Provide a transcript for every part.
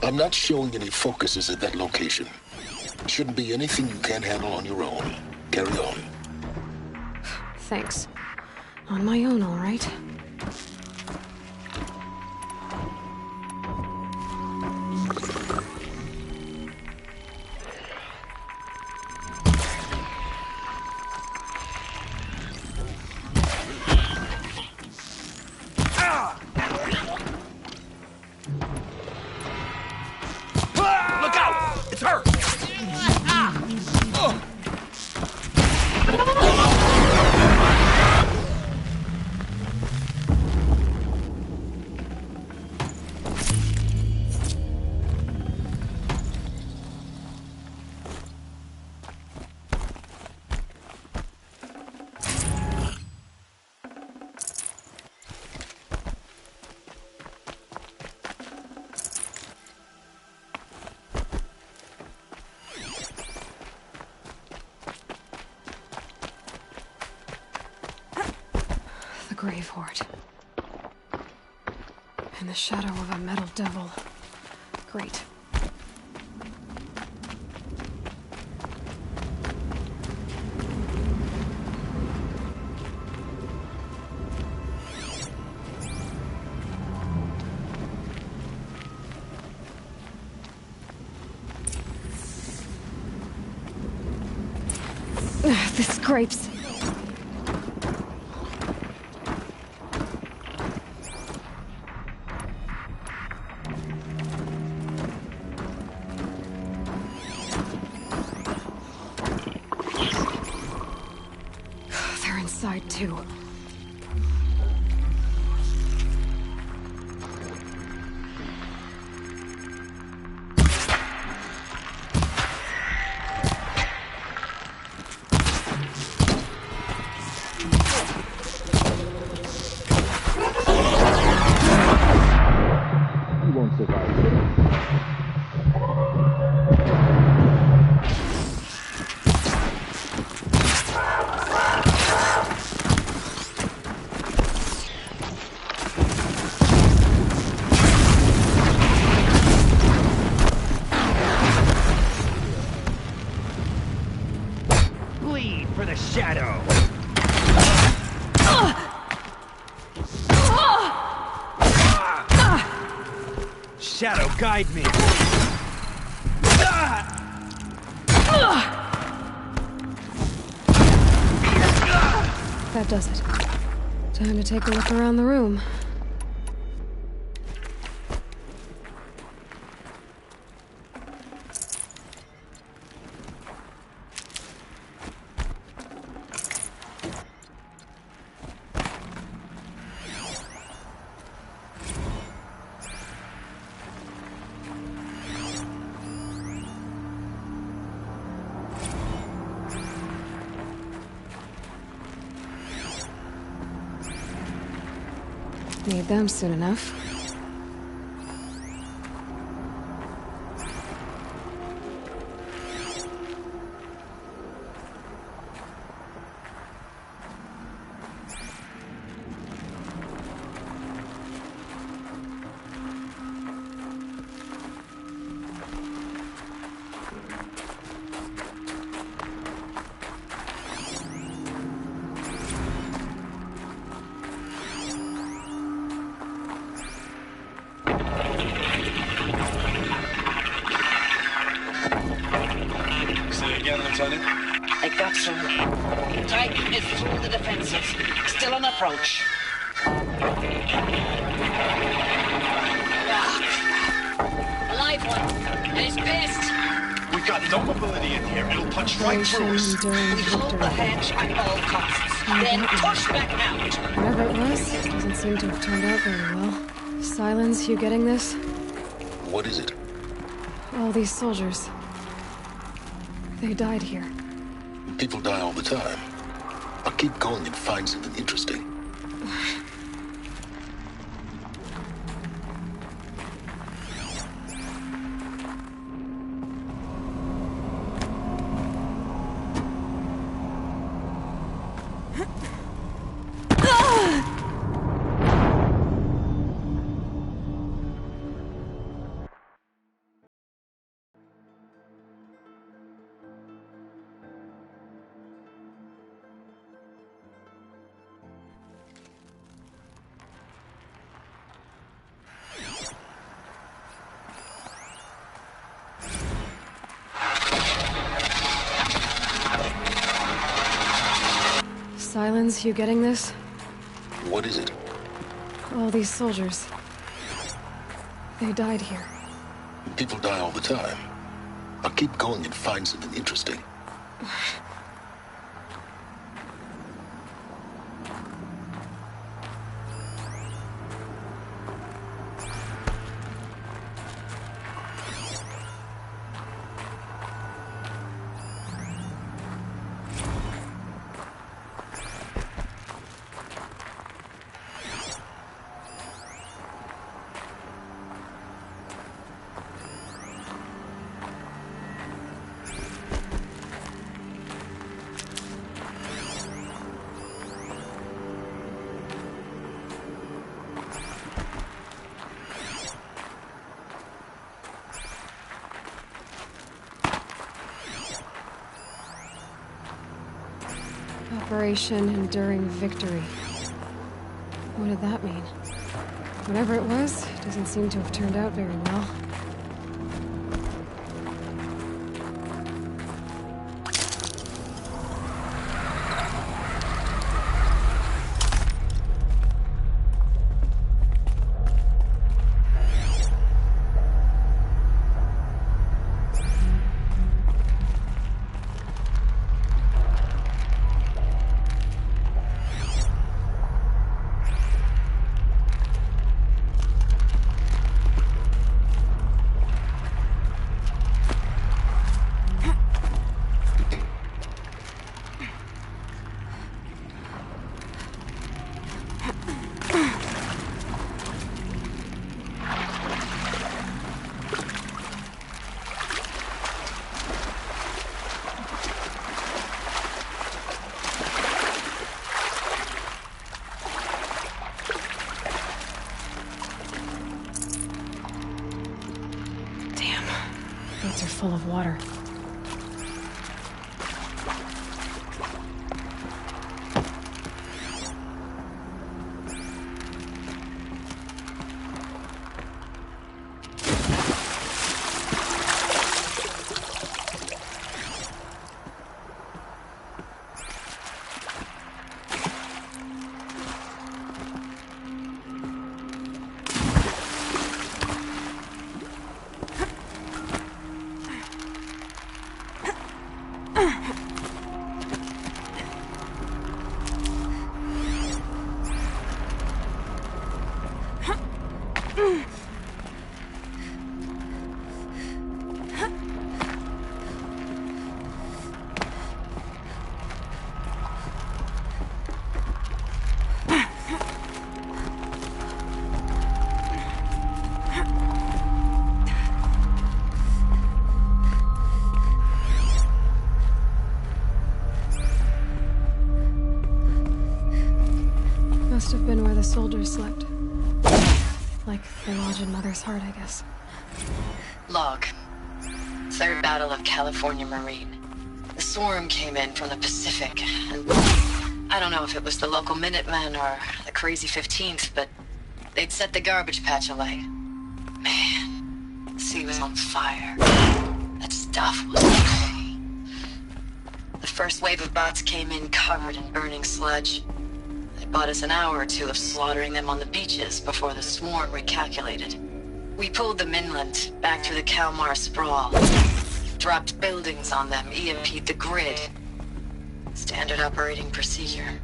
I'm not showing any focuses at that location. Shouldn't be anything you can't handle on your own. Carry on. Thanks. On my own, all right. Look out! It's her! Grave hoard. In the shadow of a metal devil. Great. The scrapes. Inside too. You won't survive this. For the shadow! Shadow, guide me! That does it. Time to take a look around the room. Need them soon enough. I got some. Titan is through the defenses. Still on approach. A live one. And he's pissed. We've got no mobility in here. It'll punch right through us. We hold the hedge at all costs. Then push back out. Whatever it was, doesn't seem to have turned out very well. Silence, you getting this? What is it? All these soldiers. They died here. People die all the time. I'll keep going and find something interesting. sense, you getting this? What is it? All these soldiers. They died here. People die all the time. I'll keep going and find something interesting. Operation Enduring Victory. What did that mean? Whatever it was, it doesn't seem to have turned out very well. Boats are full of water. Must have been where the soldiers slept. Like the lodge in Mother's Heart, I guess. Log. Third Battle of California Marine. The swarm came in from the Pacific, and I don't know if it was the local Minutemen or the crazy 15th, but they'd set the garbage patch alight. Man, the sea was on fire. That stuff was crazy. The first wave of bots came in covered in burning sludge. It bought us an hour or two of slaughtering them on the beaches before the swarm recalculated. We pulled them inland, back through the Kalmar sprawl. Dropped buildings on them, EMP'd the grid. Standard operating procedure.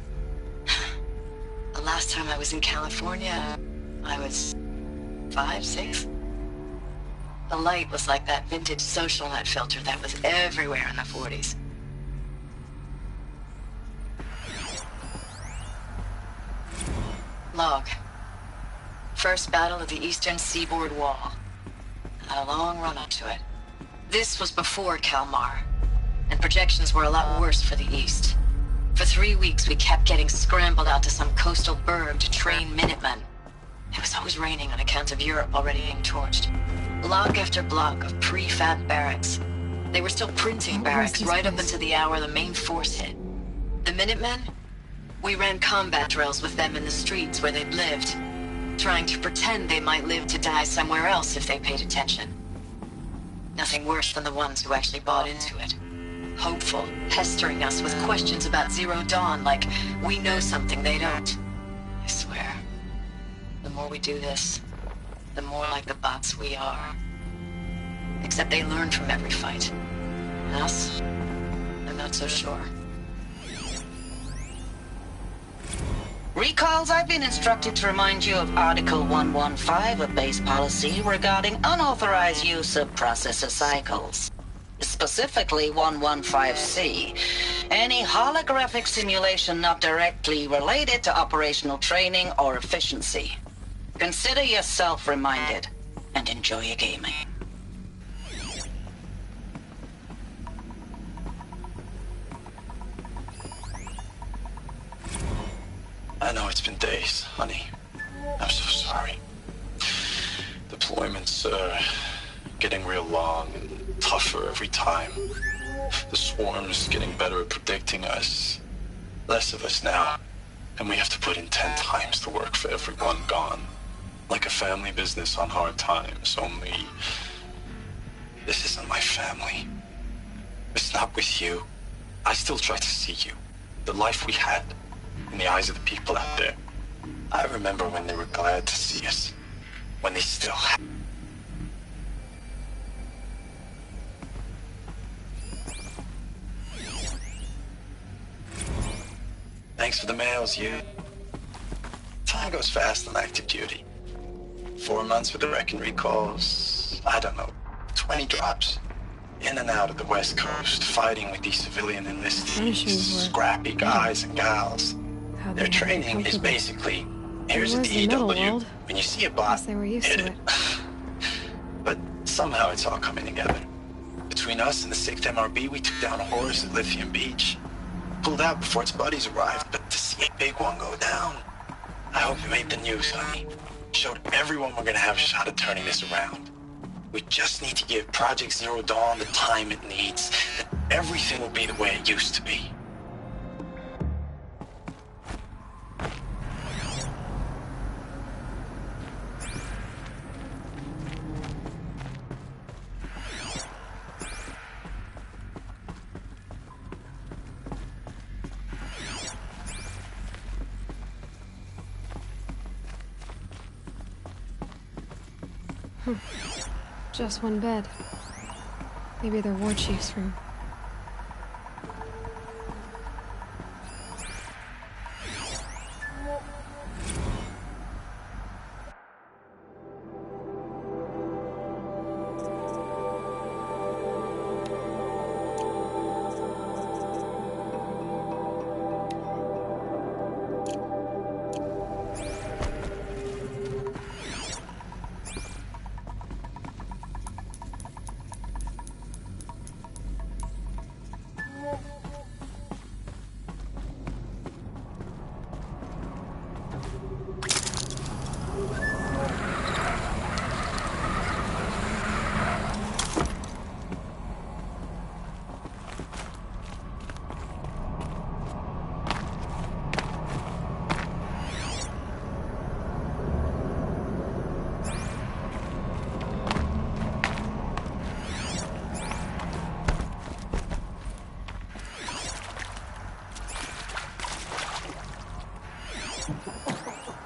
The last time I was in California, I was 5, 6? The light was like that vintage social net filter that was everywhere in the 40s. Log. First battle of the eastern seaboard wall. Had a long run up to it. This was before Kalmar, and projections were a lot worse for the east. For 3 weeks we kept getting scrambled out to some coastal burg to train Minutemen. It was always raining on account of Europe already being torched. Block after block of prefab barracks. They were still printing barracks right up until the hour the main force hit. The Minutemen? We ran combat drills with them in the streets where they'd lived, trying to pretend they might live to die somewhere else if they paid attention. Nothing worse than the ones who actually bought into it. hopeful, pestering us with questions about Zero Dawn like we know something they don't. I swear, the more we do this, the more like the bots we are. Except they learn from every fight. And us? I'm not so sure. Recalls, I've been instructed to remind you of Article 115 of base policy regarding unauthorized use of processor cycles. Specifically 115C. Any holographic simulation not directly related to operational training or efficiency. Consider yourself reminded, and enjoy your gaming. I know it's been days, honey. I'm so sorry. Deployments are getting real long and tougher every time. The swarm is getting better at predicting us. Less of us now. And we have to put in 10 times the work for everyone gone. Like a family business on hard times, only... this isn't my family. It's not with you. I still try to see you. The life we had. In the eyes of the people out there. I remember when they were glad to see us. When they still had. Thanks for the mails, you. Time goes fast on active duty. 4 months with the wreck and recalls. I don't know, 20 drops. In and out of the West Coast, fighting with these civilian enlistees, scrappy guys and gals. Their training is basically, here's a DEW, when you see a bot, hit it. But somehow it's all coming together. Between us and the 6th MRB, we took down a horse at Lithium Beach. Pulled out before its buddies arrived, but to see a big one go down. I hope you made the news, honey. Showed everyone we're gonna have a shot at turning this around. We just need to give Project Zero Dawn the time it needs, and everything will be the way it used to be. Just one bed. Maybe their war chief's room.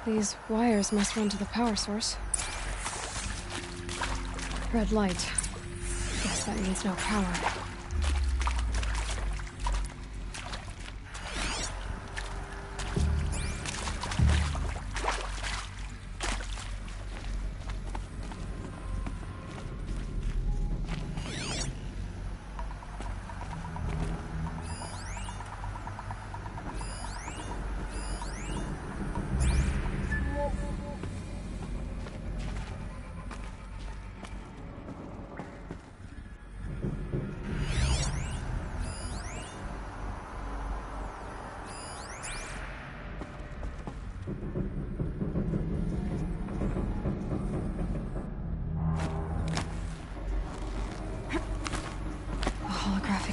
These wires must run to the power source. Red light. Guess that means no power.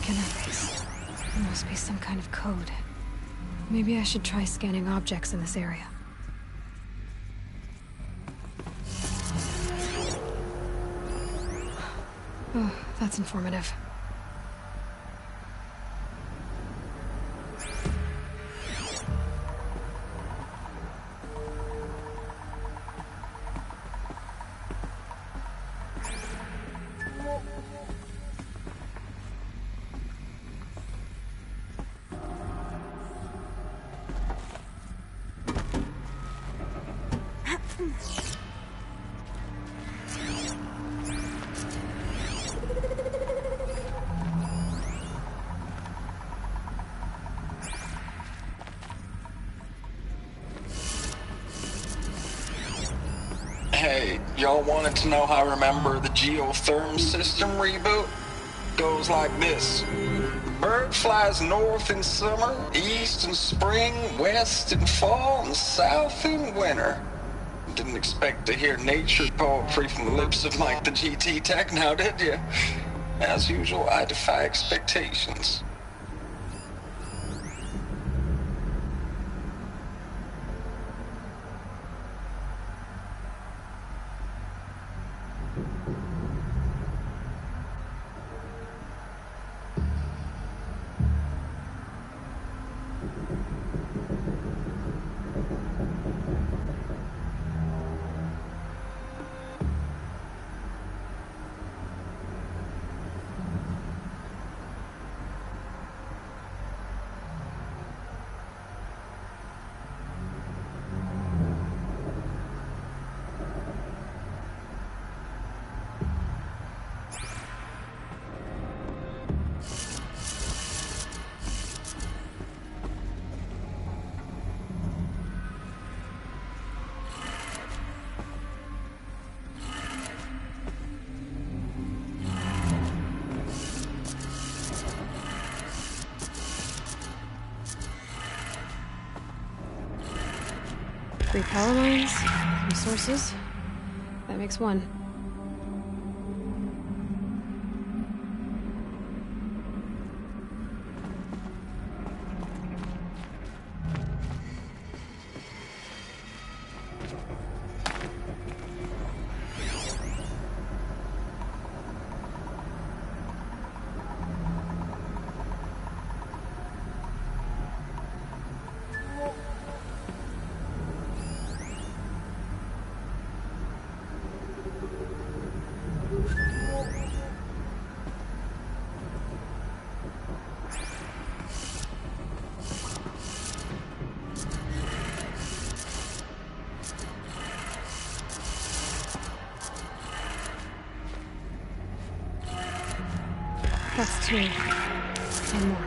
There must be some kind of code. Maybe I should try scanning objects in this area. Oh, that's informative. Hey, y'all wanted to know how I remember the geotherm system reboot? Goes like this. Bird flies north in summer, east in spring, west in fall, and south in winter. Didn't expect to hear nature poetry from the lips of Mike the GT Tech now, did you? As usual, I defy expectations. Three power lines, resources. That makes one. That's two. One more.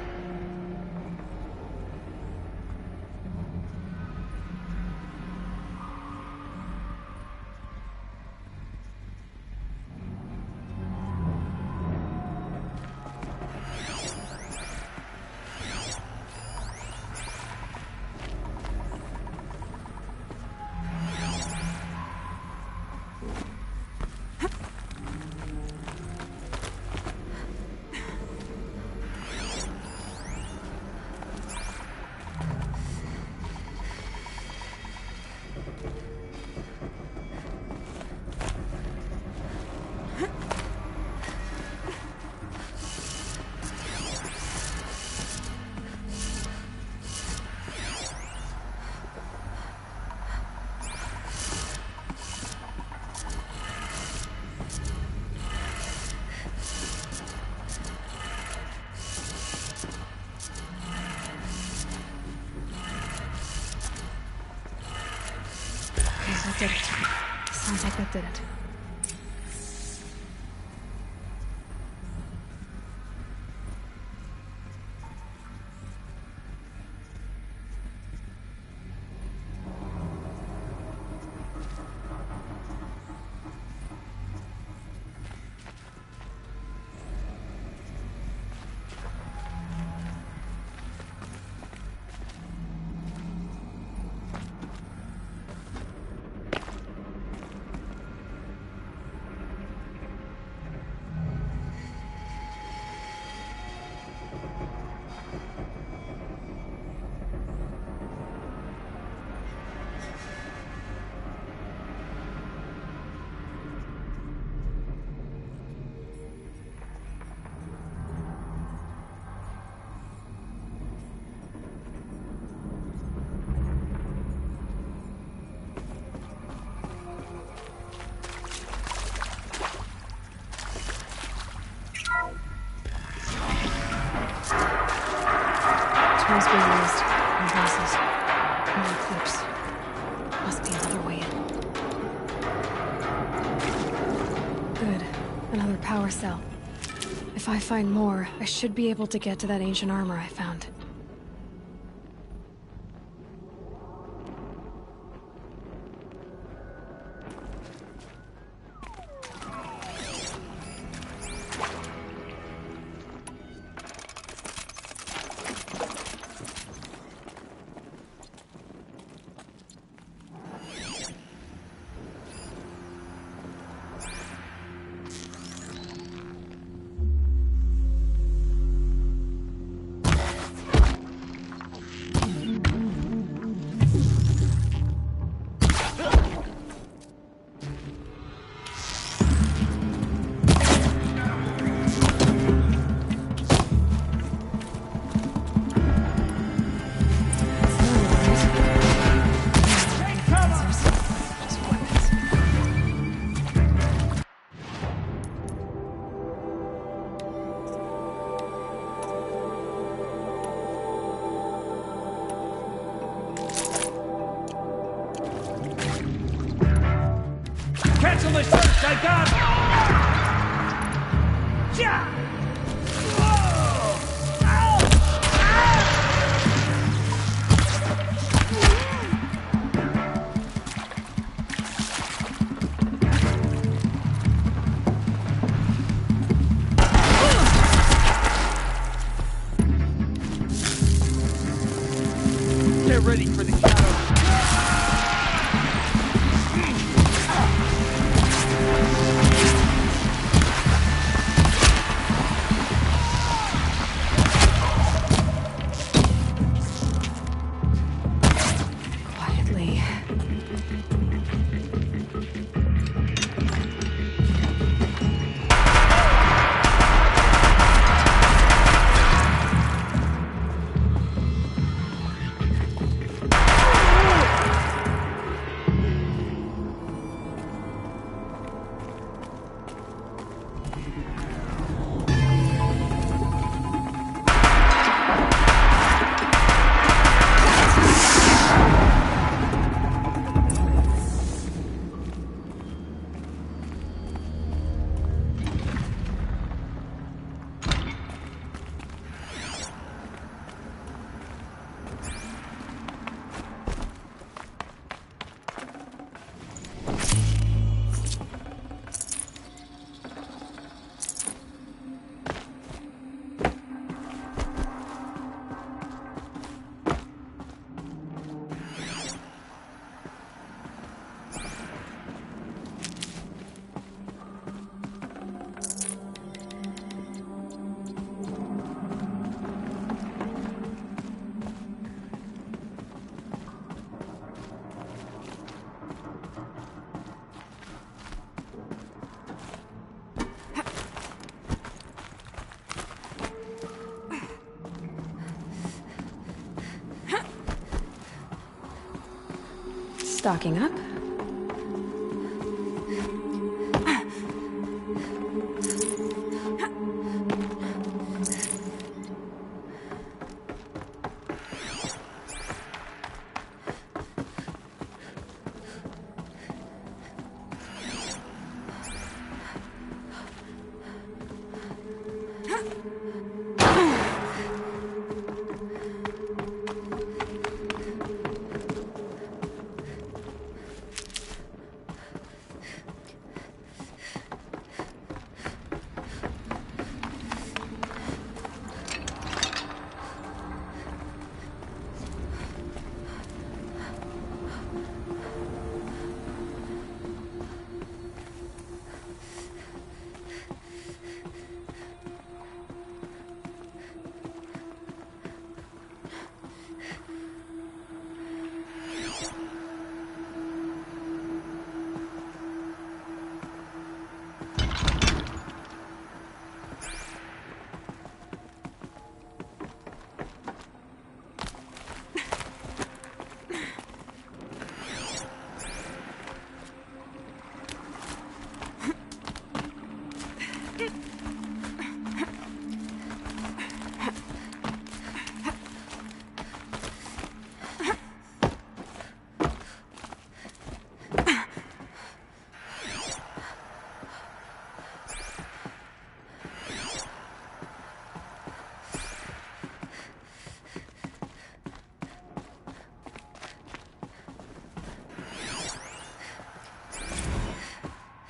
That did it. Sounds like that did it. Tools being used. More voices. More clips. Must be another way in. Good. Another power cell. If I find more, I should be able to get to that ancient armor I found. I got him! Yeah! Whoa! Ow! Get ready for the shadow. Quietly. Stocking up.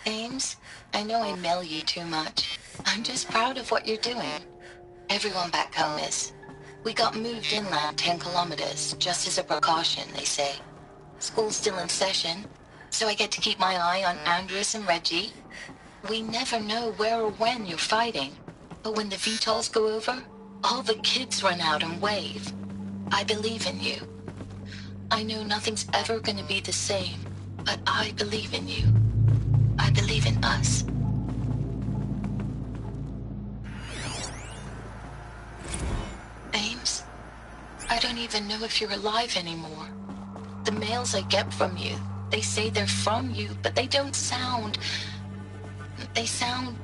Ames, I know I mail you too much. I'm just proud of what you're doing. Everyone back home is. We got moved inland 10 kilometers, just as a precaution, they say. School's still in session, so I get to keep my eye on Andres and Reggie. We never know where or when you're fighting, but when the VTOLs go over, all the kids run out and wave. I believe in you. I know nothing's ever gonna be the same, but I believe in you. I believe in us. Ames, I don't even know if you're alive anymore. The mails I get from you, they say they're from you, but they don't sound... They sound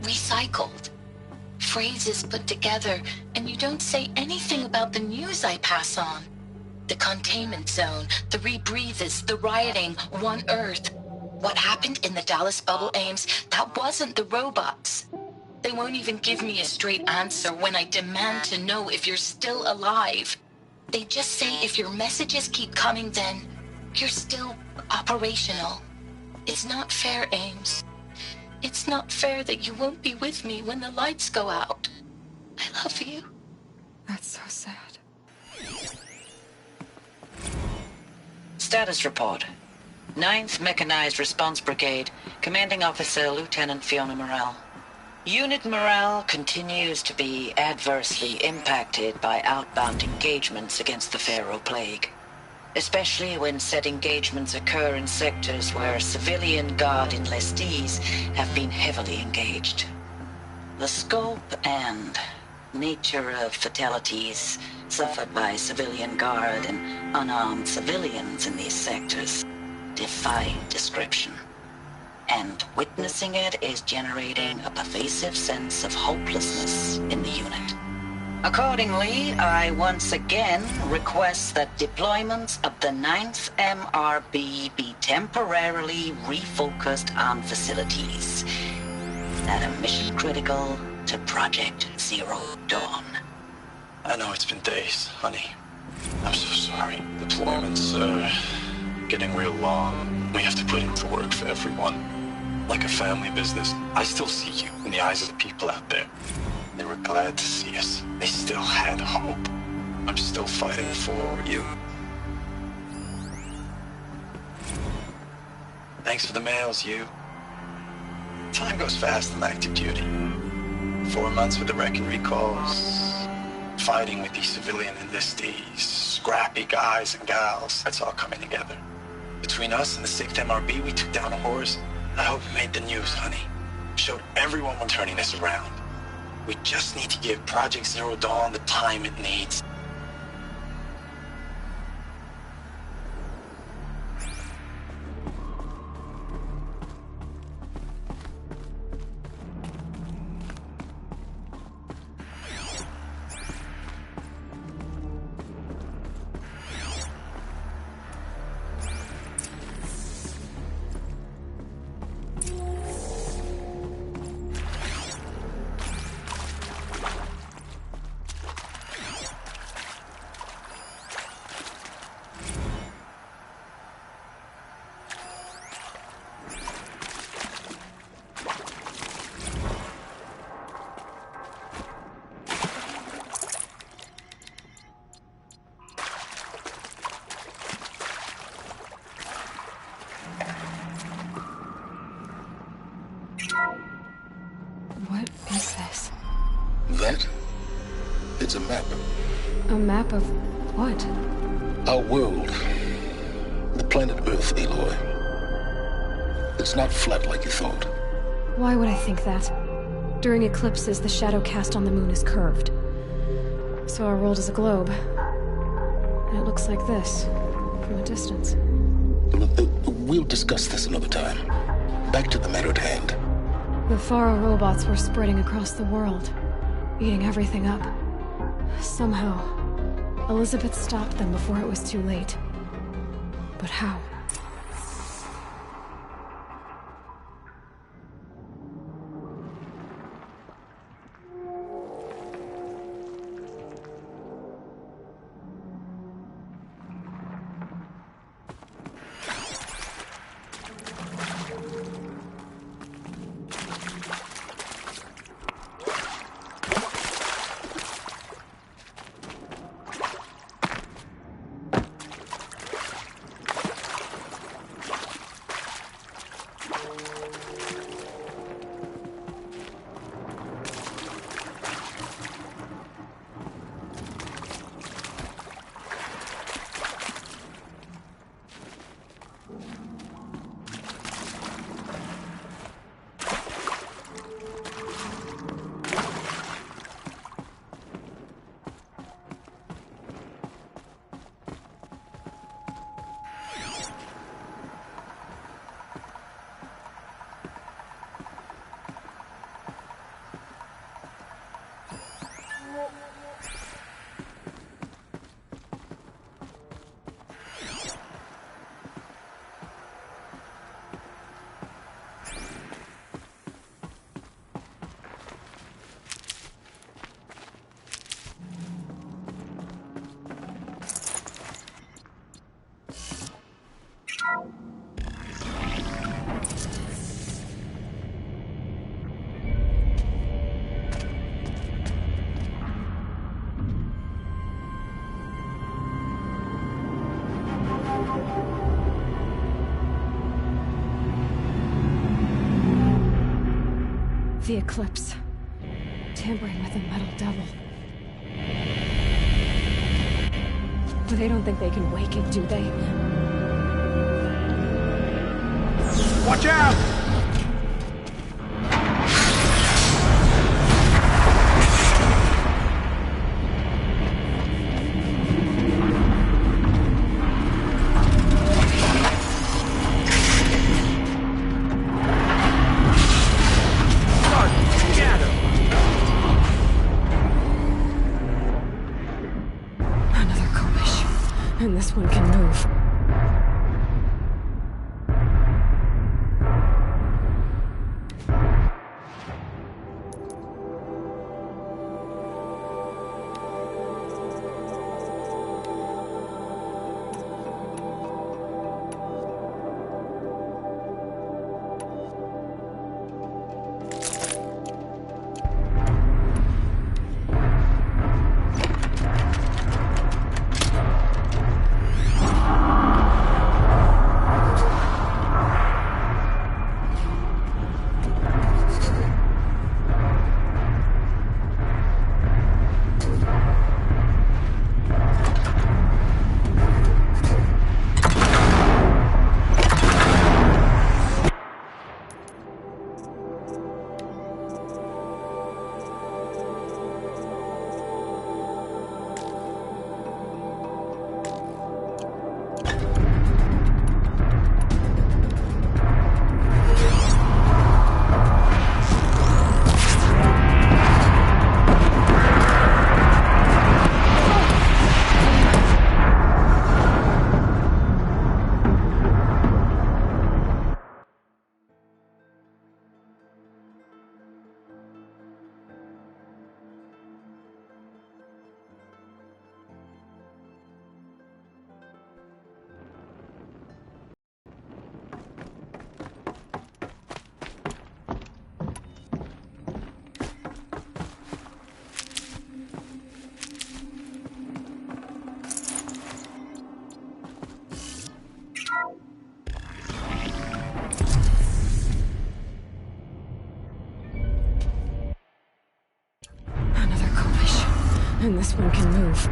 recycled. Phrases put together, and you don't say anything about the news I pass on. The containment zone, the rebreathers, the rioting, one Earth. What happened in the Dallas bubble, Ames, that wasn't the robots. They won't even give me a straight answer when I demand to know if you're still alive. They just say if your messages keep coming, then you're still operational. It's not fair, Ames. It's not fair that you won't be with me when the lights go out. I love you. That's so sad. Status report. 9th Mechanized Response Brigade, Commanding Officer Lieutenant Fiona Morrell. Unit morale continues to be adversely impacted by outbound engagements against the Pharaoh Plague, especially when said engagements occur in sectors where civilian guard enlistees have been heavily engaged. The scope and nature of fatalities suffered by civilian guard and unarmed civilians in these sectors defy description. And witnessing it is generating a pervasive sense of hopelessness in the unit. Accordingly, I once again request that deployments of the 9th MRB be temporarily refocused on facilities that are mission critical to Project Zero Dawn. I know it's been days, honey. I'm so sorry. Deployments are getting real long. We have to put in the work for everyone. Like a family business. I still see you in the eyes of the people out there. They were glad to see us. They still had hope. I'm still fighting for you. Thanks for the mails, you. Time goes fast on active duty. 4 months with the wreck and recalls. Fighting with these civilian enlistees. Scrappy guys and gals. That's all coming together. Between us and the 6th MRB, we took down a horse. I hope it made the news, honey. Showed everyone we're turning this around. We just need to give Project Zero Dawn the time it needs. What is this? That? It's a map. A map of what? Our world. The planet Earth, Aloy. It's not flat like you thought. Why would I think that? During eclipses, the shadow cast on the moon is curved. So our world is a globe. And it looks like this, from a distance. We'll discuss this another time. Back to the matter at hand. The Faro robots were spreading across the world, eating everything up. Somehow, Elizabeth stopped them before it was too late. But how? The Eclipse. Tampering with the Metal Devil. But they don't think they can wake it, do they? Watch out! Another Kobish. And this one can move. And this one can move.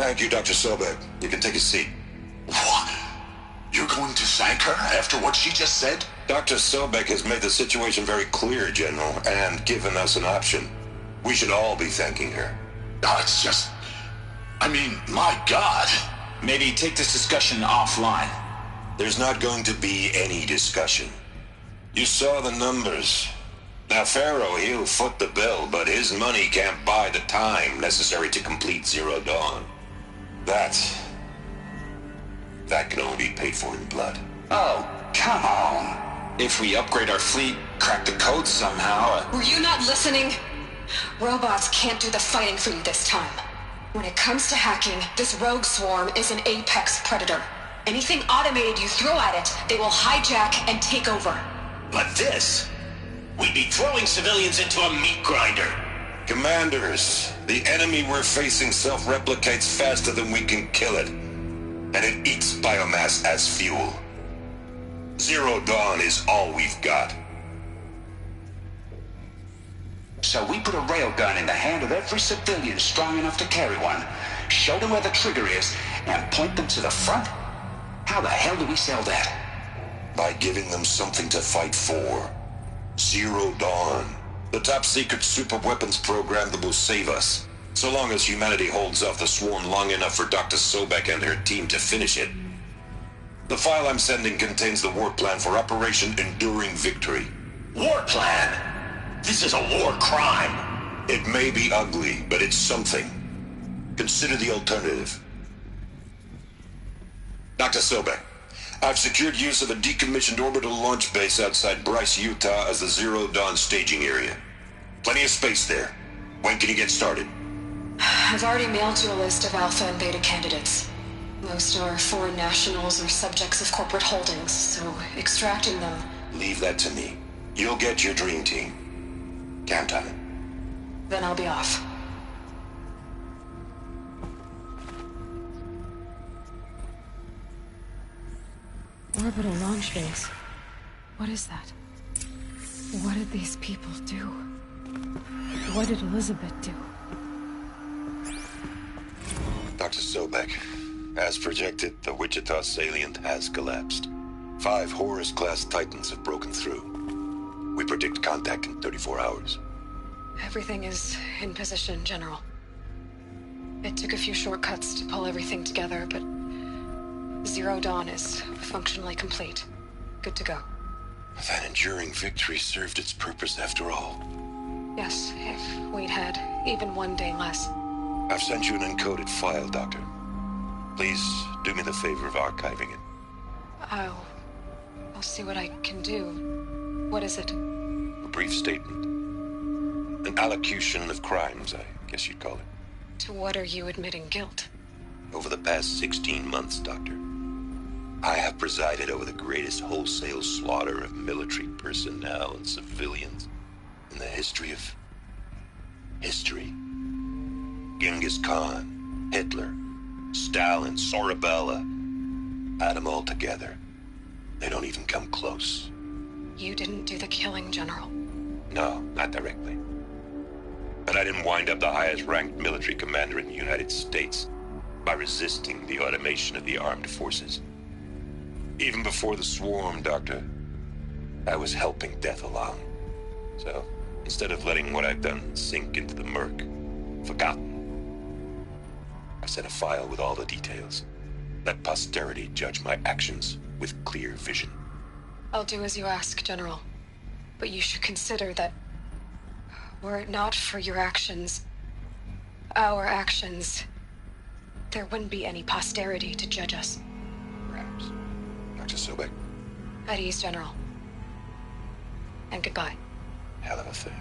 Thank you, Dr. Sobek. You can take a seat. What? You're going to thank her after what she just said? Dr. Sobek has made the situation very clear, General, and given us an option. We should all be thanking her. Oh, it's just... I mean, my God. Maybe take this discussion offline. There's not going to be any discussion. You saw the numbers. Now, Pharaoh, he'll foot the bill, but his money can't buy the time necessary to complete Zero Dawn. That can only be paid for in blood. Oh, come on. If we upgrade our fleet, crack the code somehow... Were you not listening? Robots can't do the fighting for you this time. When it comes to hacking, this rogue swarm is an apex predator. Anything automated you throw at it, they will hijack and take over. But this... We'd be throwing civilians into a meat grinder. Commanders, the enemy we're facing self-replicates faster than we can kill it. And it eats biomass as fuel. Zero Dawn is all we've got. So we put a railgun in the hand of every civilian strong enough to carry one, show them where the trigger is, and point them to the front? How the hell do we sell that? By giving them something to fight for. Zero Dawn. The top-secret super-weapons program that will save us. So long as humanity holds off the swarm long enough for Dr. Sobek and her team to finish it. The file I'm sending contains the war plan for Operation Enduring Victory. War plan? This is a war crime. It may be ugly, but it's something. Consider the alternative. Dr. Sobek, I've secured use of a decommissioned orbital launch base outside Bryce, Utah as the Zero Dawn staging area. Plenty of space there. When can you get started? I've already mailed you a list of Alpha and Beta candidates. Most are foreign nationals or subjects of corporate holdings, so extracting them... Leave that to me. You'll get your dream team. Count on it. Then I'll be off. Orbital launch base. What is that? What did these people do? What did Elizabeth do? Dr. Sobek, as projected, the Wichita salient has collapsed. 5 Horus-class Titans have broken through. We predict contact in 34 hours. Everything is in position, General. It took a few shortcuts to pull everything together, but Zero Dawn is functionally complete. Good to go. That enduring victory served its purpose after all. Yes, if we'd had even one day less. I've sent you an encoded file, Doctor. Please do me the favor of archiving it. I'll see what I can do. What is it? A brief statement. An allocution of crimes, I guess you'd call it. To what are you admitting guilt? Over the past 16 months, Doctor, I have presided over the greatest wholesale slaughter of military personnel and civilians in the history of history. Genghis Khan, Hitler, Stalin, Sorabella. Add them all together. They don't even come close. You didn't do the killing, General. No, not directly. But I didn't wind up the highest-ranked military commander in the United States by resisting the automation of the armed forces. Even before the swarm, Doctor, I was helping death along. So, instead of letting what I've done sink into the murk, forgotten, I sent a file with all the details. Let posterity judge my actions with clear vision. I'll do as you ask, General. But you should consider that were it not for your actions, our actions, there wouldn't be any posterity to judge us. Perhaps. Dr. Sobek. At ease, General. And goodbye. Hell of a thing.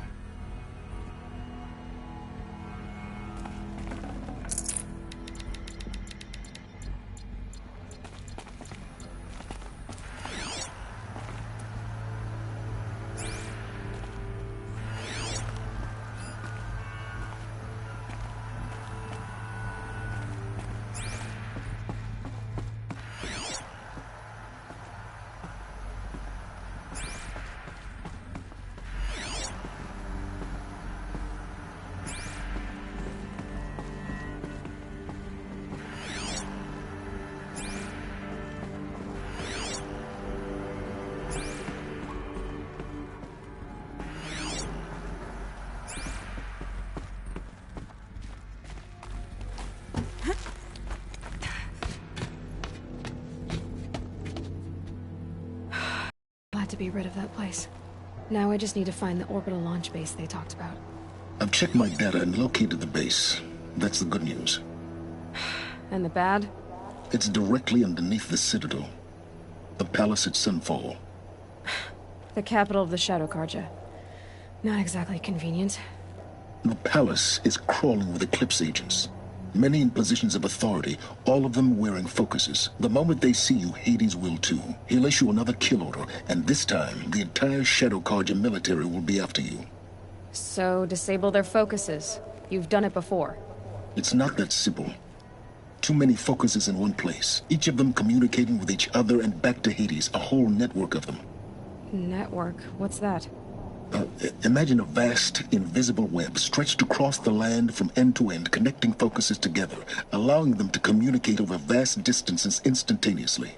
had to be rid of that place. Now I just need to find the orbital launch base they talked about. I've checked my data and located the base. That's the good news. And the bad? It's directly underneath the Citadel. The palace at Sunfall. The capital of the Shadow Carja. Not exactly convenient. The palace is crawling with Eclipse agents. Many in positions of authority, all of them wearing focuses. The moment they see you, Hades will too. He'll issue another kill order, and this time, the entire Shadow Carja military will be after you. So, disable their focuses. You've done it before. It's not that simple. Too many focuses in one place, each of them communicating with each other and back to Hades, a whole network of them. Network? What's that? Imagine a vast, invisible web stretched across the land from end to end, connecting focuses together, allowing them to communicate over vast distances instantaneously.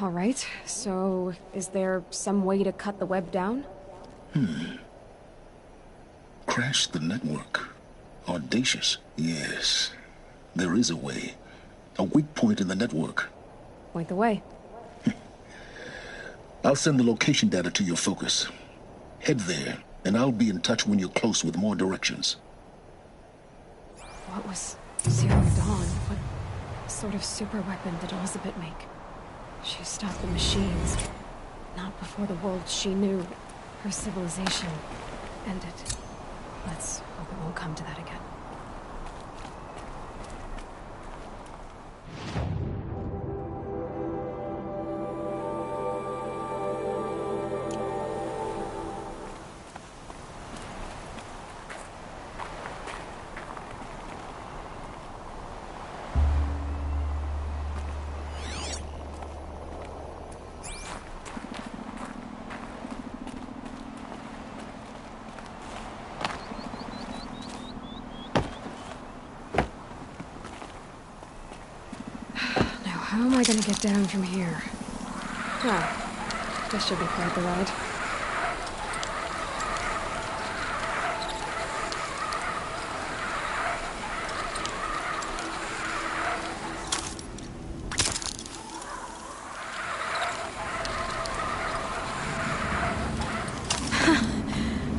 All right, so is there some way to cut the web down? Crash the network. Audacious. Yes, there is a way. A weak point in the network. Point the way. I'll send the location data to your focus. Head there, and I'll be in touch when you're close with more directions. What was Zero Dawn? What sort of super weapon did Elizabeth make? She stopped the machines. Not before the world she knew, her civilization, ended. Let's hope it won't come to that again. How am I gonna get down from here? Ah, this should be quite the ride.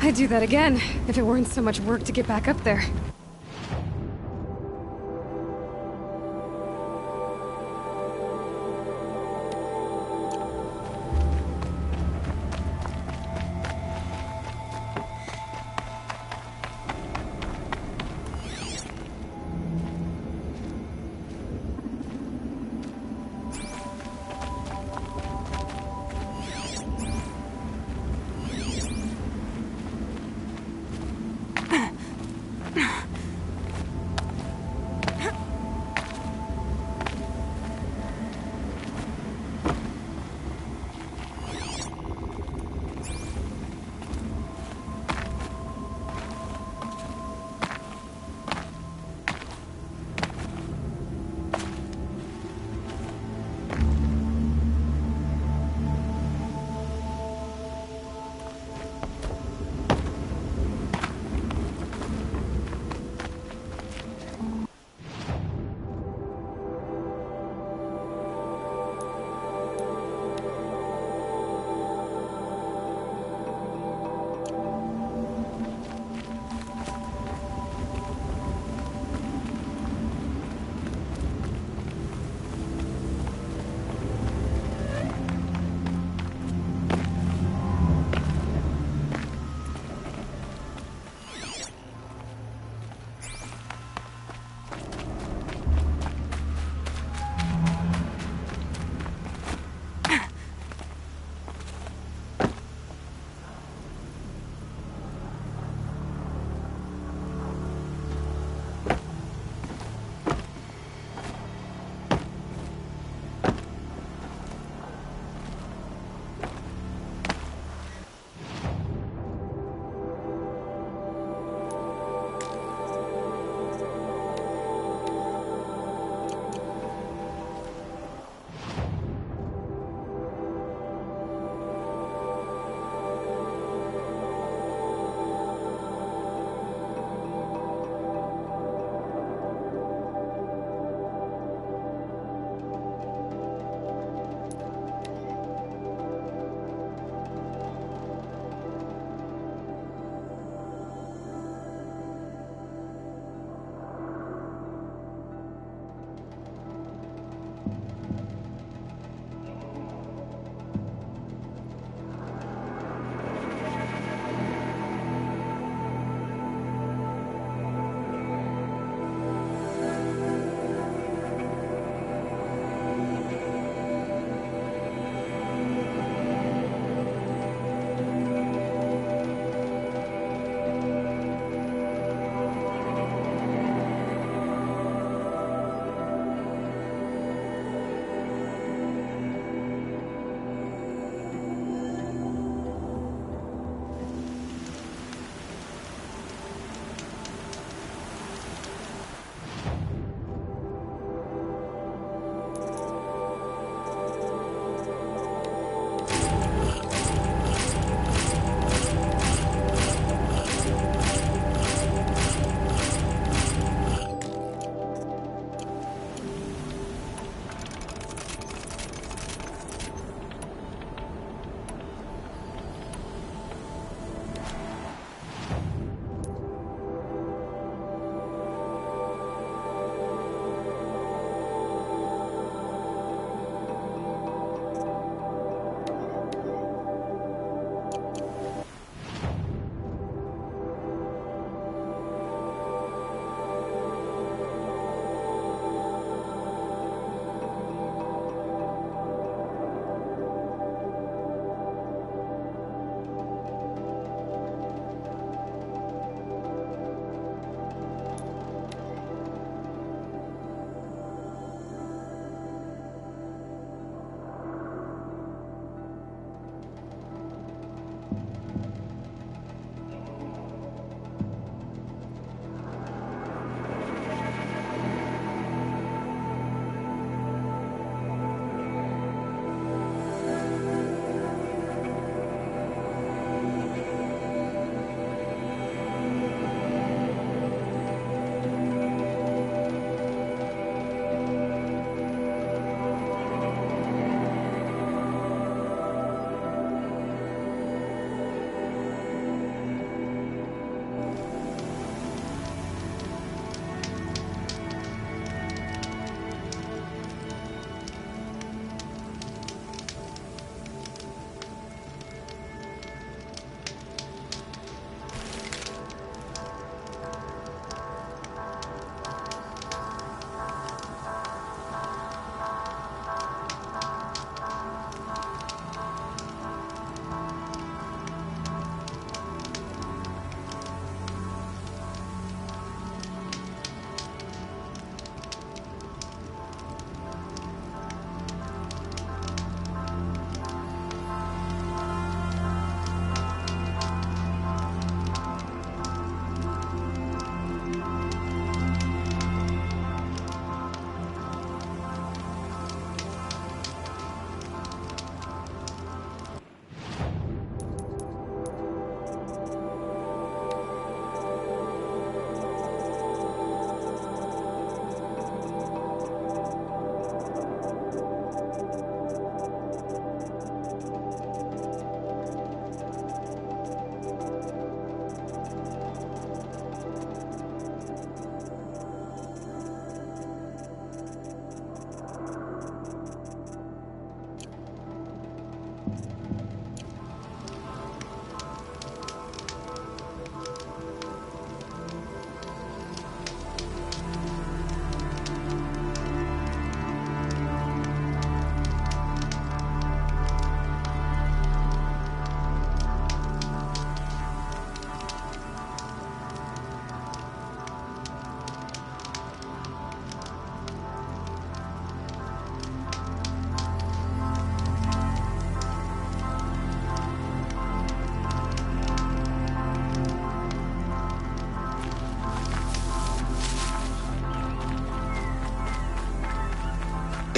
I'd do that again, if it weren't so much work to get back up there.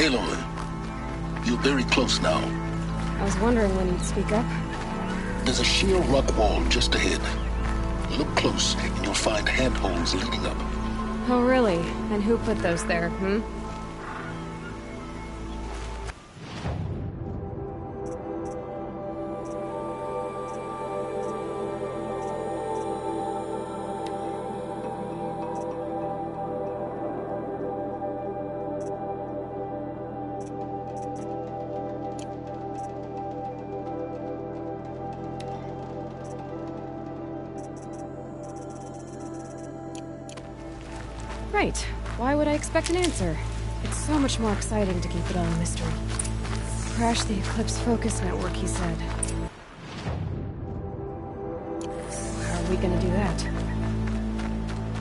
Aloy, you're very close now. I was wondering when you'd speak up. There's a sheer rock wall just ahead. Look close, and you'll find handholds leading up. Oh, really? And who put those there, hmm? Right. Why would I expect an answer? It's so much more exciting to keep it all a mystery. Crash the Eclipse focus network, he said. How are we gonna do that?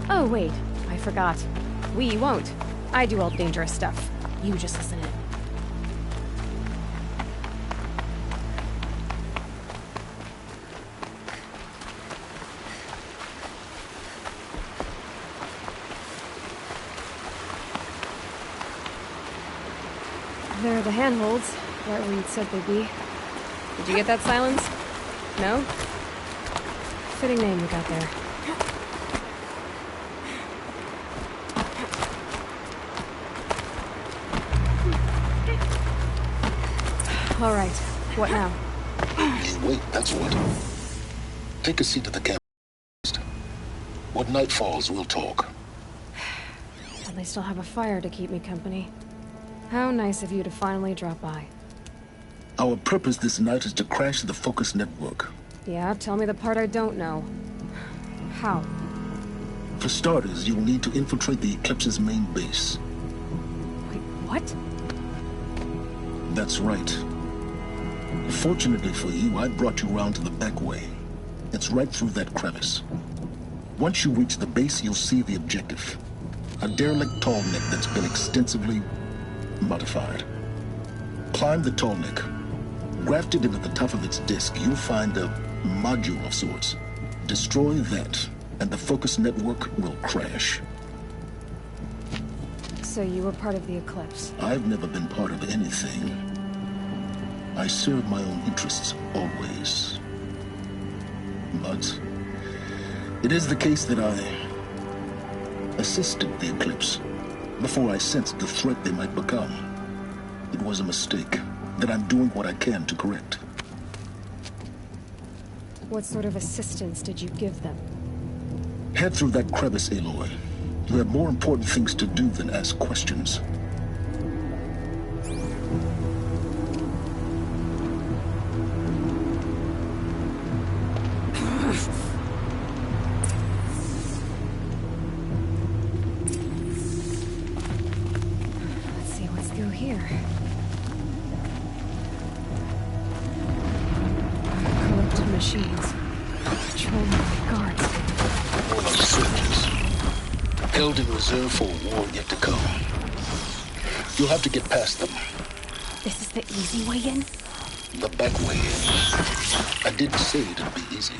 Oh, wait. I forgot. We won't. I do all the dangerous stuff. You just listen in. There are the handholds, right where you'd said they'd be. Did you get that, Silence? No? Fitting name you got there. All right, what now? You wait, that's what. Take a seat at the camp. When night falls, we'll talk. At least I'll have a fire to keep me company. How nice of you to finally drop by. Our purpose this night is to crash the focus network. Yeah, tell me the part I don't know. How? For starters, you'll need to infiltrate the Eclipse's main base. Wait, what? That's right. Fortunately for you, I brought you round to the back way. It's right through that crevice. Once you reach the base, you'll see the objective. A derelict tall neck that's been extensively modified. Climb the tall neck. Grafted into the top of its disk, you'll find a module of sorts. Destroy that, and the focus network will crash. So you were part of the Eclipse? I've never been part of anything. I serve my own interests, always. But it is the case that I assisted the Eclipse before I sensed the threat they might become. It was a mistake that I'm doing what I can to correct. What sort of assistance did you give them? Head through that crevice, Aloy. You have more important things to do than ask questions. Machines. Patrolling by guards. All those soldiers. Held in reserve for a war yet to come. You'll have to get past them. This is the easy way in? The back way in. I didn't say it'd be easy.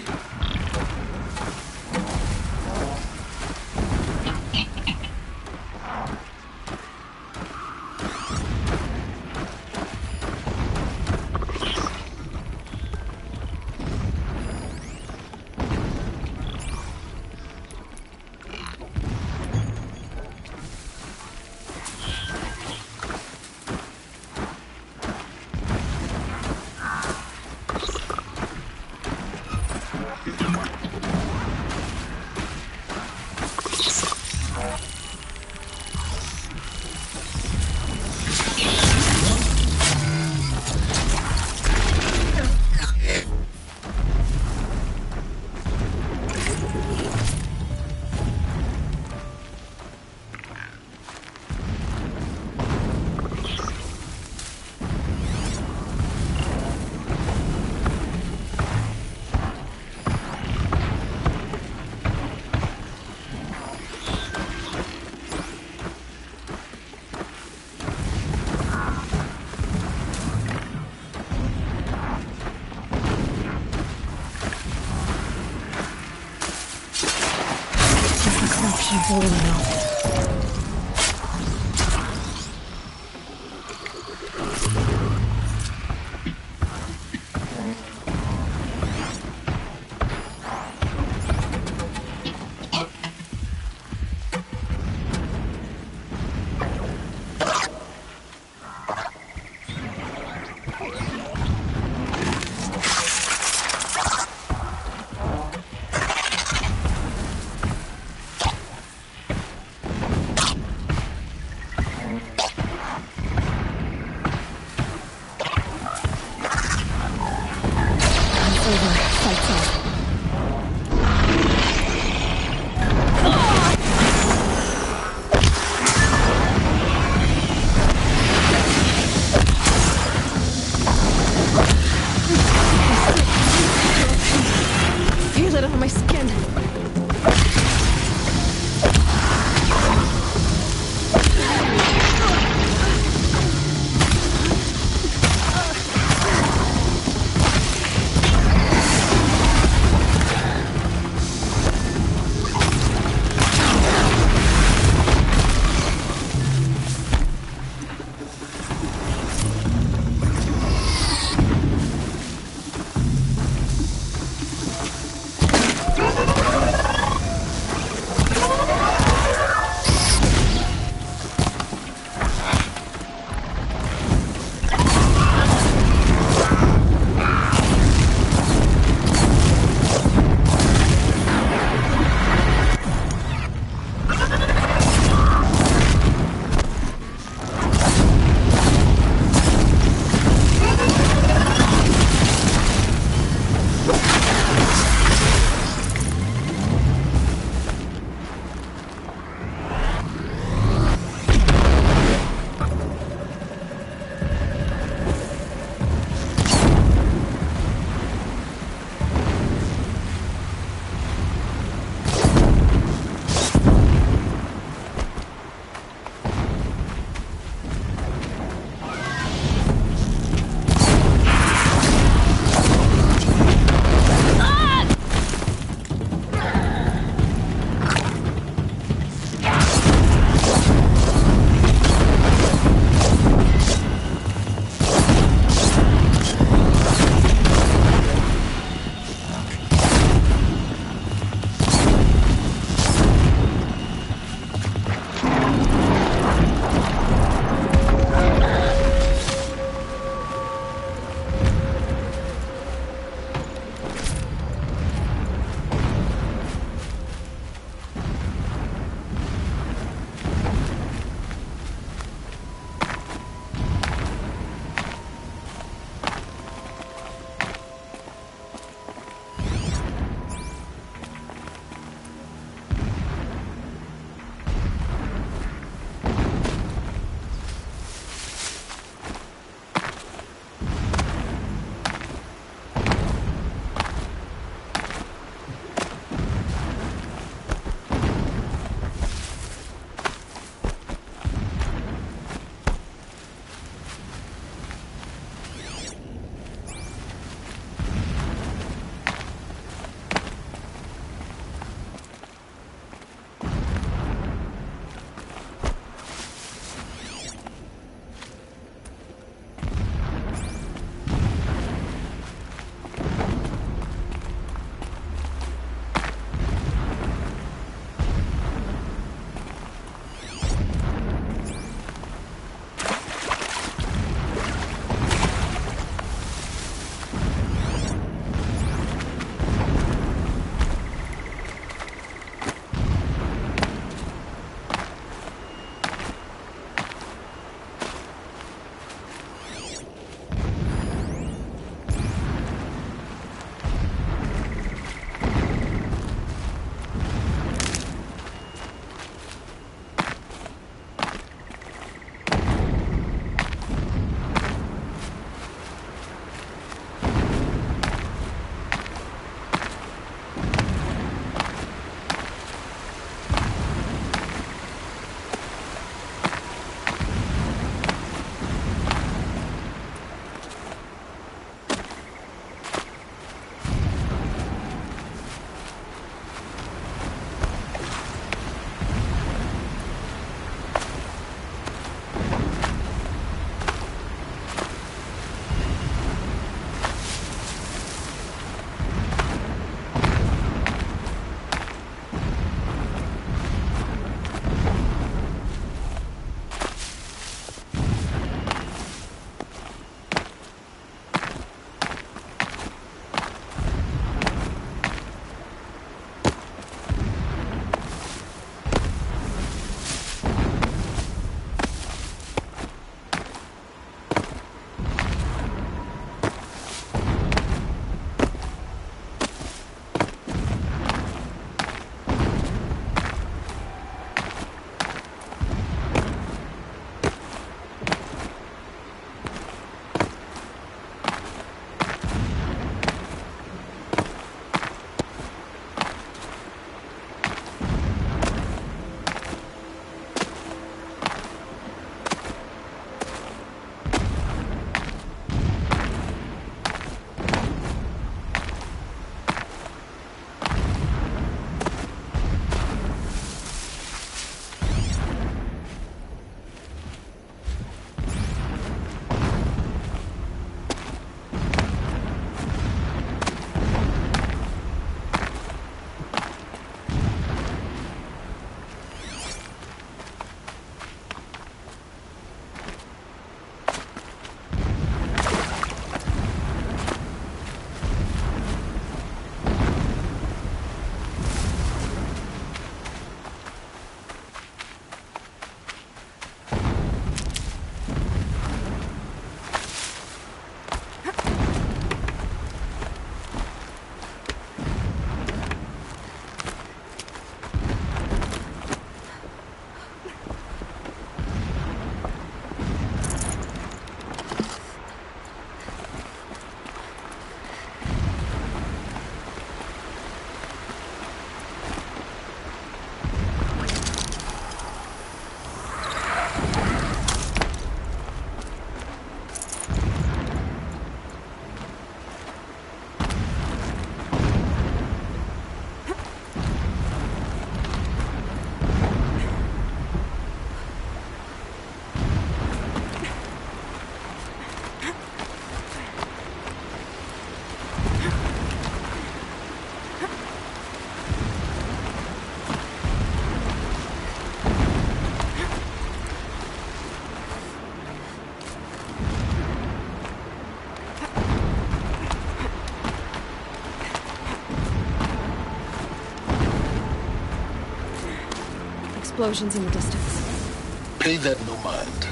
explosions in the distance. Pay that no mind.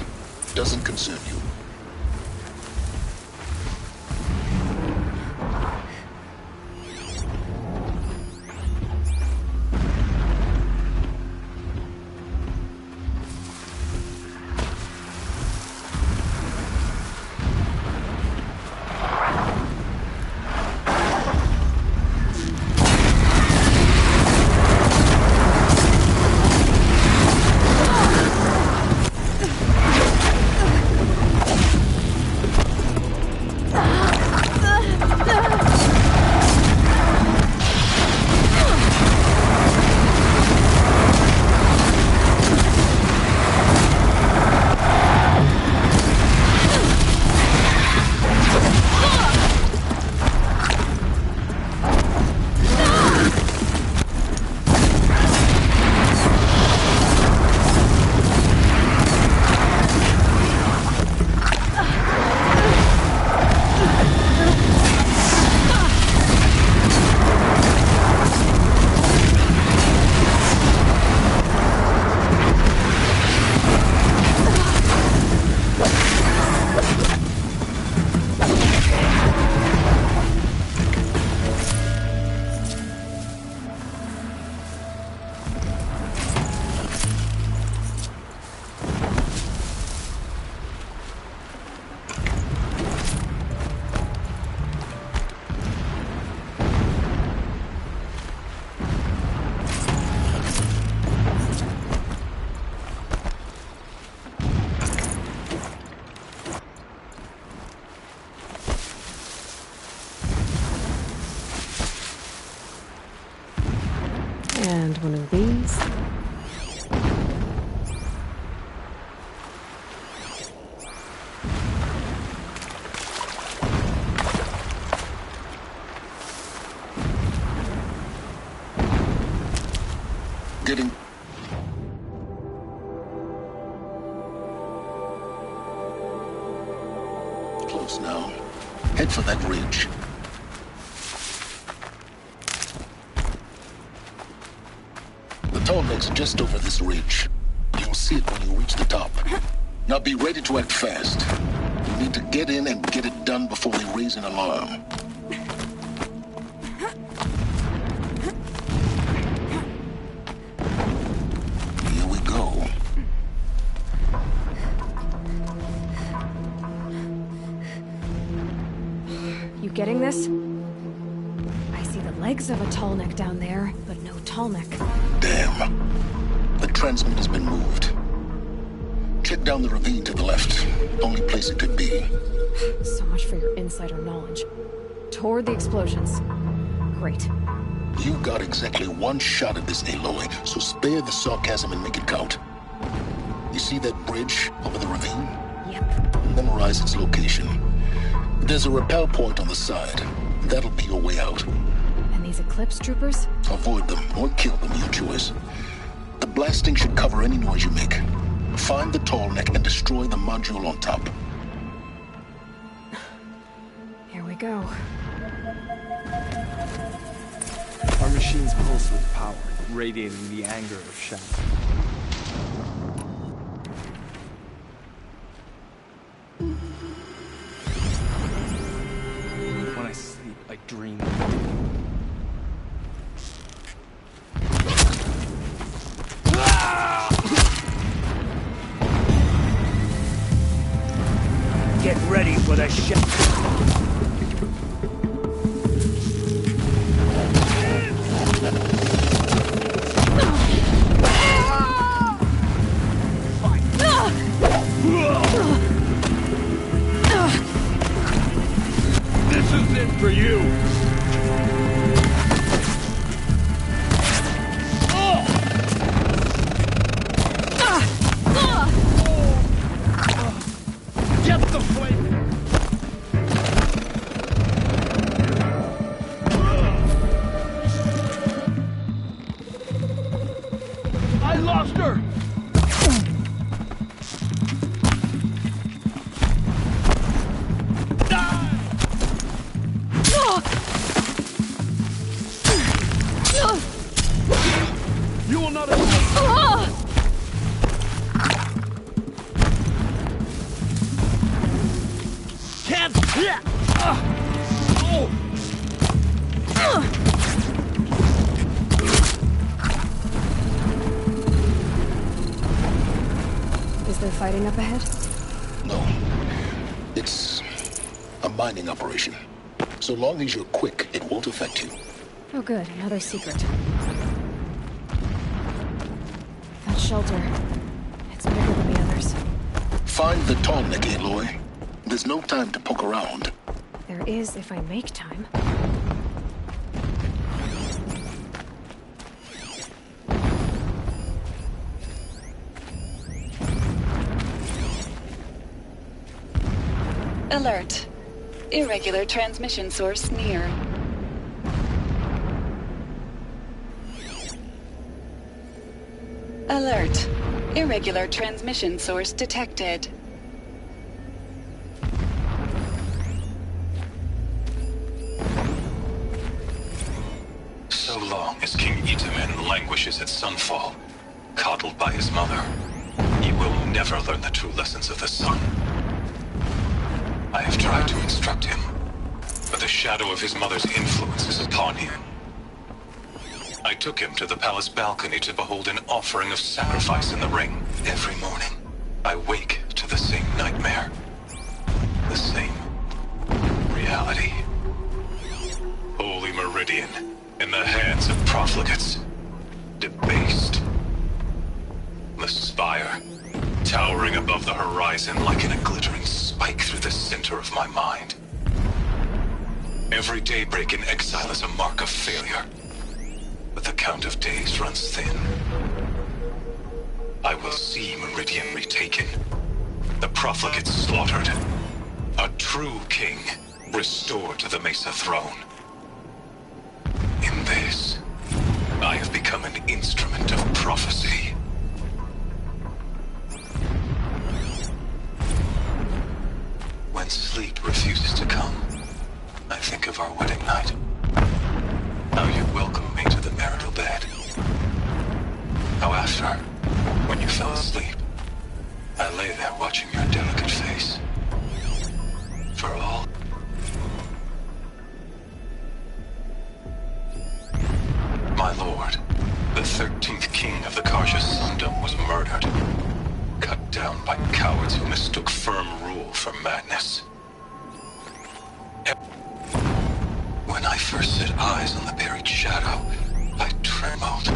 Doesn't concern you. And one of these. Getting... close now. Head for that ridge. The tall neck's just over this ridge. You'll see it when you reach the top. Now be ready to act fast. You need to get in and get it done before they raise an alarm. Here we go. You getting this? I see the legs of a tall neck down there, but no tall neck. Damn. The transmitter's been moved. Check down the ravine to the left. Only place it could be. So much for your insider knowledge. Toward the explosions. Great. You got exactly one shot at this, Aloy, so spare the sarcasm and make it count. You see that bridge over the ravine? Yep. Memorize its location. There's a rappel point on the side. That'll be your way out. And these Eclipse troopers? Avoid them or kill them, your choice. The blasting should cover any noise you make. Find the tall neck and destroy the module on top. Here we go. Our machines pulse with power, radiating the anger of Shadow. When I sleep, I dream. Get ready for the shot. This is it for you! Get the flame! Is there fighting up ahead? No. It's a mining operation. So long as you're quick, it won't affect you. Oh good, another secret. That shelter. It's bigger than the others. Find the Tallneck, Aloy. There's no time to poke around. There is if I make time. Alert. Irregular transmission source near. Alert. Irregular transmission source detected. So long as King Itamen languishes at sunfall, coddled by his mother, he will never learn the true lessons of the sun. I have tried to instruct him, but the shadow of his mother's influence is upon him. I took him to the palace balcony to behold an offering of sacrifice in the ring. Every morning, I wake to the same nightmare. The same reality. Holy Meridian, in the hands of profligates. Debased. The spire, towering above the horizon like in a glittering spike through the center of my mind. Every daybreak in exile is a mark of failure. But the count of days runs thin. I will see Meridian retaken, the profligates slaughtered, a true king restored to the Mesa throne. In this, I have become an instrument of prophecy. When sleep refuses to come, I think of our wedding night. How you welcomed me to the marital bed. How after, when you fell asleep, I lay there watching your delicate face. For all... My lord, the 13th king of the Karja Sundom was murdered. Cut down by cowards who mistook firm rule for madness. When I first set eyes on the buried shadow, I trembled.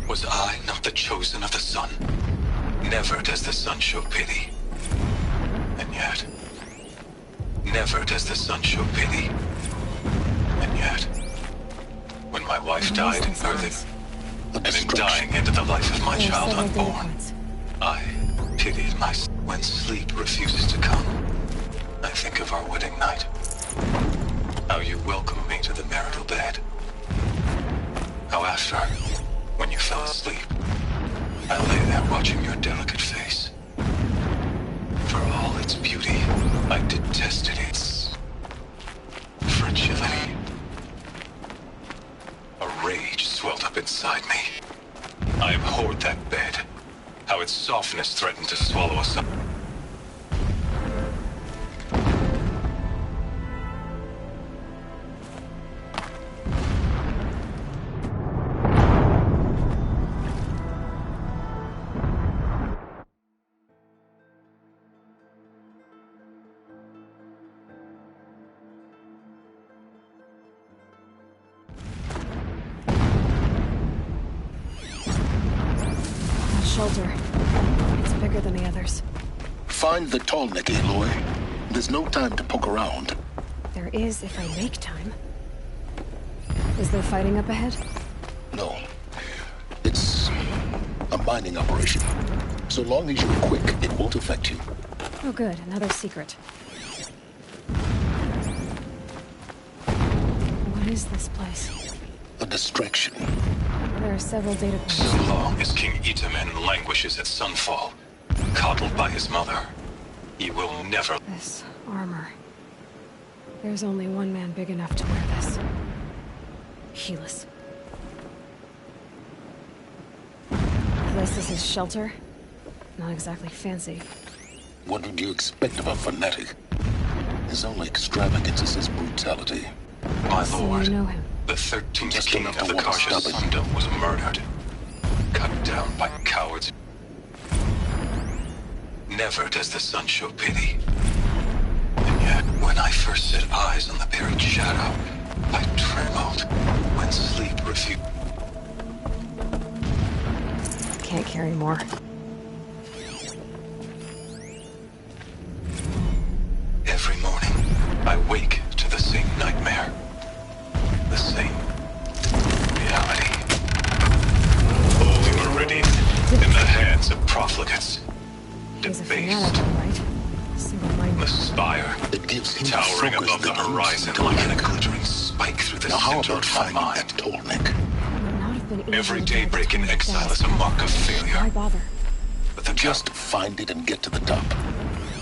Was I not the chosen of the sun? Never does the sun show pity. And yet... Never does the sun show pity. And yet... When my wife died in birthing, and in dying into the life of my child unborn, I pitied myself. When sleep refuses to come, I think of our wedding night. How you welcomed me to the marital bed. How after, when you fell asleep, I lay there watching your delicate face. For all its beauty, I detested its fragility. A rage swelled up inside me. I abhorred that bed. How its softness threatened to swallow us up. Shelter. It's bigger than the others. Find the Tallneck, Aloy. There's no time to poke around. There is if I make time. Is there fighting up ahead? No. It's a mining operation. So long as you're quick, it won't affect you. Oh good, another secret. What is this place? A distraction. There are several data points. So long as King Itamen languishes at sunfall, coddled by his mother, he will never... This armor. There's only one man big enough to wear this. Helis. This is his shelter? Not exactly fancy. What would you expect of a fanatic? His only extravagance is his brutality. My So lord, you know him. the 13th Just king enough of to the want to Karja stop it. Sundom was murdered. Cut down by cowards. Never does the sun show pity. And yet, when I first set eyes on the buried shadow, I trembled when sleep refused. Can't carry more. Every morning, I wake to the same nightmare. The same reality. Holy Meridian, in the hands of profligates. Debased. The spire, It gives him towering focus above the that horizon like a glittering spike through the Now how center about of my finding mind. that Tolnik? Every daybreak in exile is a mark of failure. Why bother? But the Just find it and get to the top.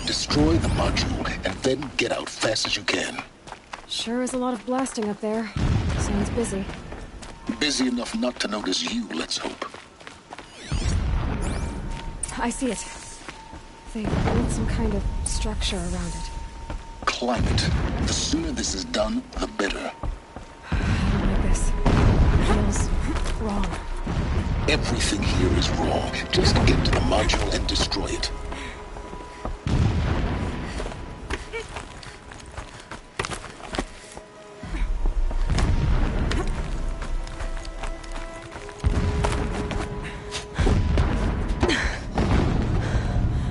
Destroy the module and then get out fast as you can. Sure is a lot of blasting up there. Sounds busy. Busy enough not to notice you, let's hope. I see it. They built some kind of structure around it. Climb it. The sooner this is done, the better. I don't like this. It feels wrong. Everything here is wrong. Just get to the module and destroy it.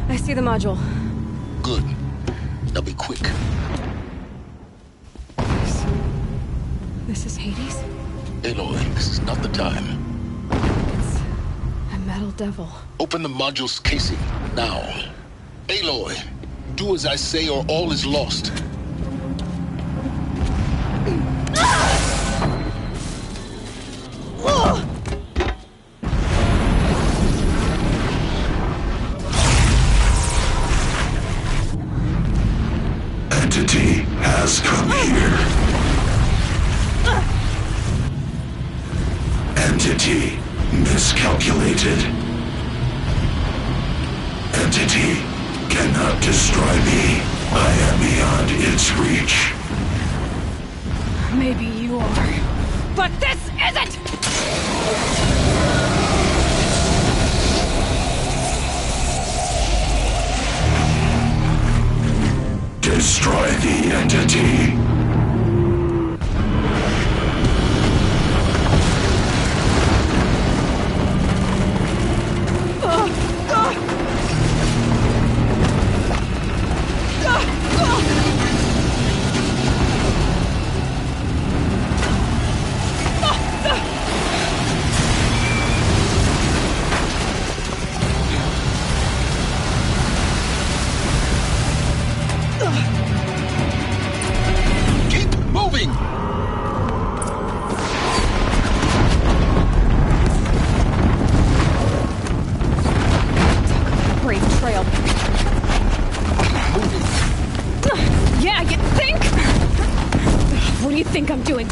I see the module. Good. Now be quick. This is Hades? Aloy, this is not the time. It's a metal devil. Open the module's casing, now. Aloy, do as I say or all is lost. Entity has come here. Entity miscalculated. Entity cannot destroy me. I am beyond its reach. Maybe you are. But this isn't! Destroy the entity.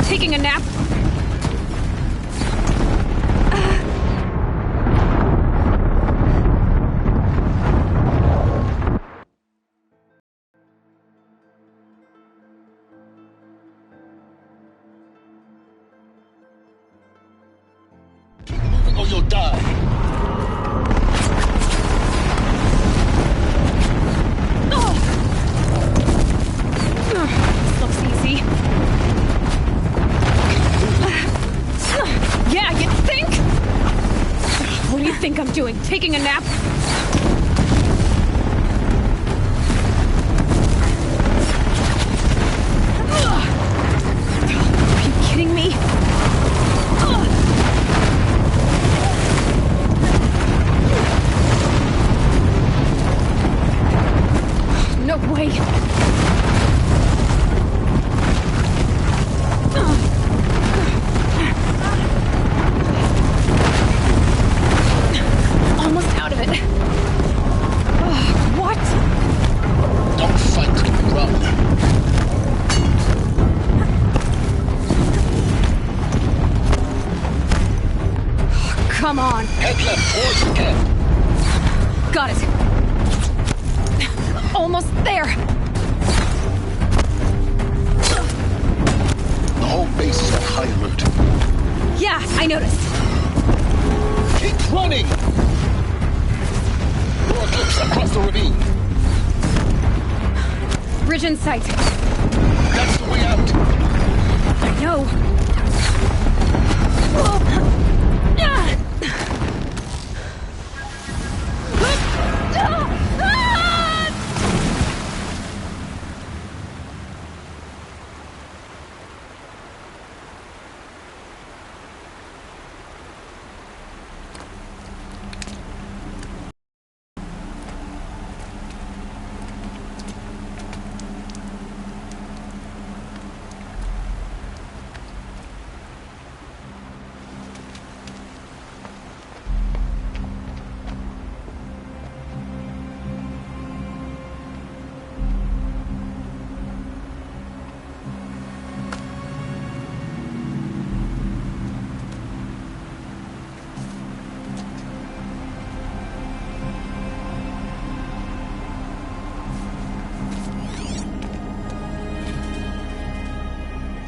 Taking a nap? Keep moving or you'll die. Looks easy. Yeah, you think? What do you think I'm doing? Taking a nap? Are you kidding me? No way. Almost out of it. What? Don't fight, run. Come on. Head left towards the camp. Got it. Almost there. The whole base is on high alert. Yeah, I noticed. Keep running! Your eclipse, I'm Across the ravine. Bridge in sight. That's the way out. I know.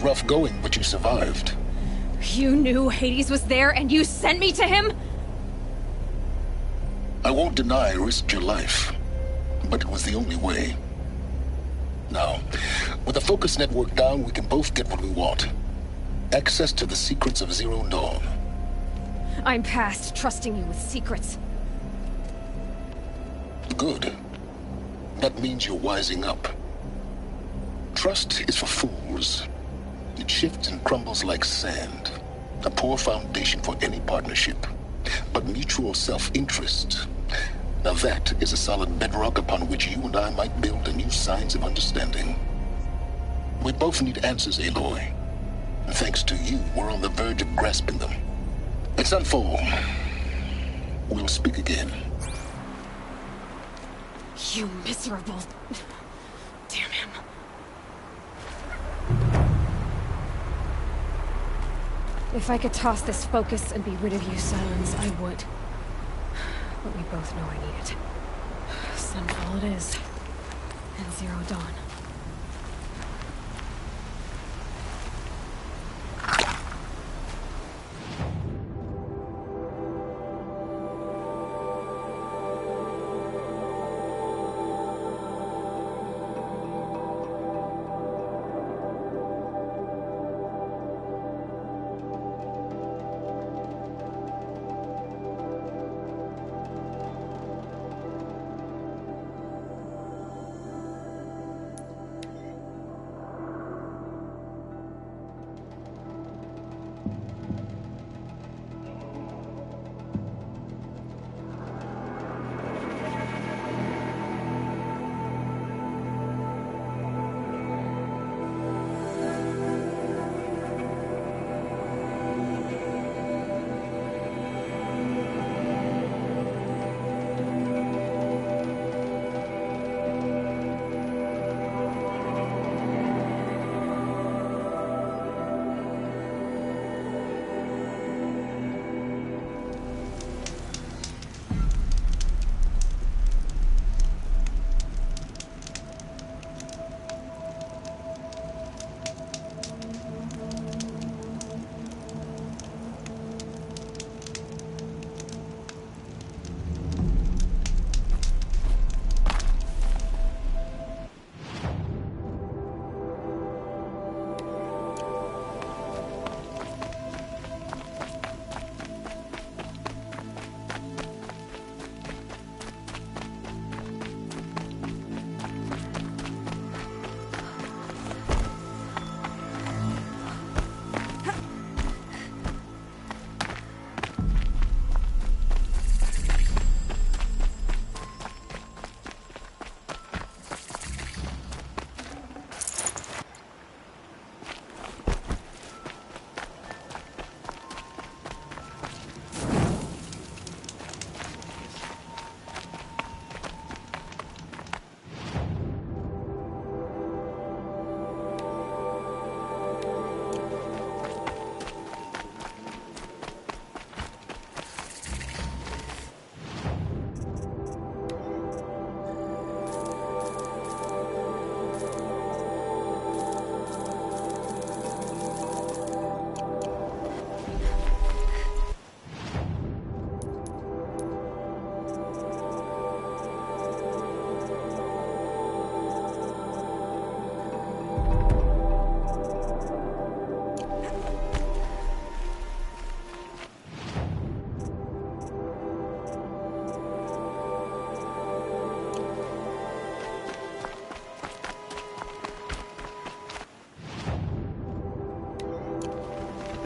Rough going, but you survived. You knew Hades was there and you sent me to him? I won't deny I risked your life, but it was the only way. Now, with the focus network down, we can both get what we want. Access to the secrets of Zero Dawn. I'm past trusting you with secrets. Good. That means you're wising up. Trust is for fools. It shifts and crumbles like sand. A poor foundation for any partnership. But mutual self-interest, now that is a solid bedrock upon which you and I might build a new science of understanding. We both need answers, Aloy. And thanks to you, we're on the verge of grasping them. Let's unfold. We'll speak again. You miserable... Damn him. If I could toss this focus and be rid of you, Silence, I would. But we both know I need it. Sunfall it is. And Zero Dawn.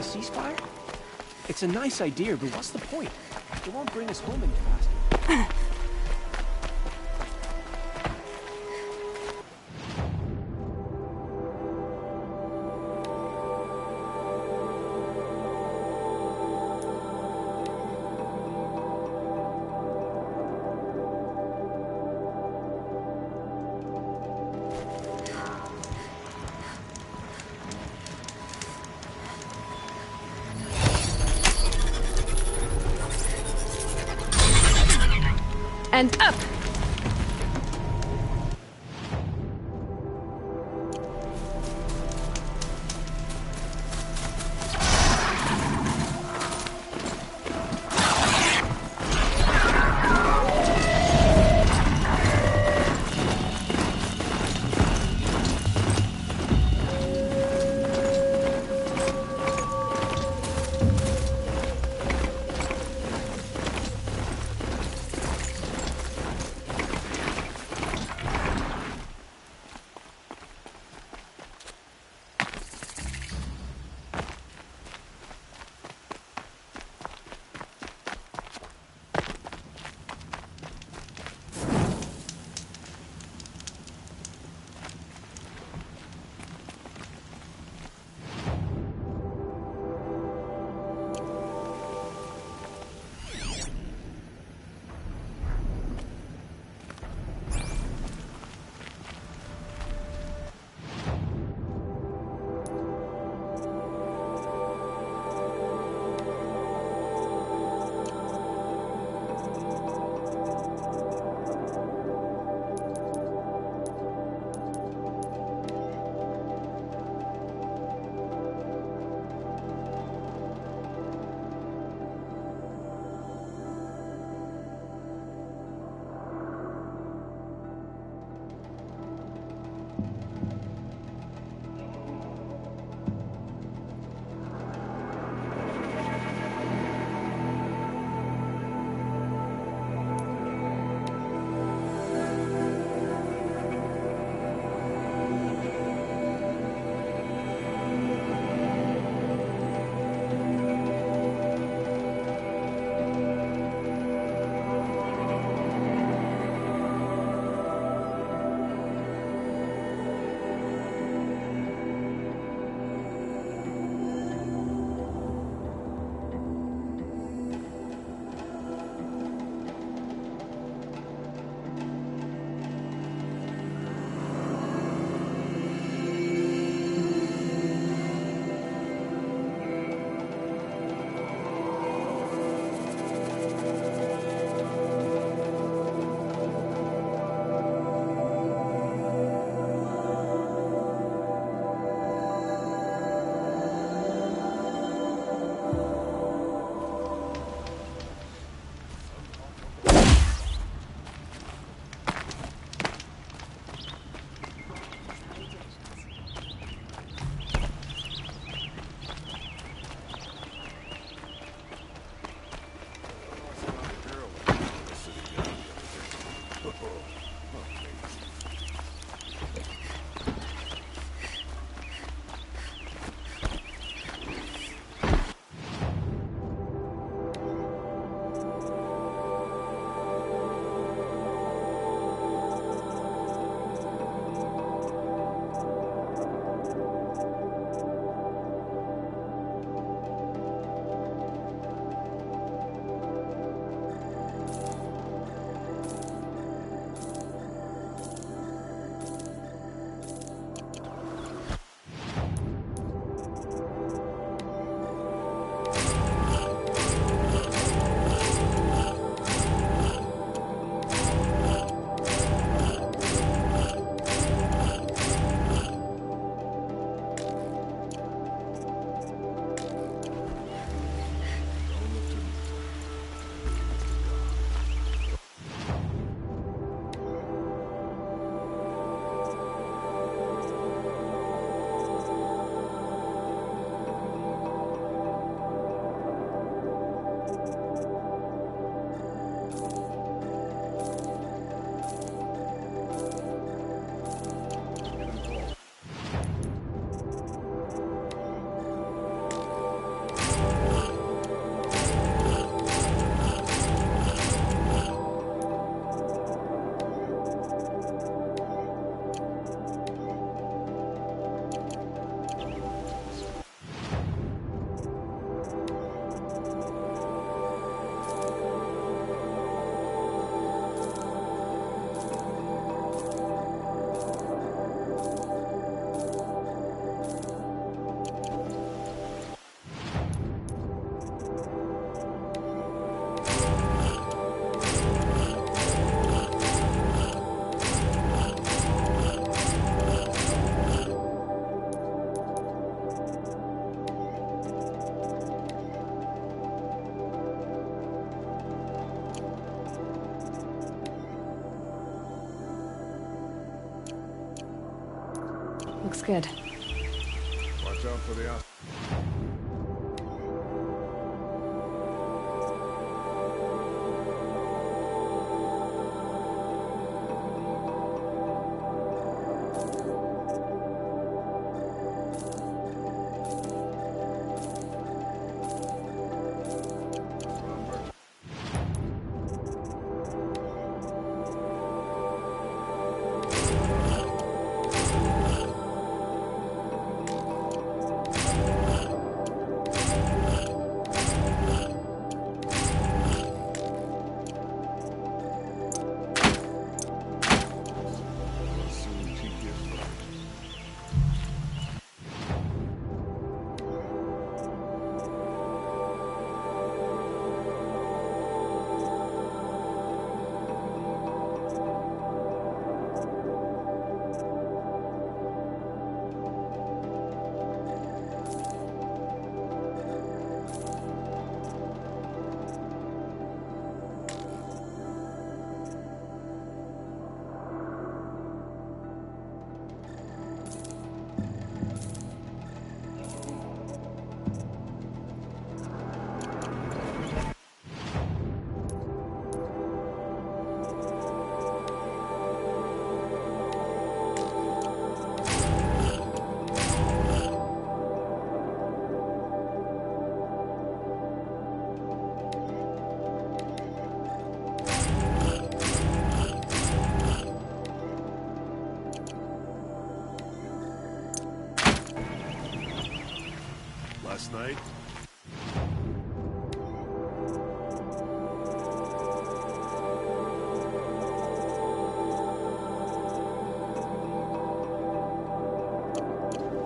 ceasefire? It's a nice idea, but what's the point? It won't bring us home any faster. And up! Looks good. Watch out for the... Last night?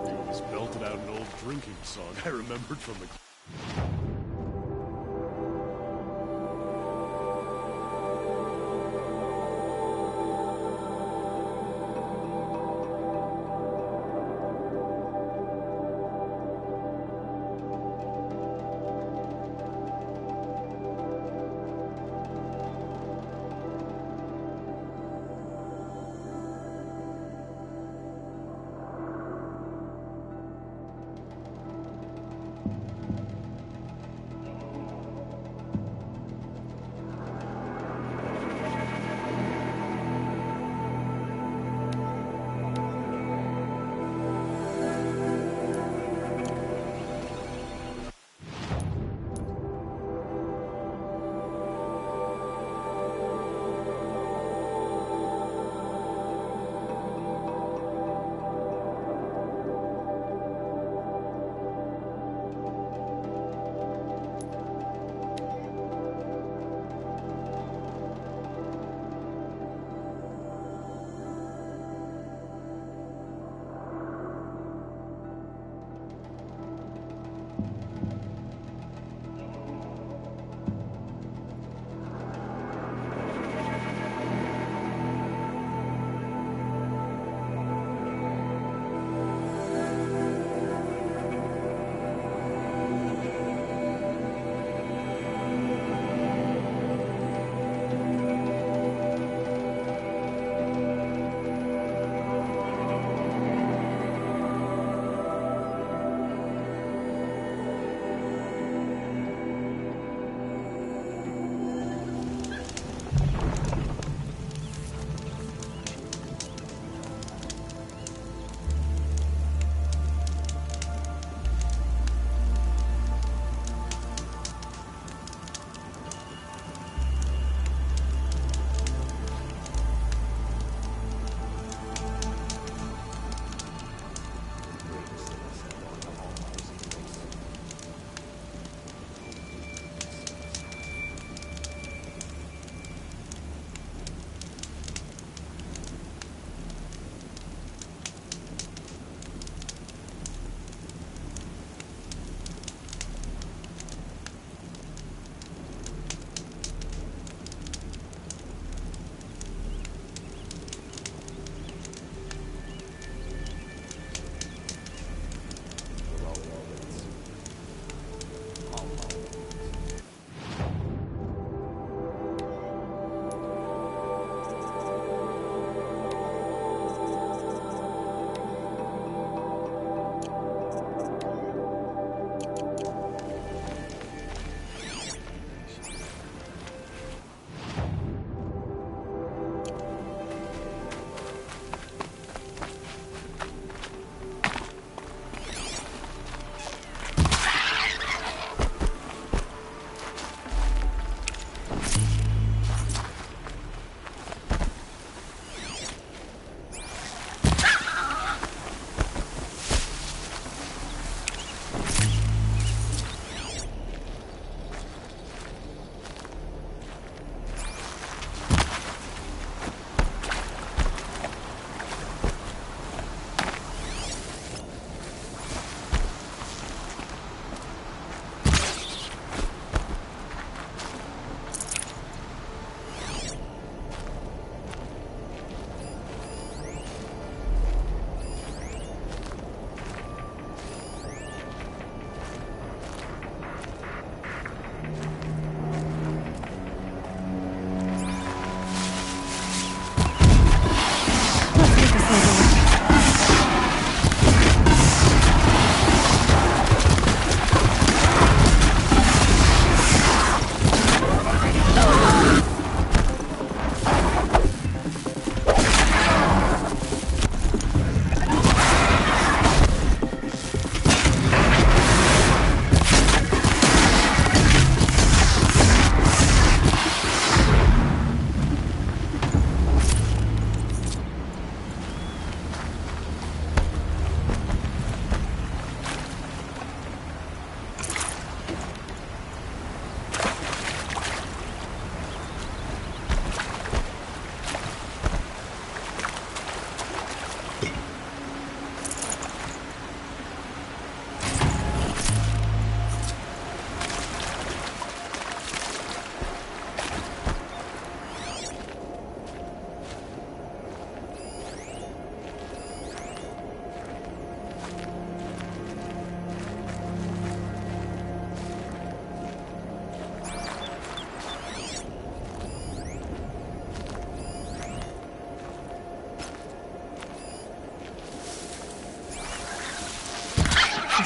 He just belted out an old drinking song I remembered from the...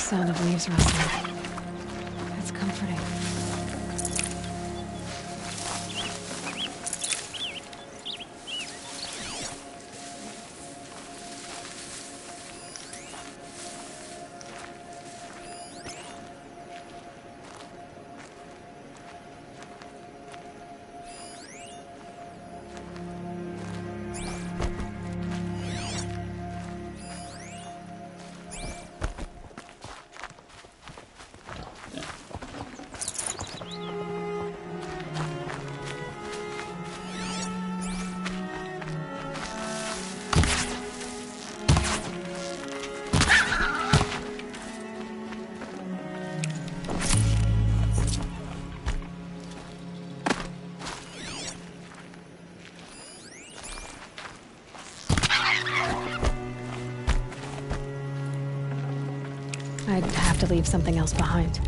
sound of leaves rustling. It's comforting. I'd have to leave something else behind.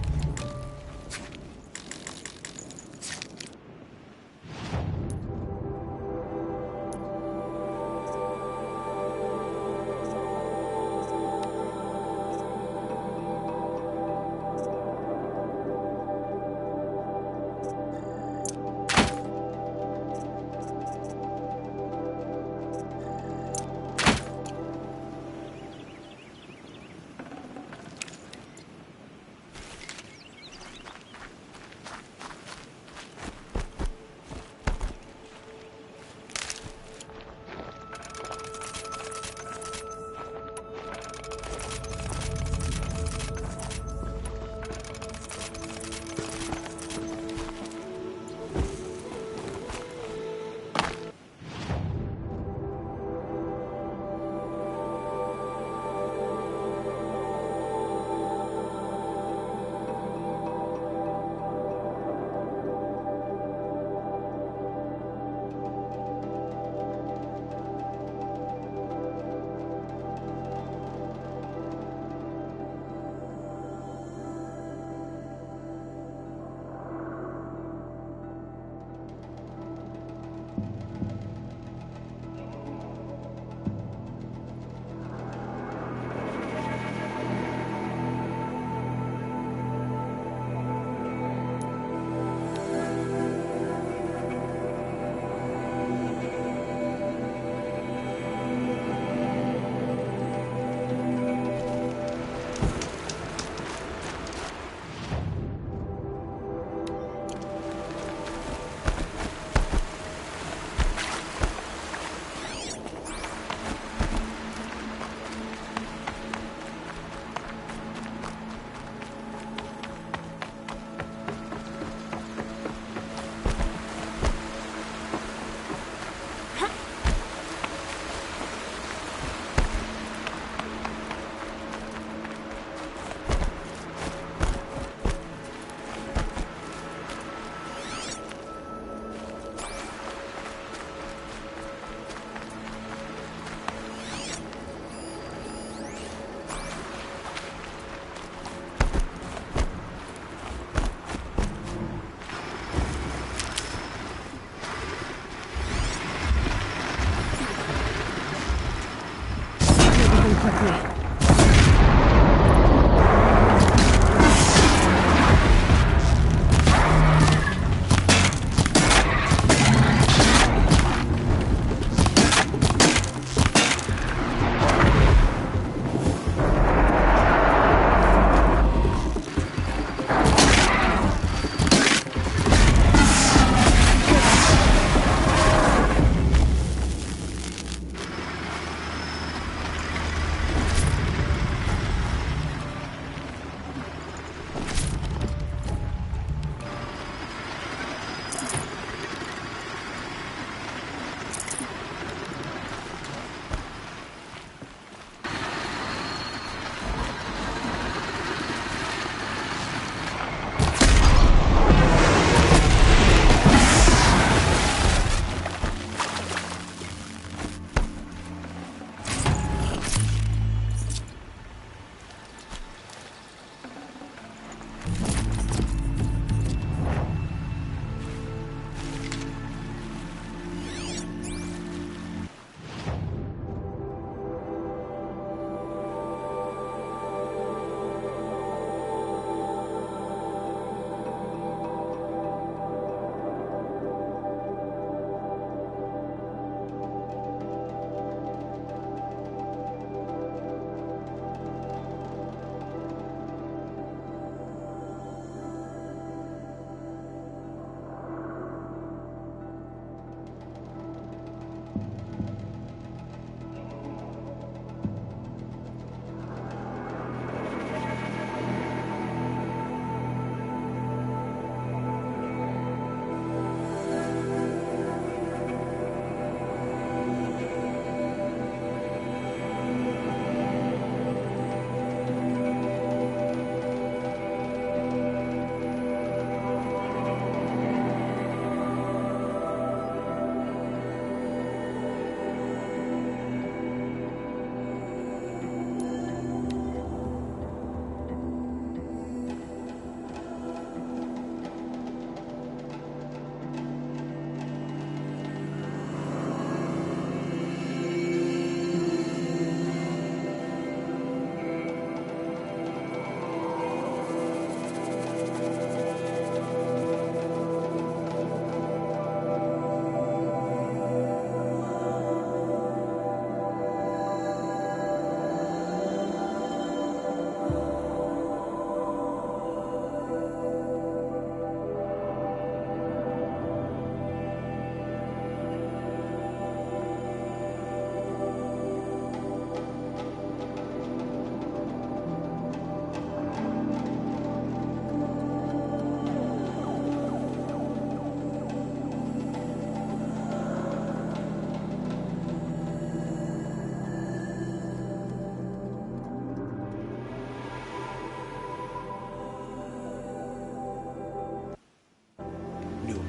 Quickly.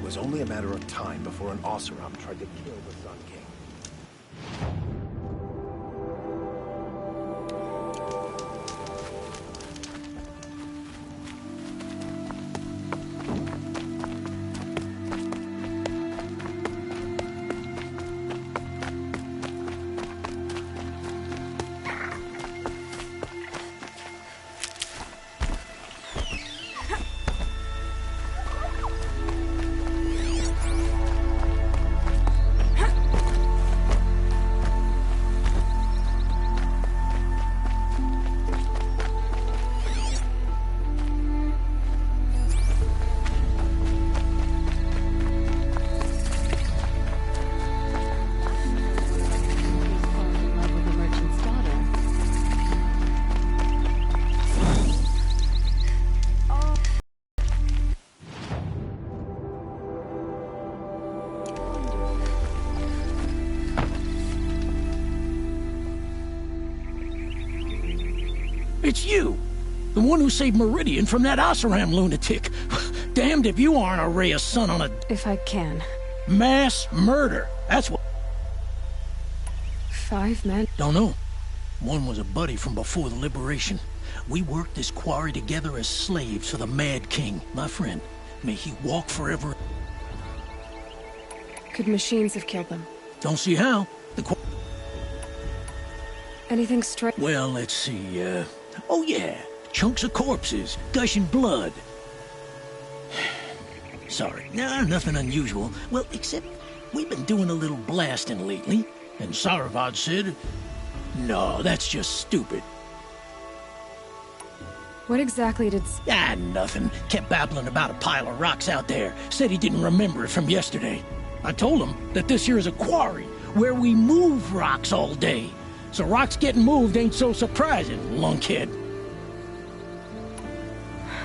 was only a matter of time before an Oseram tried to kill the Sun King. It's you! The one who saved Meridian from that Oseram lunatic. Damned if you aren't a ray of sun on a... If I can. Mass murder. That's what... 5 men? Don't know. One was a buddy from before the liberation. We worked this quarry together as slaves for the Mad King. My friend, may he walk forever. Could machines have killed them? Don't see how. Anything straight? Well, let's see, oh yeah, chunks of corpses, gushing blood. Sorry, nah, nothing unusual. Well, except we've been doing a little blasting lately, and Saravad said, no, that's just stupid. What exactly did... Nothing. Kept babbling about a pile of rocks out there. Said he didn't remember it from yesterday. I told him that this here is a quarry, where we move rocks all day. So rocks getting moved ain't so surprising, lunkhead.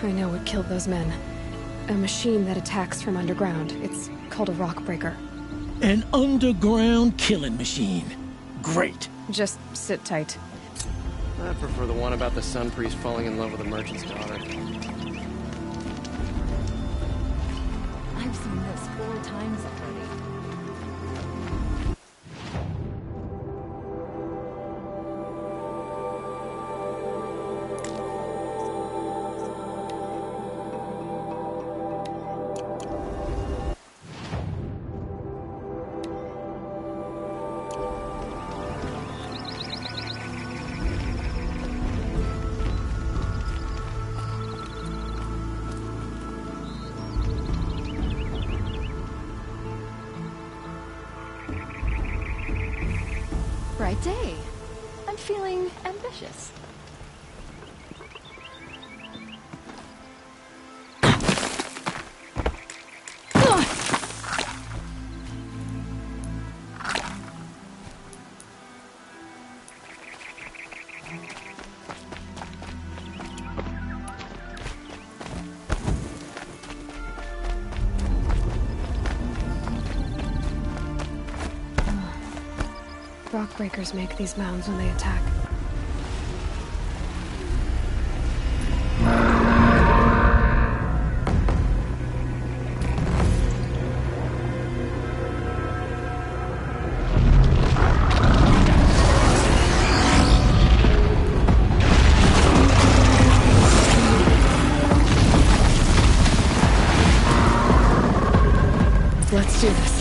I know what killed those men. A machine that attacks from underground. It's called a rock breaker. An underground killing machine. Great. Just sit tight. I prefer the one about the Sun Priest falling in love with a merchant's daughter. I've seen this 4 times already. Bright day. I'm feeling ambitious. Rock breakers make these mounds when they attack. Let's do this.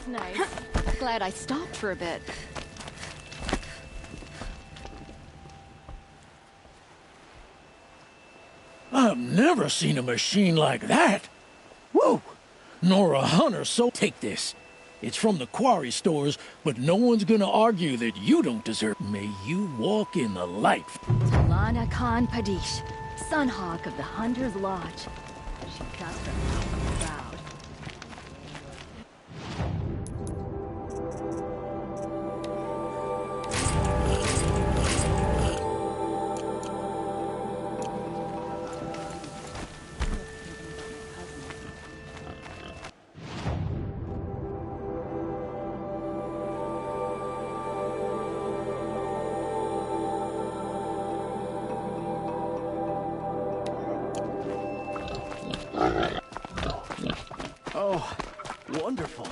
nice. Glad I stopped for a bit. I've never seen a machine like that. Whoa! Nor a hunter, so take this. It's from the quarry stores, but no one's gonna argue that you don't deserve. May you walk in the light. Talana Khan Padish, Sunhawk of the Hunter's Lodge. She cast her mouth on the crowd. Oh, wonderful.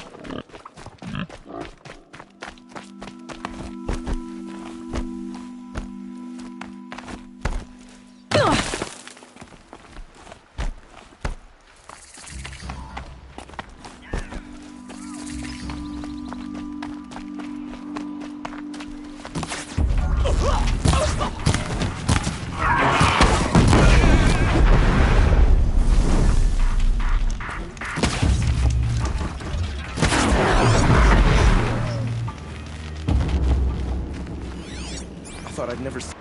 Thought I'd never see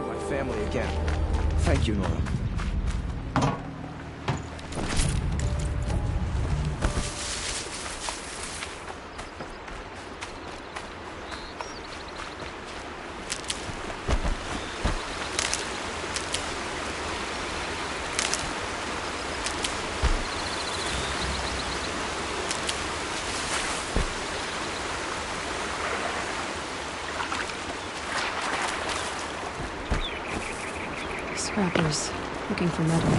my family again. Thank you, Nora. Scrappers, looking for metal.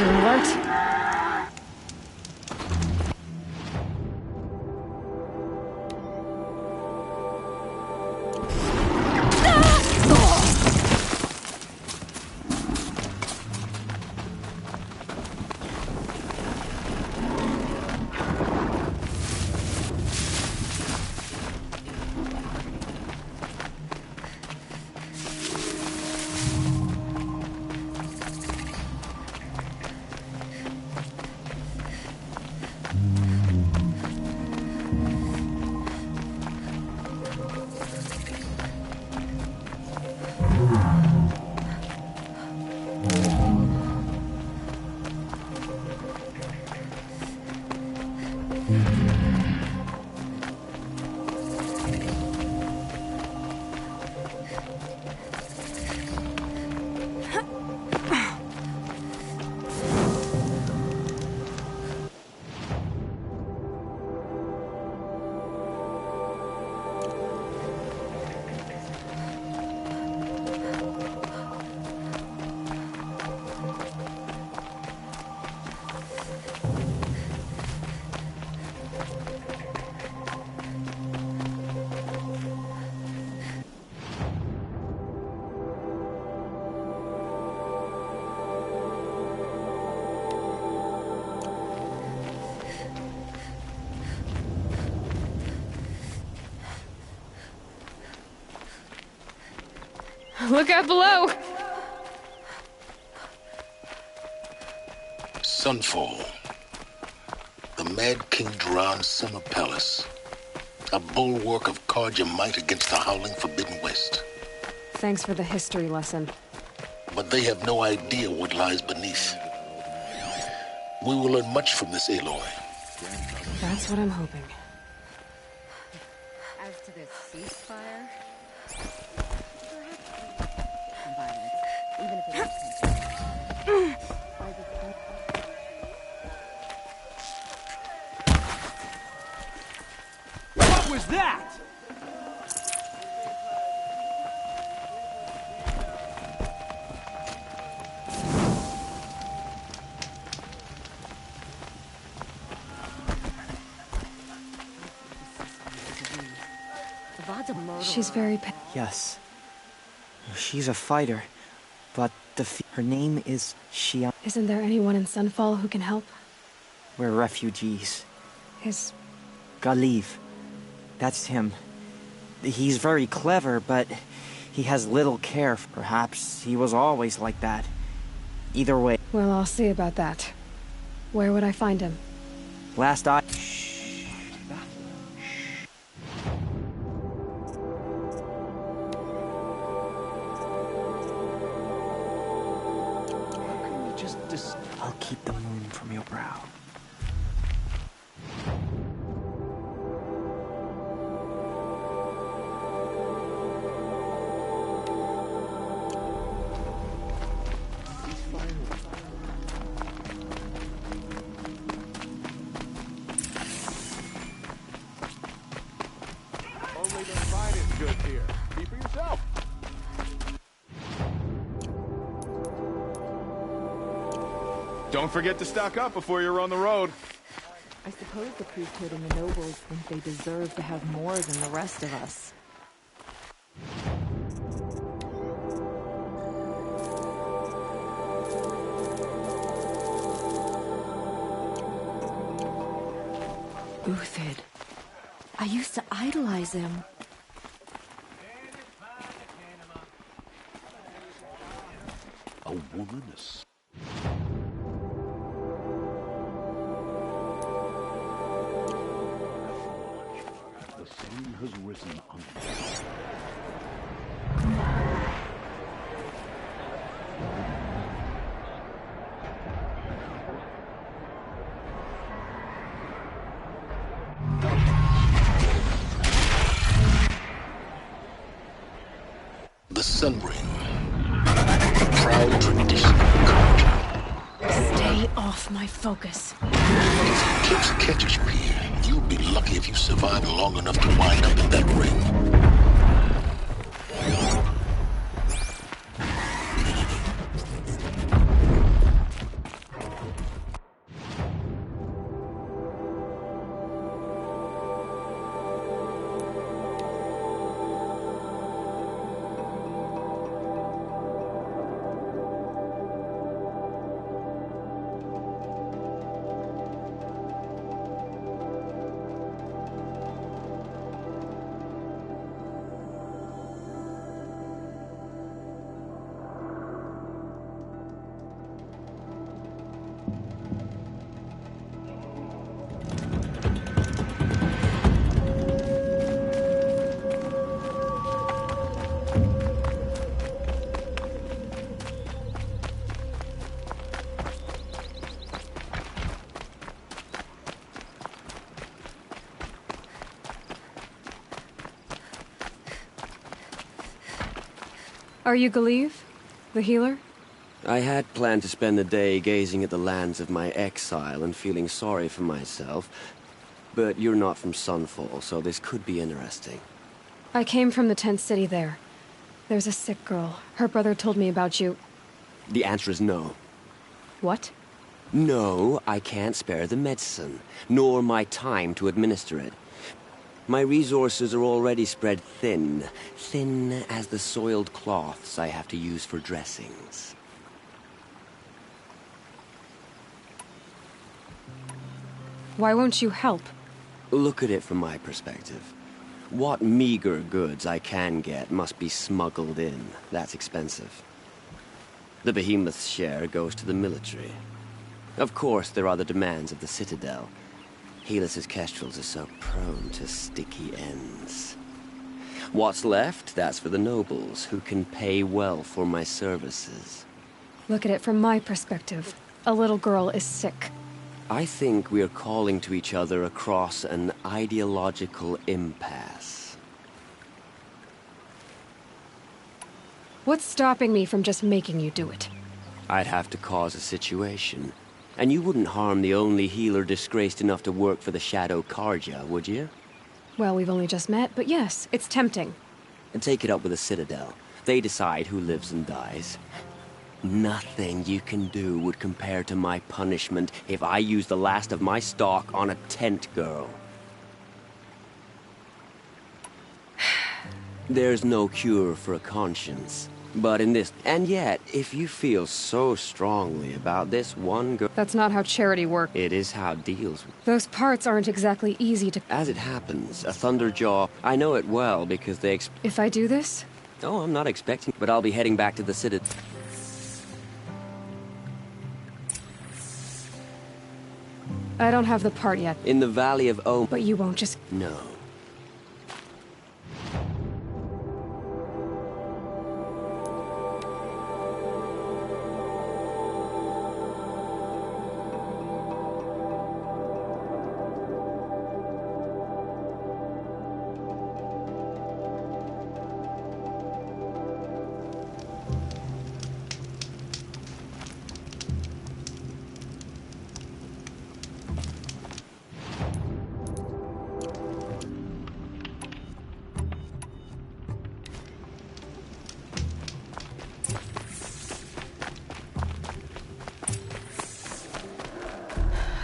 What? Look out below! Sunfall. The Mad King Duran's summer palace. A bulwark of Carja might against the howling Forbidden West. Thanks for the history lesson. But they have no idea what lies beneath. We will learn much from this Aloy. That's what I'm hoping. As to this ceasefire, even if it is What was that? She's very Yes. She's a fighter, but her name is Xian. Isn't there anyone in Sunfall who can help? We're refugees. His... Galiv. That's him. He's very clever, but he has little care. Perhaps he was always like that. Either way. Well, I'll see about that. Where would I find him? Last I... I'll keep the moon from your brow. Only the finest goods here. Keep for yourself. Don't forget to stock up before you're on the road. I suppose the priesthood and the nobles think they deserve to have more than the rest of us. Uthid. I used to idolize him. A womaness. The sun has risen on the Sun Ring. The proud tradition of Carja. Stay off my focus. If Eclipse catches you here, you'll be lucky if you survive long enough to wind up in that ring. Are you Galiv? The healer? I had planned to spend the day gazing at the lands of my exile and feeling sorry for myself. But you're not from Sunfall, so this could be interesting. I came from the tent city there. There's a sick girl. Her brother told me about you. The answer is no. What? No, I can't spare the medicine, nor my time to administer it. My resources are already spread thin. Thin as the soiled cloths I have to use for dressings. Why won't you help? Look at it from my perspective. What meager goods I can get must be smuggled in. That's expensive. The behemoth's share goes to the military. Of course, there are the demands of the Citadel. Helis's kestrels are so prone to sticky ends. What's left, that's for the nobles, who can pay well for my services. Look at it from my perspective. A little girl is sick. I think we are calling to each other across an ideological impasse. What's stopping me from just making you do it? I'd have to cause a situation. And you wouldn't harm the only healer disgraced enough to work for the Shadow Karja, would you? Well, we've only just met, but yes, it's tempting. And take it up with the Citadel. They decide who lives and dies. Nothing you can do would compare to my punishment if I use the last of my stock on a tent girl. There's no cure for a conscience. But in this... And yet, if you feel so strongly about this one girl... That's not how charity works. It is how deals... Those parts aren't exactly easy to... As it happens, a Thunderjaw... I know it well because they... If I do this? Oh, I'm not expecting... But I'll be heading back to the Citadel. I don't have the part yet. In the Valley of Ohm... But you won't just... No.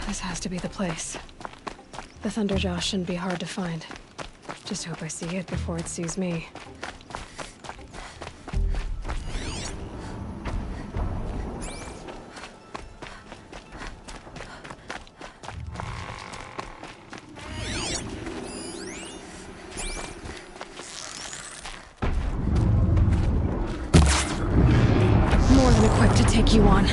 This has to be the place. The Thunderjaw shouldn't be hard to find. Just hope I see it before it sees me. More than equipped to take you on.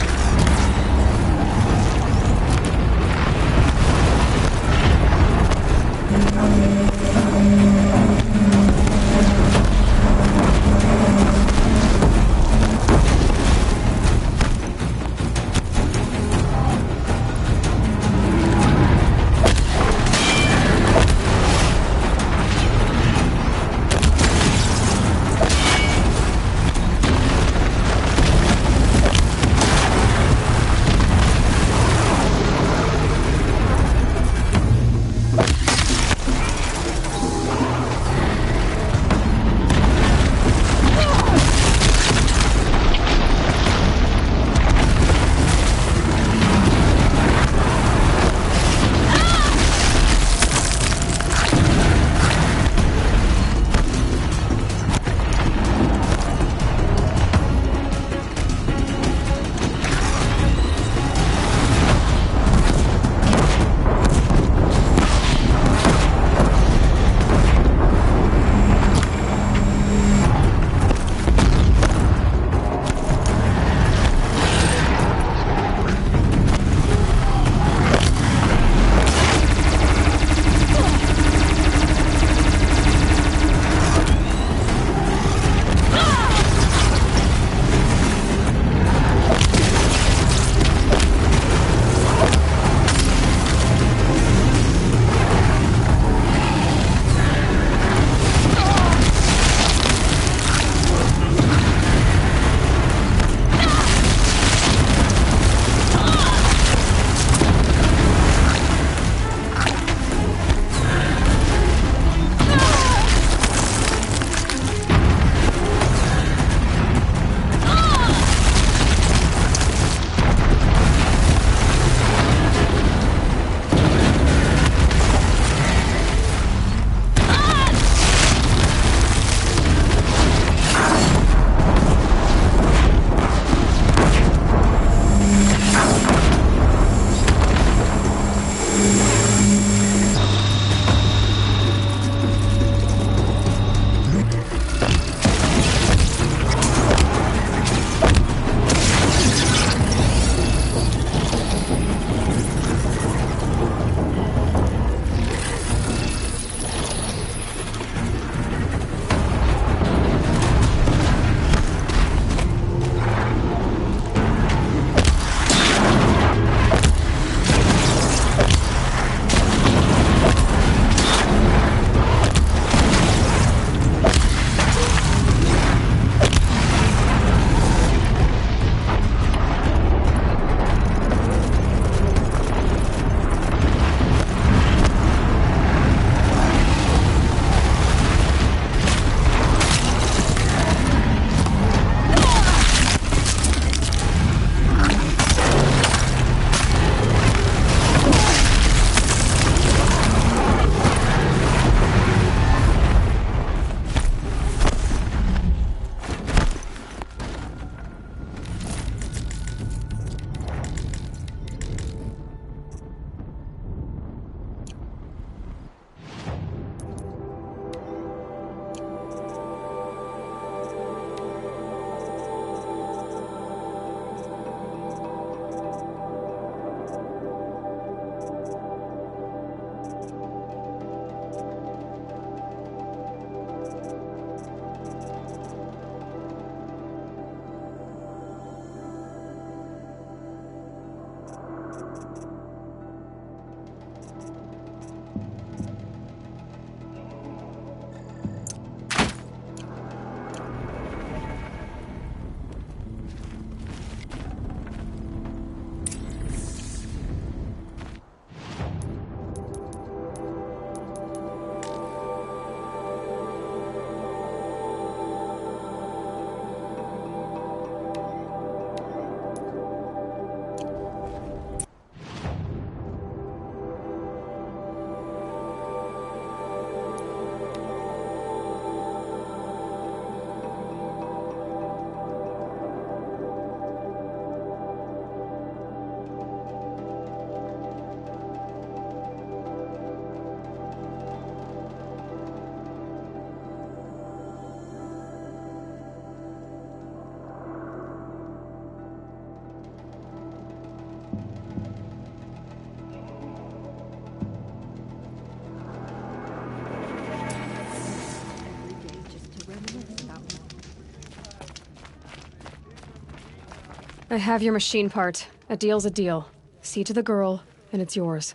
I have your machine part. A deal's a deal. See to the girl, and it's yours.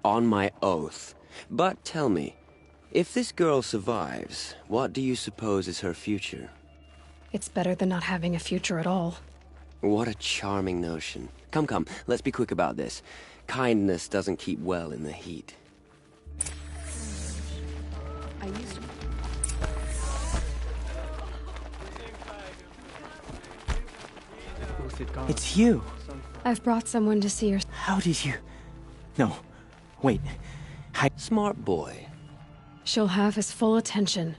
On my oath. But tell me, if this girl survives, what do you suppose is her future? It's better than not having a future at all. What a charming notion. Come, let's be quick about this. Kindness doesn't keep well in the heat. I used to... It's you. I've brought someone to see her. How did you... No. Wait. Smart boy. She'll have his full attention.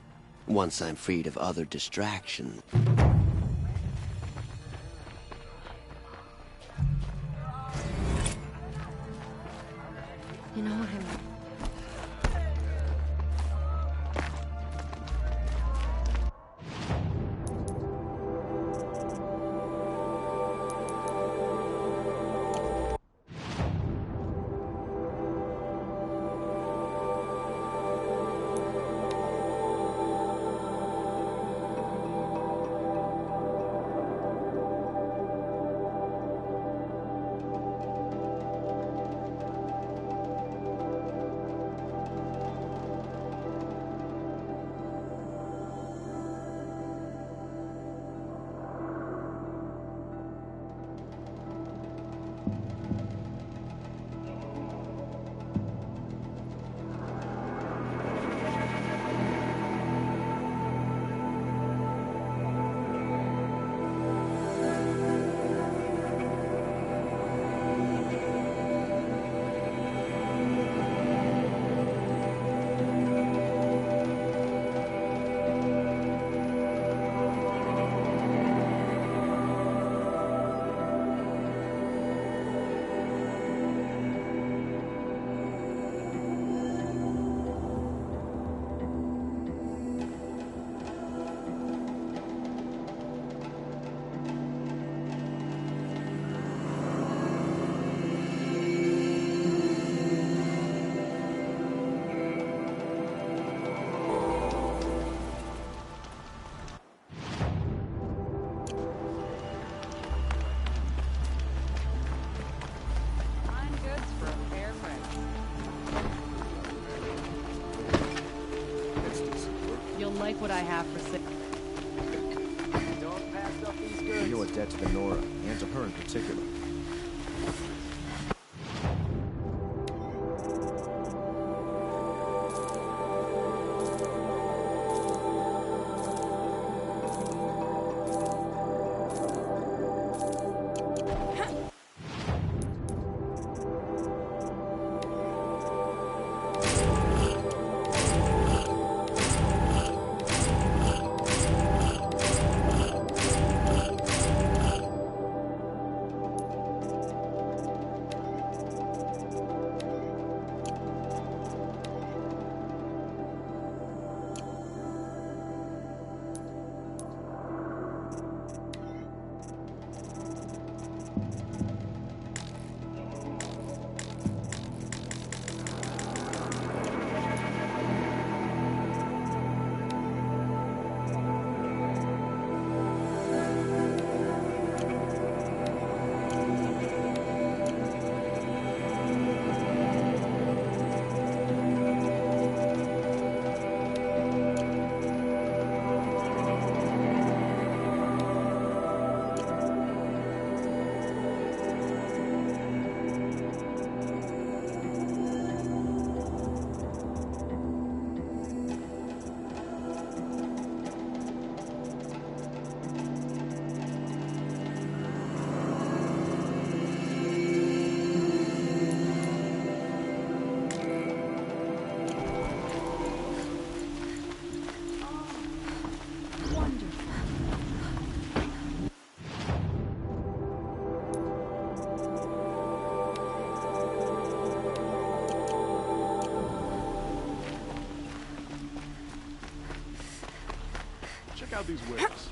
Once I'm freed of other distractions. You know what I mean? Like what I have for sale. You owe a debt to the Nora, and to her in particular. Check out these wares.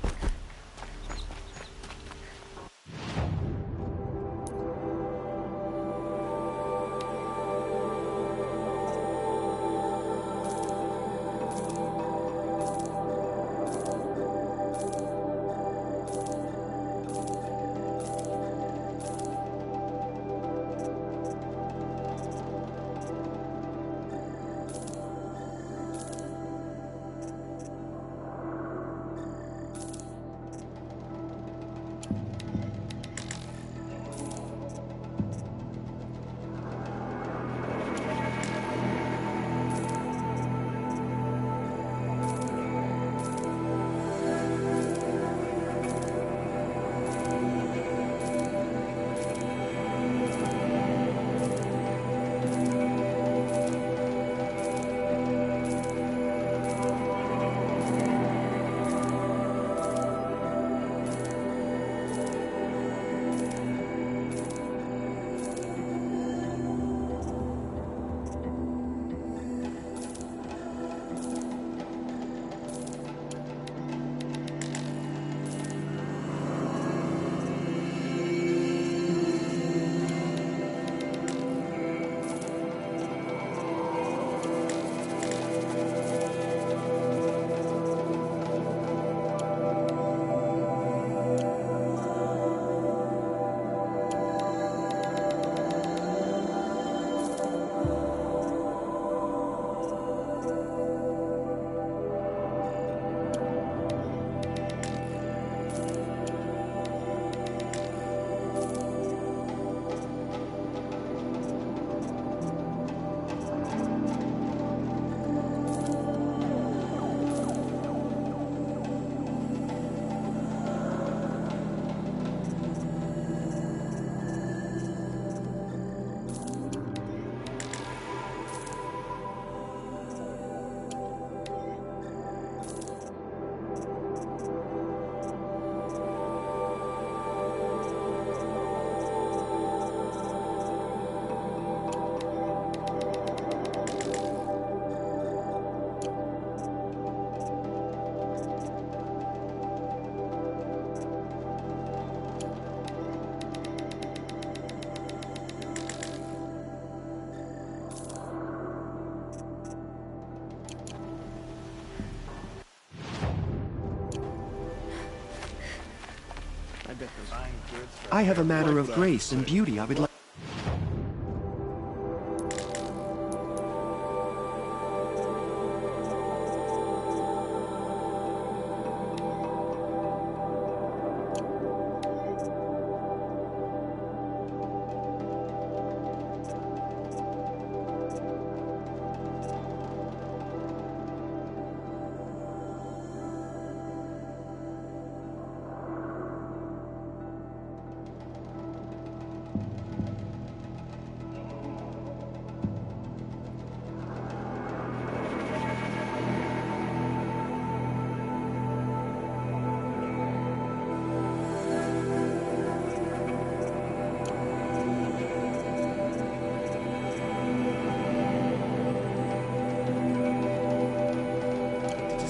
I have a matter of grace and beauty I would like...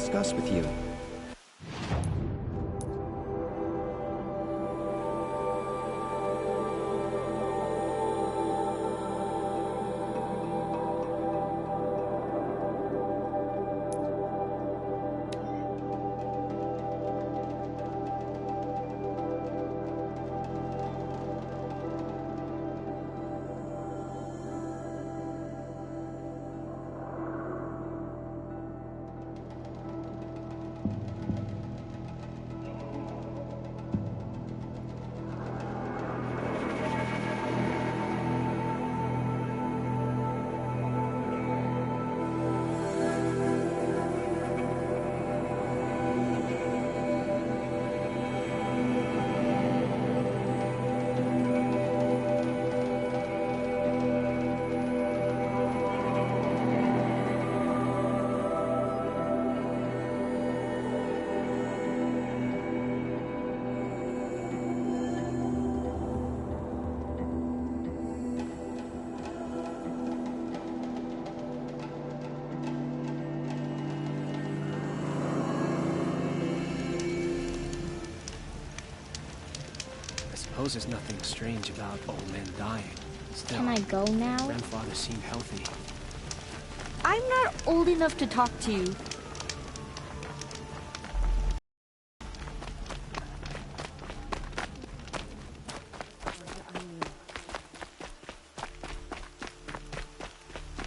discuss with you. I suppose there's nothing strange about old men dying. Still, can I go now? Grandfather seemed healthy. I'm not old enough to talk to you.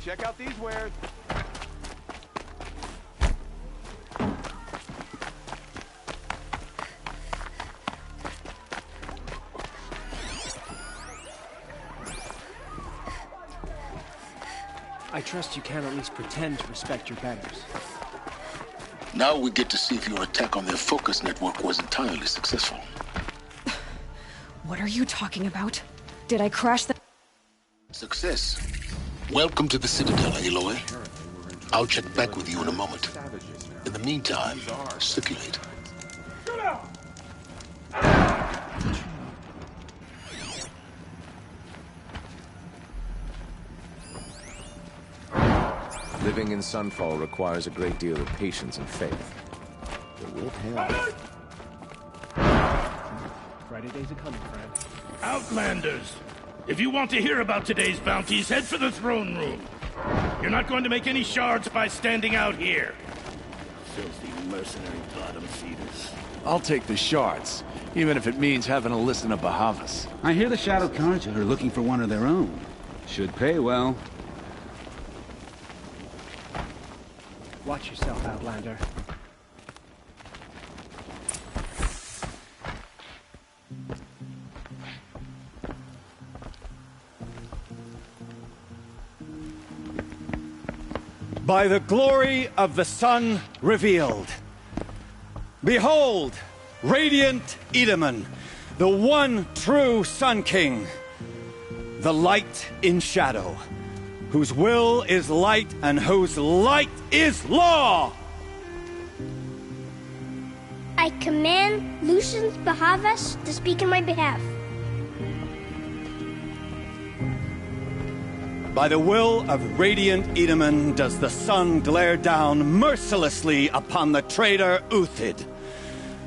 Check out these wares. I trust you can at least pretend to respect your betters. Now we get to see if your attack on their focus network was entirely successful. What are you talking about? Did I crash the... Success. Welcome to the Citadel, Aloy. I'll check back with you in a moment. In the meantime, circulate. Living in Sunfall requires a great deal of patience and faith. It will pay off. Brighter days are coming, friend. Outlanders! If you want to hear about today's bounties, head for the throne room. You're not going to make any shards by standing out here. Filthy mercenary bottom feeders. I'll take the shards, even if it means having to listen to Bahavas. I hear the Shadow Carja are looking for one of their own. Should pay well. Watch yourself, Outlander. By the glory of the sun revealed. Behold, radiant Edaman, the one true Sun King, the light in shadow, whose will is light and whose light is law! I command Lucius Bahavas to speak in my behalf. By the will of radiant Edaman does the sun glare down mercilessly upon the traitor Uthid.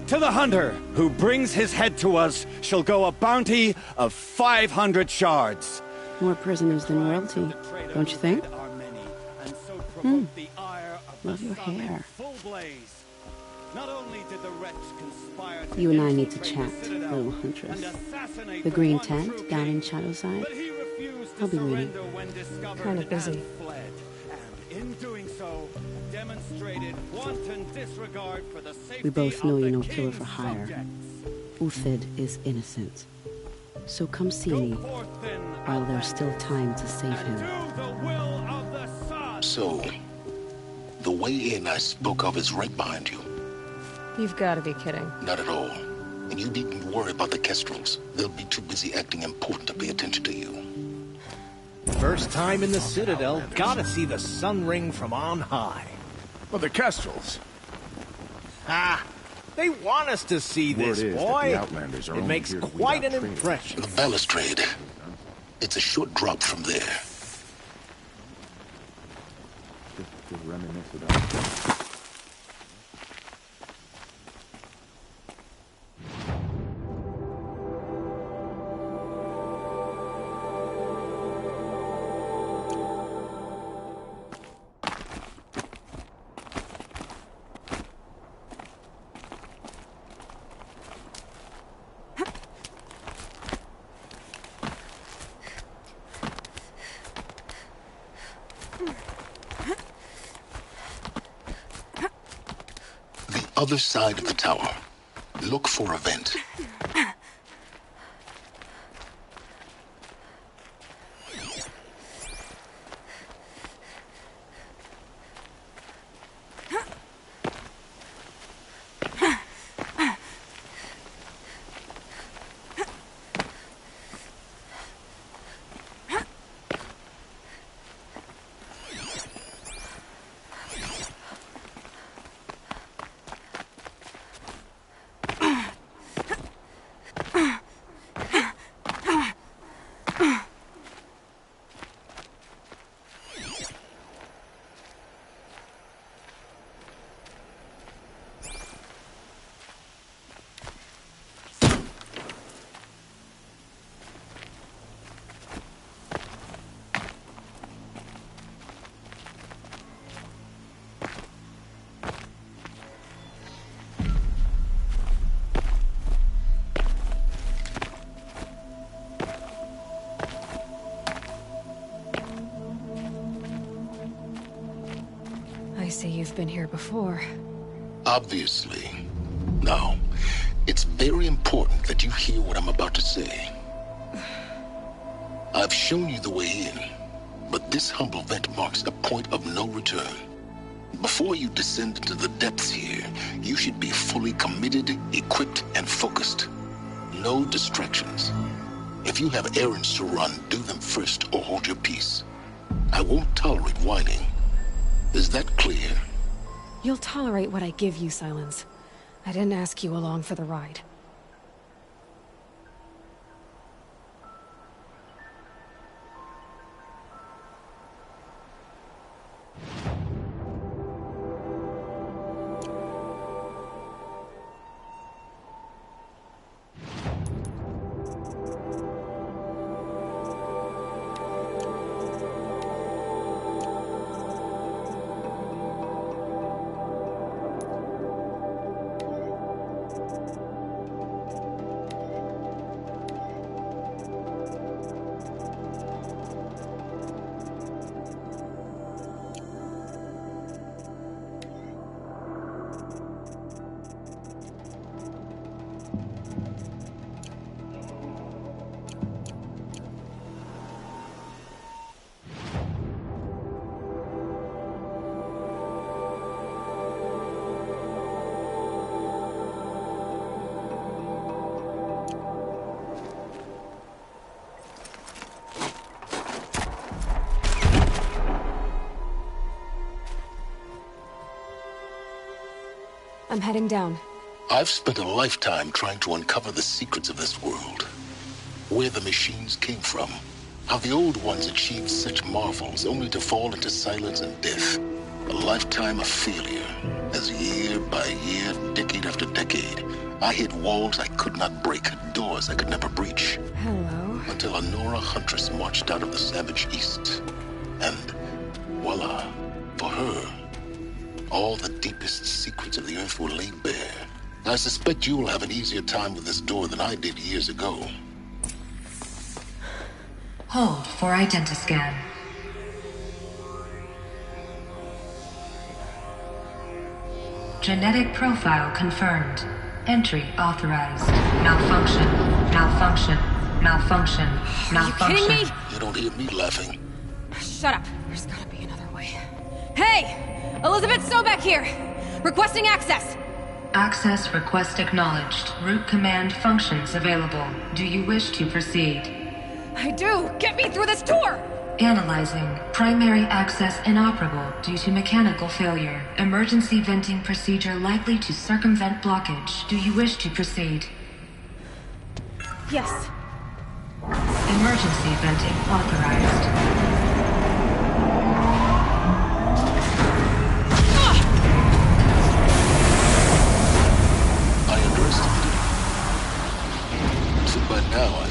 To the hunter who brings his head to us shall go a bounty of 500 shards. More prisoners than royalty, don't you think? Hmm. Love your hair. Not only did the wretch conspire You and I need to chat, little huntress. The green tent down in Shadowside? I'll be waiting. Kind of busy. In doing so, demonstrated wanton disregard for the safety We both know of you're the no killer for king's hire. subjects. Uthid is innocent. So come see me while there's still time to save him. So, the way in I spoke of is right behind you. You've got to be kidding. Not at all. And you needn't worry about the Kestrels. They'll be too busy acting important to pay attention to you. First time in the Citadel, gotta see the sun ring from on high. Well, the Kestrels. Ah, they want us to see this, Word is that boy. the Outlanders are It only makes here to weed quite out an traitors. impression. The balustrade. It's a short drop from there. To reminisce about. Other side of the tower. Look for a vent. I see you've been here before. Obviously. Now, it's very important that you hear what I'm about to say. I've shown you the way in, but this humble vent marks a point of no return. Before you descend into the depths here, you should be fully committed, equipped, and focused. No distractions. If you have errands to run, do them first or hold your peace. I won't tolerate whining. Is that clear? You'll tolerate what I give you, Silence. I didn't ask you along for the ride. I'm heading down. I've spent a lifetime trying to uncover the secrets of this world. Where the machines came from. How the old ones achieved such marvels only to fall into silence and death. A lifetime of failure. As year by year, decade after decade, I hit walls I could not break, doors I could never breach. Hello. Until a Nora huntress marched out of the savage east. And voila, for her, all the deepest secrets of the Earth will lay bare. I suspect you will have an easier time with this door than I did years ago. Hold for identiscan. Genetic profile confirmed. Entry authorized. Malfunction. Malfunction. Malfunction. Malfunction. Are you kidding me? You don't hear me laughing. Shut up. There's gotta be another way. Hey! Elizabeth Sobek here! Requesting access! Access request acknowledged. Root command functions available. Do you wish to proceed? I do! Get me through this tour! Analyzing. Primary access inoperable due to mechanical failure. Emergency venting procedure likely to circumvent blockage. Do you wish to proceed? Yes. Emergency venting authorized. But now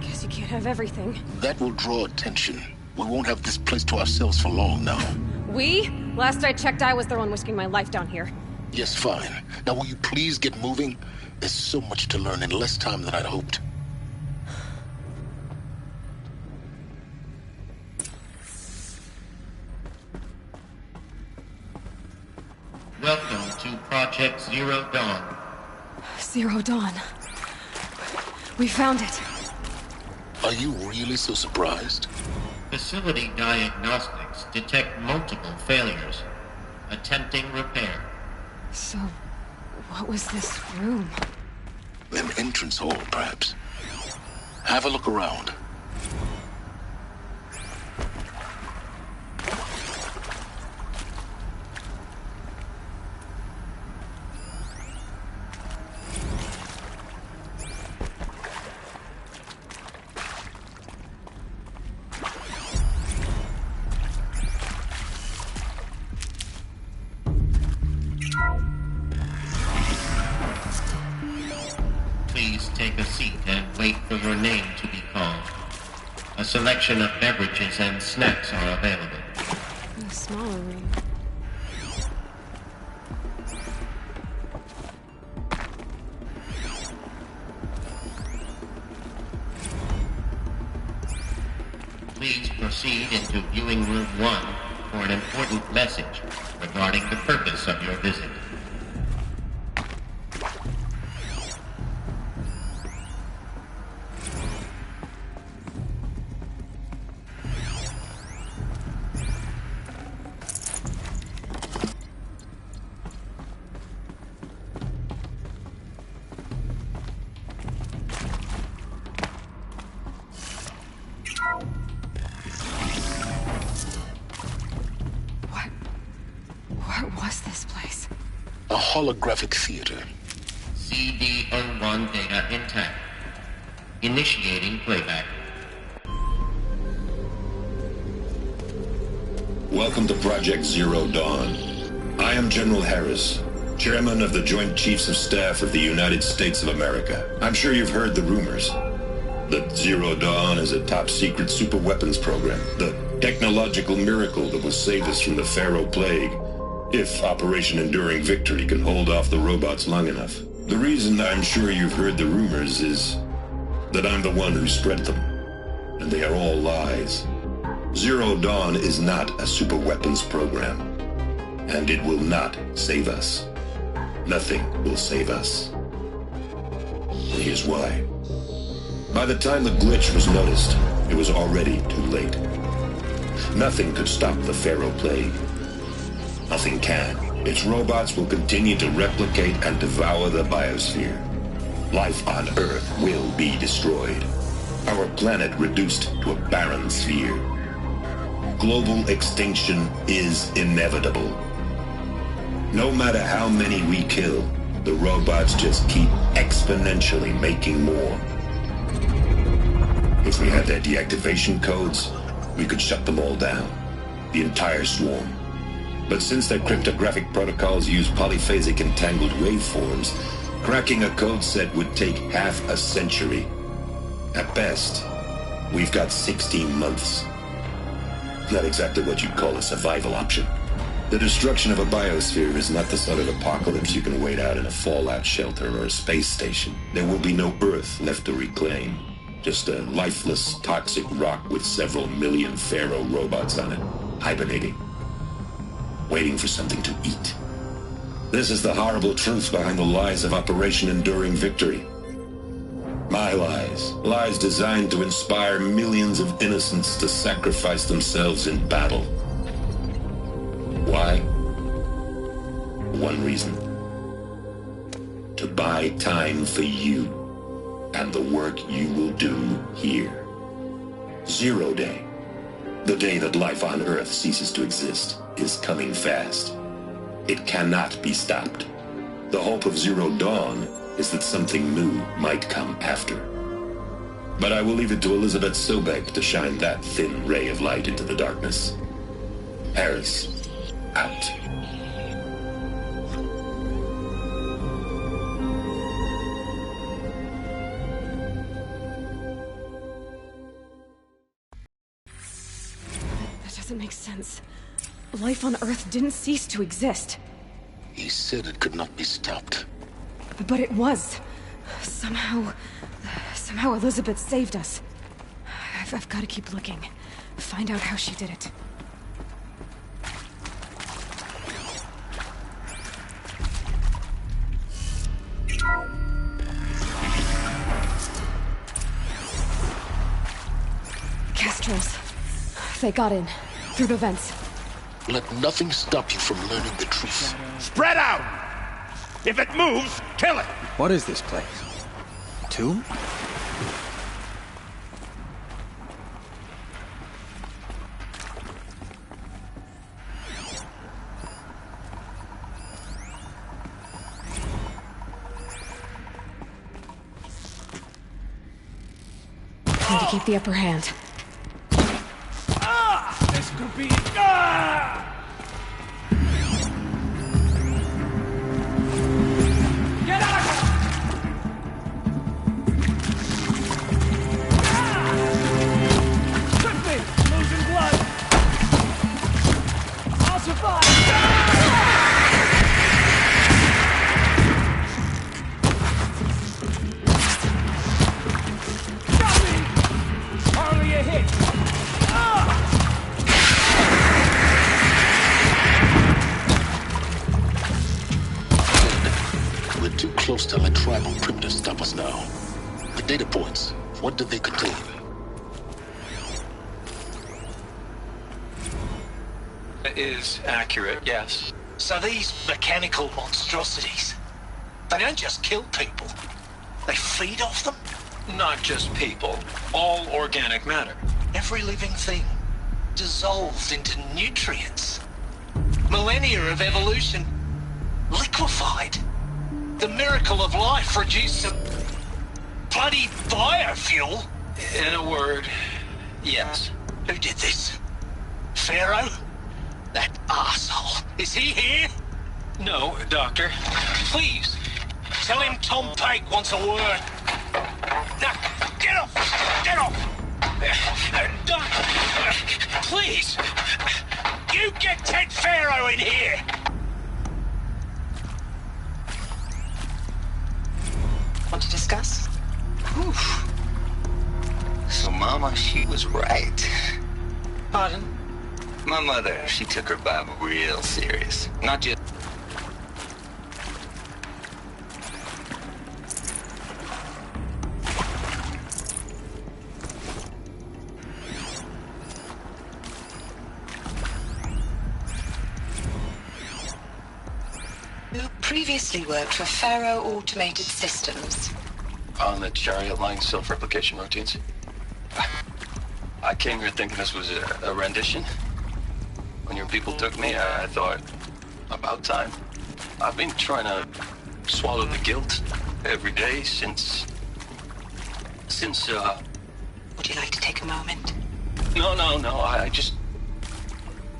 Guess you can't have everything. that will draw attention. We won't have this place to ourselves for long now. We? Last I checked, I was the one risking my life down here. Yes, fine. Now will you please get moving? There's so much to learn in less time than I'd hoped. Welcome to Project Zero Dawn. Zero Dawn. We found it. Are you really so surprised? Facility diagnostics detect multiple failures. Attempting repair. So, what was this room? An entrance hall, perhaps. Have a look around. Please take a seat and wait for your name to be called. A selection of beverages and snacks are available. A smaller room. Please proceed into viewing room 1 for an important message regarding the purpose of your visit. What was this place? A holographic theater. CD01 data intact. Initiating playback. Welcome to Project Zero Dawn. I am General Harris, Chairman of the Joint Chiefs of Staff of the United States of America. I'm sure you've heard the rumors that Zero Dawn is a top-secret superweapons program, the technological miracle that will save us from the Pharaoh Plague, if Operation Enduring Victory can hold off the robots long enough. The reason I'm sure you've heard the rumors is that I'm the one who spread them, and they are all lies. Zero Dawn is not a superweapons program, and it will not save us. Nothing will save us. And here's why. By the time the glitch was noticed, it was already too late. Nothing could stop the Pharaoh Plague. Nothing can. Its robots will continue to replicate and devour the biosphere. Life on Earth will be destroyed. Our planet reduced to a barren sphere. Global extinction is inevitable. No matter how many we kill, the robots just keep exponentially making more. If we had their deactivation codes, we could shut them all down. The entire swarm. But since their cryptographic protocols use polyphasic entangled waveforms, Cracking a code set would take half a century. At best, we've got 16 months. Not exactly what you'd call a survival option. The destruction of a biosphere is not the sort of apocalypse you can wait out in a fallout shelter or a space station. There will be no Earth left to reclaim. Just a lifeless, toxic rock with several million Pharaoh robots on it, hibernating, waiting for something to eat. This is the horrible truth behind the lies of Operation Enduring Victory. My lies. Lies designed to inspire millions of innocents to sacrifice themselves in battle. Why? One reason. To buy time for you and the work you will do here. 0 Day. The day that life on Earth ceases to exist is coming fast. It cannot be stopped. The hope of Zero Dawn is that something new might come after. But I will leave it to Elizabeth Sobek to shine that thin ray of light into the darkness. Harris, out. That doesn't make sense. Life on Earth didn't cease to exist. He said it could not be stopped. But it was. Somehow Elizabeth saved us. I've got to keep looking. Find out how she did it. Castros. They got in. Through the vents. Let nothing stop you from learning the truth. Spread out! If it moves, kill it! What is this place? A tomb? Need to keep the upper hand. This could be... Ah! Get out of here! Quickly! Losing blood! I'll survive! Stop me! Hardly a hit! We're too close to let tribal primitives stop us now. The data points, what did they contain? Is accurate, yes. So these mechanical monstrosities, they don't just kill people, they feed off them? Not just people, all organic matter. Every living thing dissolved into nutrients. Millennia of evolution liquefied. The miracle of life reduced to bloody biofuel. In a word, yes. Who did this? Pharaoh? That arsehole. Is he here? No, Doctor. Please, tell him Tom Pike wants a word. Now, get off! Get off! Doctor, please! You get Ted Pharaoh in here! Want to discuss? Oof. So, Mama, she was right. Pardon? My mother, she took her Bible real serious. Not just... You previously worked for Pharaoh Automated Systems. On the chariot line self-replication routines. I came here thinking this was a rendition. When your people took me, I thought, about time. I've been trying to swallow the guilt every day since... Would you like to take a moment? No,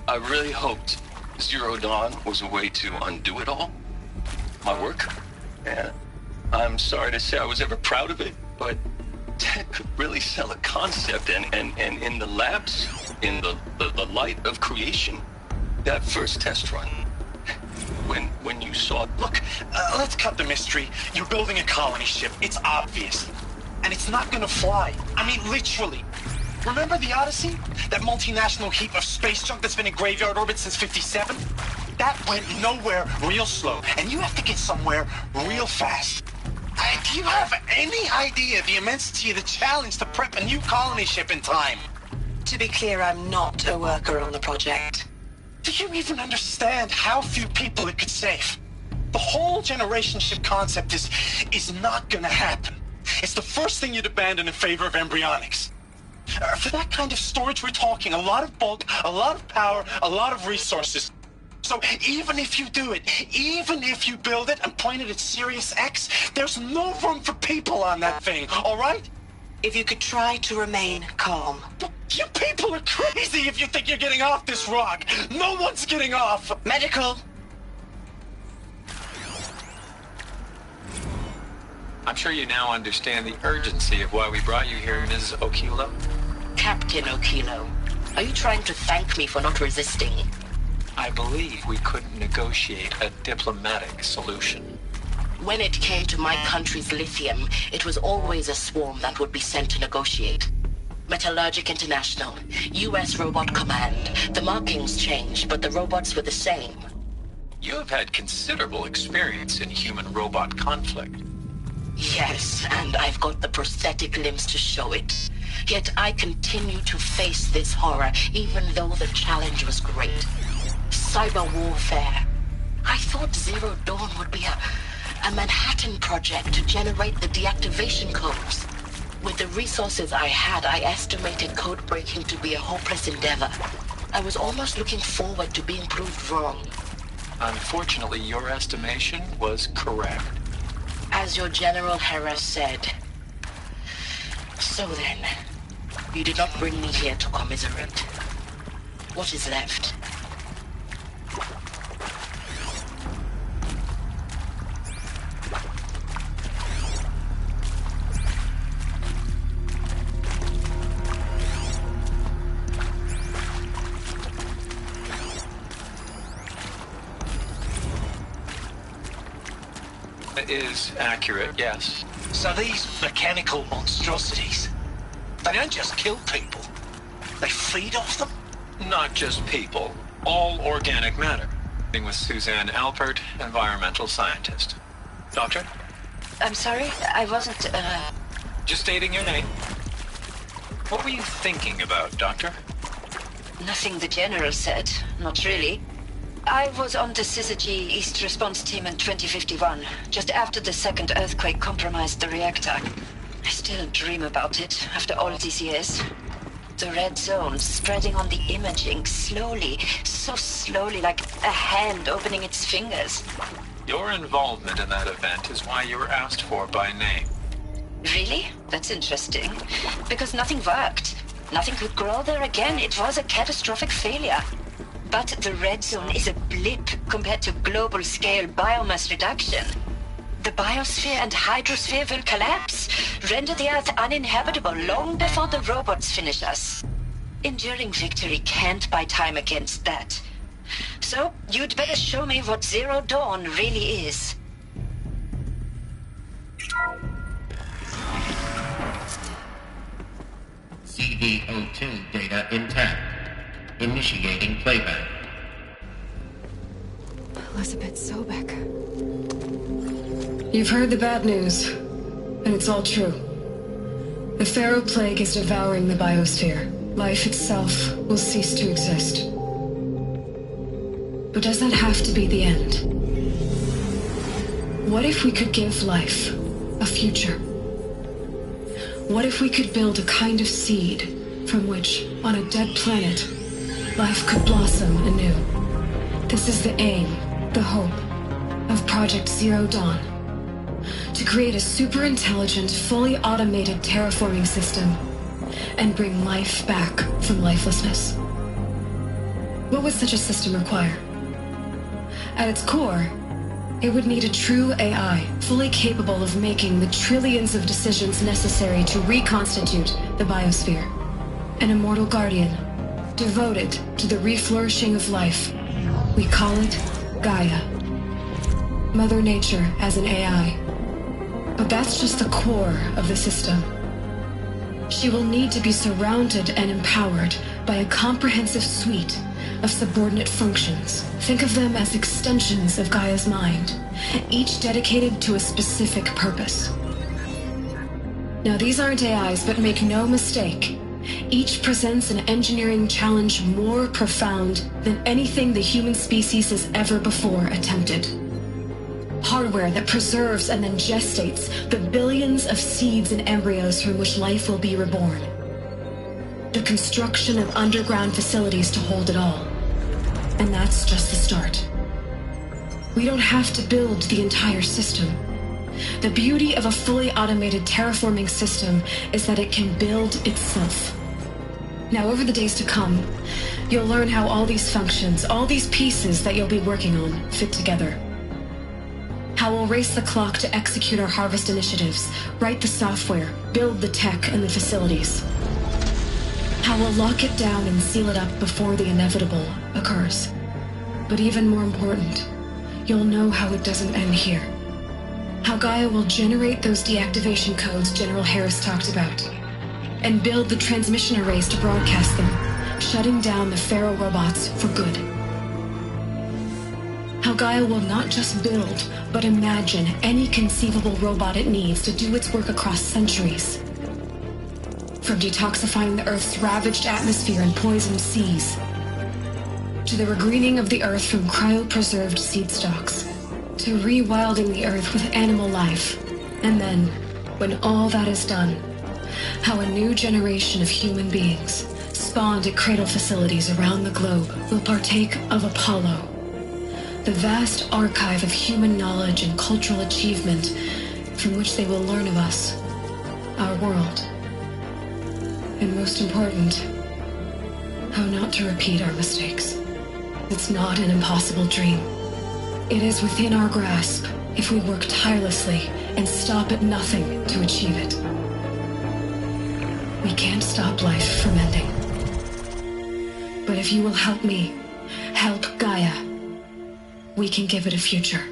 I really hoped Zero Dawn was a way to undo it all. My work. And I'm sorry to say I was ever proud of it, but Ted could really sell a concept, and in the labs, in the light of creation, that first test run, when you saw... Look, let's cut the mystery. You're building a colony ship. It's obvious. And it's not gonna fly. I mean, literally. Remember the Odyssey? That multinational heap of space junk that's been in graveyard orbit since 57? That went nowhere real slow. And you have to get somewhere real fast. Do you have any idea the immensity of the challenge to prep a new colony ship in time? To be clear, I'm not a worker on the project. Do you even understand how few people it could save? The whole generation ship concept is not gonna happen. It's the first thing you'd abandon in favor of embryonics. For that kind of storage, we're talking a lot of bulk, a lot of power, a lot of resources. So even if you do it, even if you build it and point it at Sirius X, there's no room for people on that thing, all right? If you could try to remain calm. You people are crazy if you think you're getting off this rock. No one's getting off. Medical. I'm sure you now understand the urgency of why we brought you here, Mrs. Okilo. Captain Okilo, are you trying to thank me for not resisting? I believe we couldn't negotiate a diplomatic solution. When it came to my country's lithium, it was always a swarm that would be sent to negotiate. Metallurgic International, U.S. Robot Command. The markings changed, but the robots were the same. You have had considerable experience in human-robot conflict. Yes, and I've got the prosthetic limbs to show it. Yet I continue to face this horror, even though the challenge was great. Cyber warfare. I thought Zero Dawn would be a Manhattan project to generate the deactivation codes. With the resources I had, I estimated code breaking to be a hopeless endeavor. I was almost looking forward to being proved wrong. Unfortunately, your estimation was correct. As your General Harris said. So then, you did not bring me here to commiserate. What is left? Is accurate, yes. So these mechanical monstrosities, they don't just kill people, they feed off them? Not just people, all organic matter. With Suzanne Alpert, environmental scientist. Doctor? I'm sorry, I wasn't, Just stating your name. What were you thinking about, Doctor? Nothing the General said, not really. I was on the Syzygy East Response Team in 2051, just after the second earthquake compromised the reactor. I still dream about it, after all these years. The red zone spreading on the imaging, slowly, so slowly, like a hand opening its fingers. Your involvement in that event is why you were asked for by name. Really? That's interesting. Because nothing worked. Nothing could grow there again. It was a catastrophic failure. But the red zone is a blip compared to global-scale biomass reduction. The biosphere and hydrosphere will collapse, render the Earth uninhabitable long before the robots finish us. Enduring victory can't buy time against that. So, you'd better show me what Zero Dawn really is. CD02 data intact. Initiating playback. Elizabeth Sobek. You've heard the bad news, and it's all true. The Pharaoh Plague is devouring the biosphere. Life itself will cease to exist. But does that have to be the end? What if we could give life a future? What if we could build a kind of seed from which, on a dead planet, life could blossom anew? This is the aim, the hope, of Project Zero Dawn. To create a super-intelligent, fully automated terraforming system and bring life back from lifelessness. What would such a system require? At its core, It would need a true AI, fully capable of making the trillions of decisions necessary to reconstitute the biosphere. An immortal guardian, devoted to the reflourishing of life. We call it Gaia. Mother Nature as an AI. But that's just the core of the system. She will need to be surrounded and empowered by a comprehensive suite of subordinate functions. Think of them as extensions of Gaia's mind, each dedicated to a specific purpose. Now, these aren't AIs, but make no mistake, each presents an engineering challenge more profound than anything the human species has ever before attempted. Hardware that preserves and then gestates the billions of seeds and embryos from which life will be reborn. The construction of underground facilities to hold it all. And that's just the start. We don't have to build the entire system. The beauty of a fully automated terraforming system is that it can build itself. Now, over the days to come, you'll learn how all these functions, all these pieces that you'll be working on, fit together. How we'll race the clock to execute our harvest initiatives, write the software, build the tech and the facilities. How we'll lock it down and seal it up before the inevitable occurs. But even more important, you'll know how it doesn't end here. How Gaia will generate those deactivation codes General Harris talked about, and build the transmission arrays to broadcast them, shutting down the Pharaoh robots for good. How Gaia will not just build, but imagine any conceivable robot it needs to do its work across centuries. From detoxifying the Earth's ravaged atmosphere and poisoned seas, to the regreening of the Earth from cryopreserved seed stalks, to rewilding the Earth with animal life. And then, when all that is done, how a new generation of human beings, spawned at cradle facilities around the globe, will partake of Apollo, the vast archive of human knowledge and cultural achievement from which they will learn of us, our world. And most important, how not to repeat our mistakes. It's not an impossible dream. It is within our grasp if we work tirelessly and stop at nothing to achieve it. We can't stop life from ending. But if you will help me, help Gaia, we can give it a future.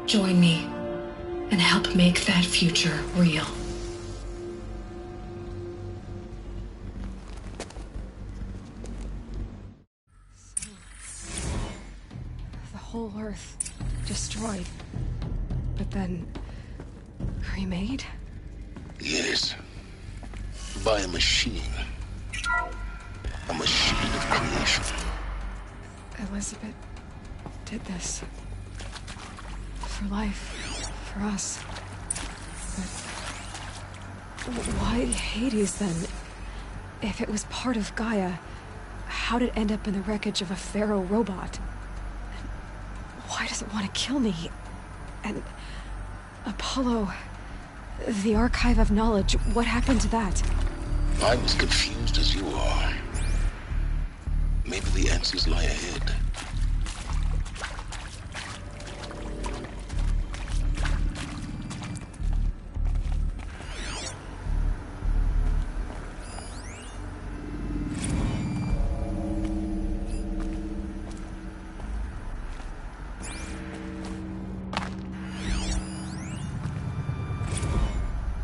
Join me and help make that future real. The whole Earth destroyed, but then remade? Yes. By a machine. A machine of creation. Elizabeth did this. For life. For us. But why Hades then? If it was part of Gaia, how'd it end up in the wreckage of a Pharaoh robot? And why does it want to kill me? And Apollo, the archive of knowledge, what happened to that? I'm as confused as you are. Maybe the answers lie ahead.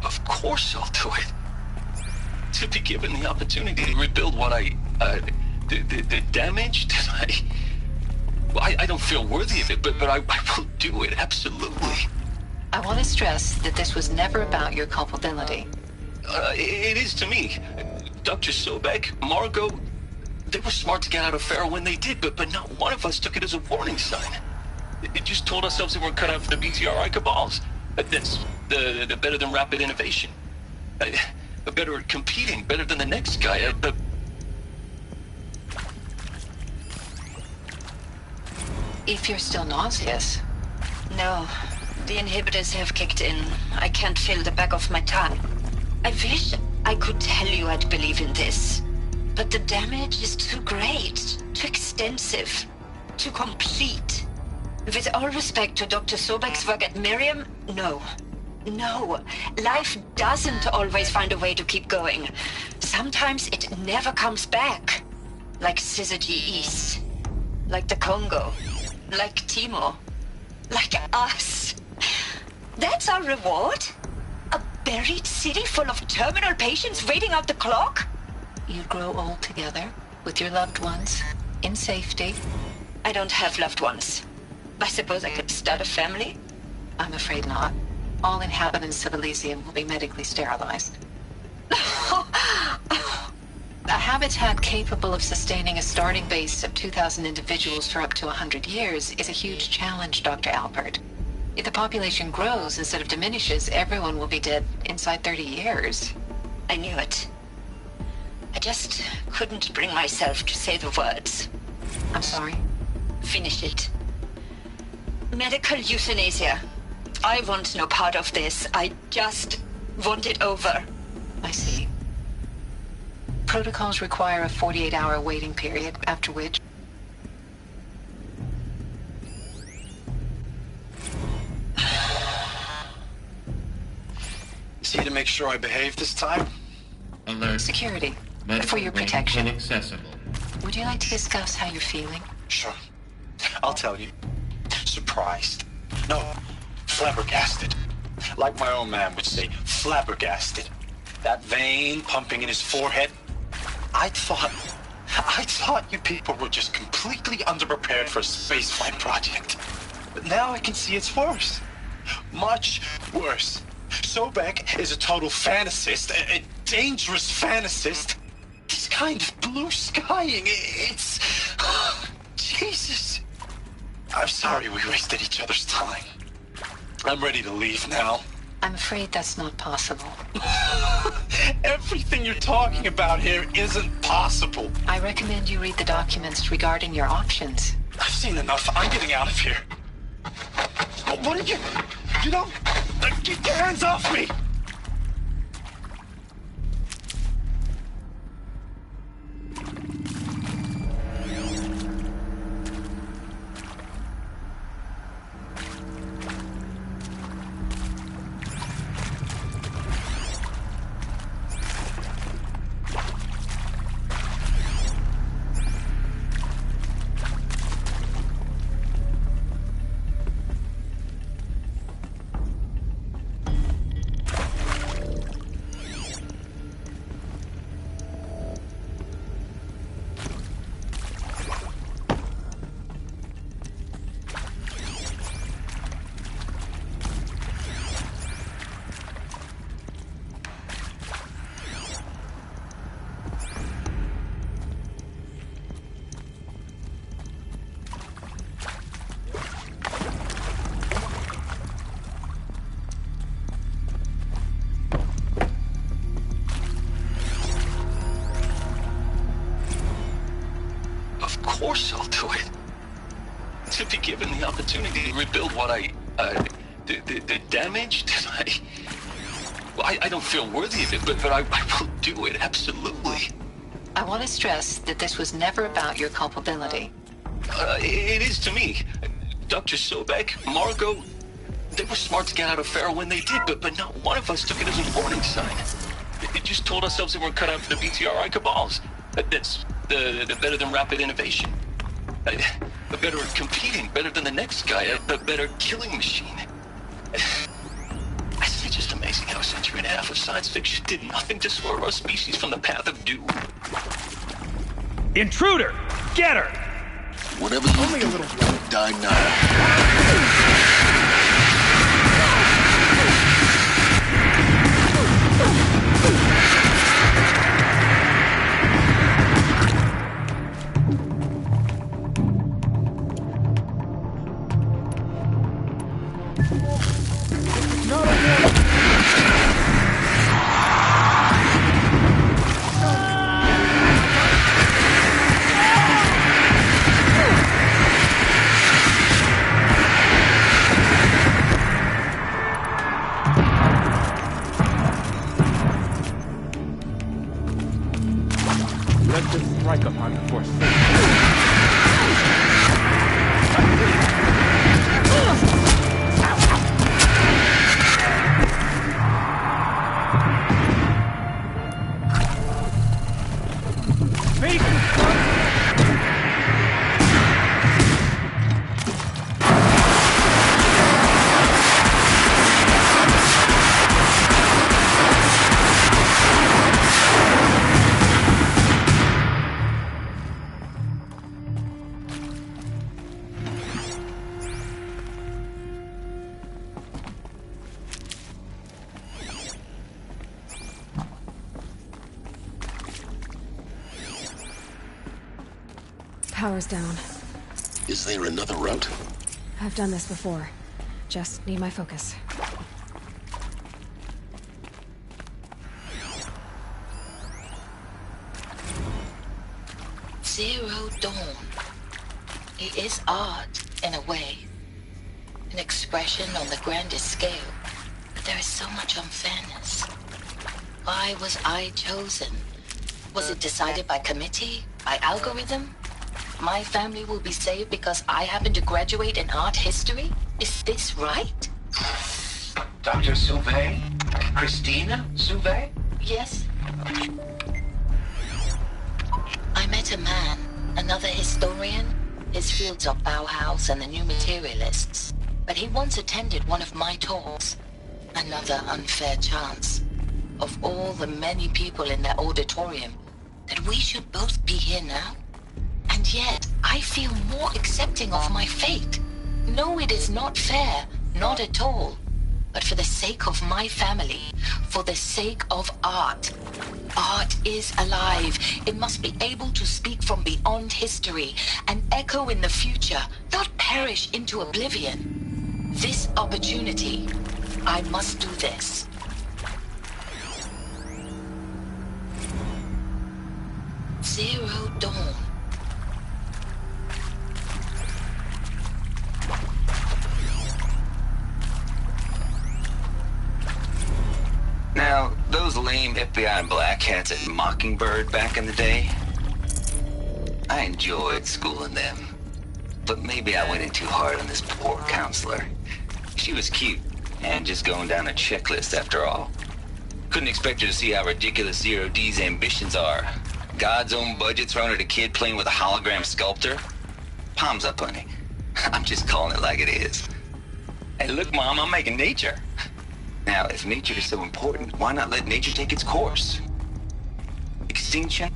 Of course I'll do it. To be given the opportunity to rebuild what the damage that I don't feel worthy of it, but I will do it, absolutely. I want to stress that this was never about your culpability. It is to me. Dr. Sobek, Margot, they were smart to get out of Pharaoh when they did, but not one of us took it as a warning sign. It just told ourselves that we're cut out for the BTRI cabals. That's the better than rapid innovation. Better at competing, better than the next guy. If you're still nauseous. No, the inhibitors have kicked in. I can't feel the back of my tongue. I wish I could tell you I'd believe in this. But the damage is too great, too extensive, too complete. With all respect to Dr. Sobek's work at Miriam, no. No. Life doesn't always find a way to keep going. Sometimes it never comes back. Like Syzygy East. Like the Congo. Like Timor. Like us. That's our reward? A buried city full of terminal patients waiting out the clock? You grow old together, with your loved ones, in safety. I don't have loved ones. I suppose I could start a family? I'm afraid not. All inhabitants of Elysium will be medically sterilized. A habitat capable of sustaining a starting base of 2,000 individuals for up to 100 years is a huge challenge, Dr. Albert. If the population grows instead of diminishes, everyone will be dead inside 30 years. I knew it. I just couldn't bring myself to say the words. I'm sorry. Finish it. Medical euthanasia. I want no part of this. I just want it over. I see. Protocols require a 48-hour waiting period, after which... See to make sure I behave this time? Alert. Security. Medical For your range protection. inaccessible. Would you like to discuss how you're feeling? Sure. I'll tell you. Surprised. No, flabbergasted. Like my own man would say, flabbergasted. That vein pumping in his forehead. I thought you people were just completely underprepared for a spaceflight project. But now I can see it's worse. Much worse. Sobek is a total fantasist, a dangerous fantasist. He's kind of blue skying. It's... Jesus. I'm sorry we wasted each other's time. I'm ready to leave now. I'm afraid that's not possible. Everything you're talking about here isn't possible. I recommend you read the documents regarding your options. I've seen enough. I'm getting out of here. What are you... You don't... Get your hands off me! Of course I'll do it. To be given the opportunity to rebuild what the damage that I don't feel worthy of it, but I will do it, absolutely. I want to stress that this was never about your culpability. It is to me. Dr. Sobek, Margot, they were smart to get out of Pharaoh when they did, but not one of us took it as a warning sign. They just told ourselves that we're cut out for the BTRI cabals. That's the better than rapid innovation. A better at competing, better than the next guy, a better killing machine. It's just amazing how a century and a half of science fiction did nothing to swerve our species from the path of doom. Intruder! Get her! Whatever you do, die now. Power's down. Is there another route? I've done this before. Just need my focus. Zero Dawn. It is art, in a way. An expression on the grandest scale. But there is so much unfairness. Why was I chosen? Was it decided by committee? By algorithm? My family will be saved because I happen to graduate in art history? Is this right? Dr. Sauvé? Christina Sauvé? Yes. I met a man, another historian. His fields are Bauhaus and the New Materialists. But he once attended one of my talks. Another unfair chance. Of all the many people in that auditorium, that we should both be here now? And yet, I feel more accepting of my fate. No, it is not fair, not at all. But for the sake of my family, for the sake of art. Art is alive. It must be able to speak from beyond history and echo in the future, not perish into oblivion. This opportunity, I must do this. Zero Dawn. Now, those lame FBI black hats at Mockingbird back in the day, I enjoyed schooling them. But maybe I went in too hard on this poor counselor. She was cute, and just going down a checklist after all. Couldn't expect her to see how ridiculous Zero D's ambitions are. God's own budget thrown at a kid playing with a hologram sculptor? Palms up, honey. I'm just calling it like it is. Hey, look, Mom, I'm making nature. Now, if nature is so important, why not let nature take its course? Extinction?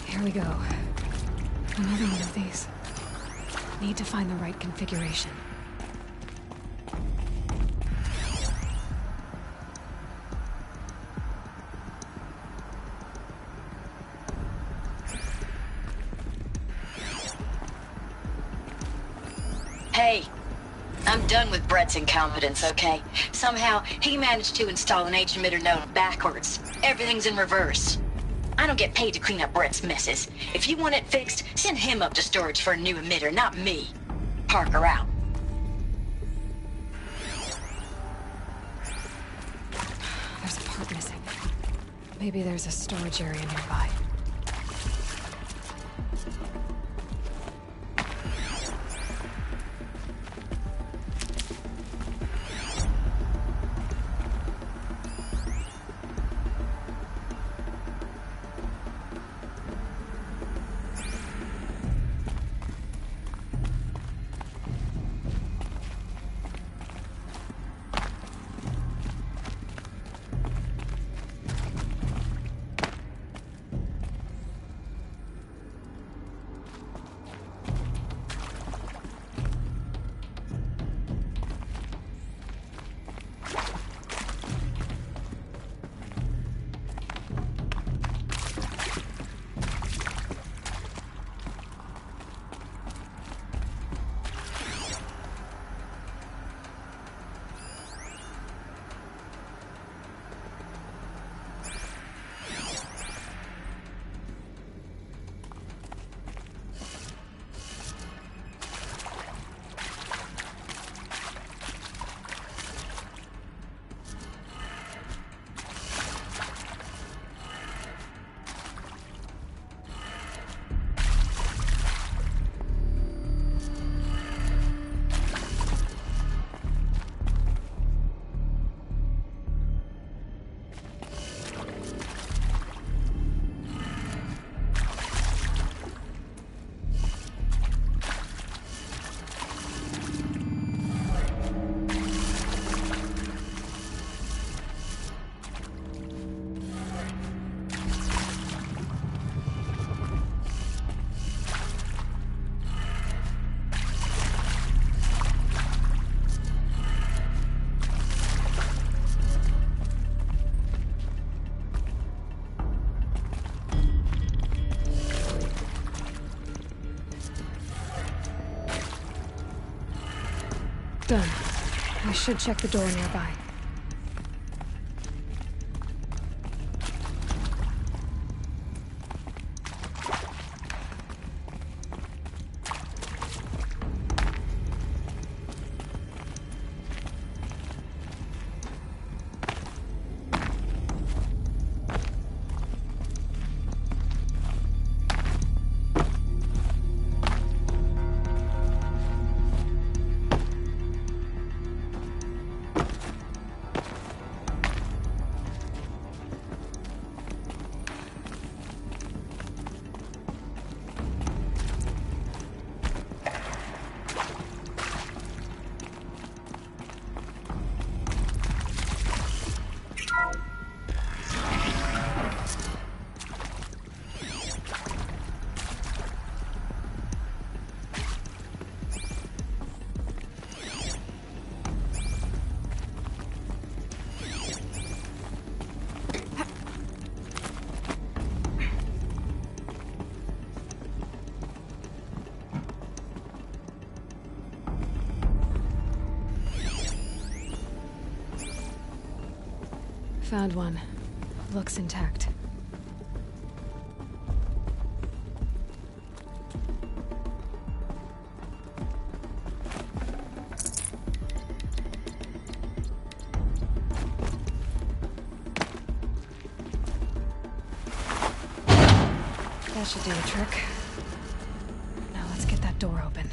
Here we go. Another one of these. Need to find the right configuration. Hey, I'm done with Brett's incompetence, okay? Somehow, he managed to install an H-emitter node backwards. Everything's in reverse. I don't get paid to clean up Brett's messes. If you want it fixed, send him up to storage for a new emitter, not me. Parker out. There's a part missing. Maybe there's a storage area nearby. Done. I should check the door nearby. Found one. Looks intact. That should do the trick. Now let's get that door open.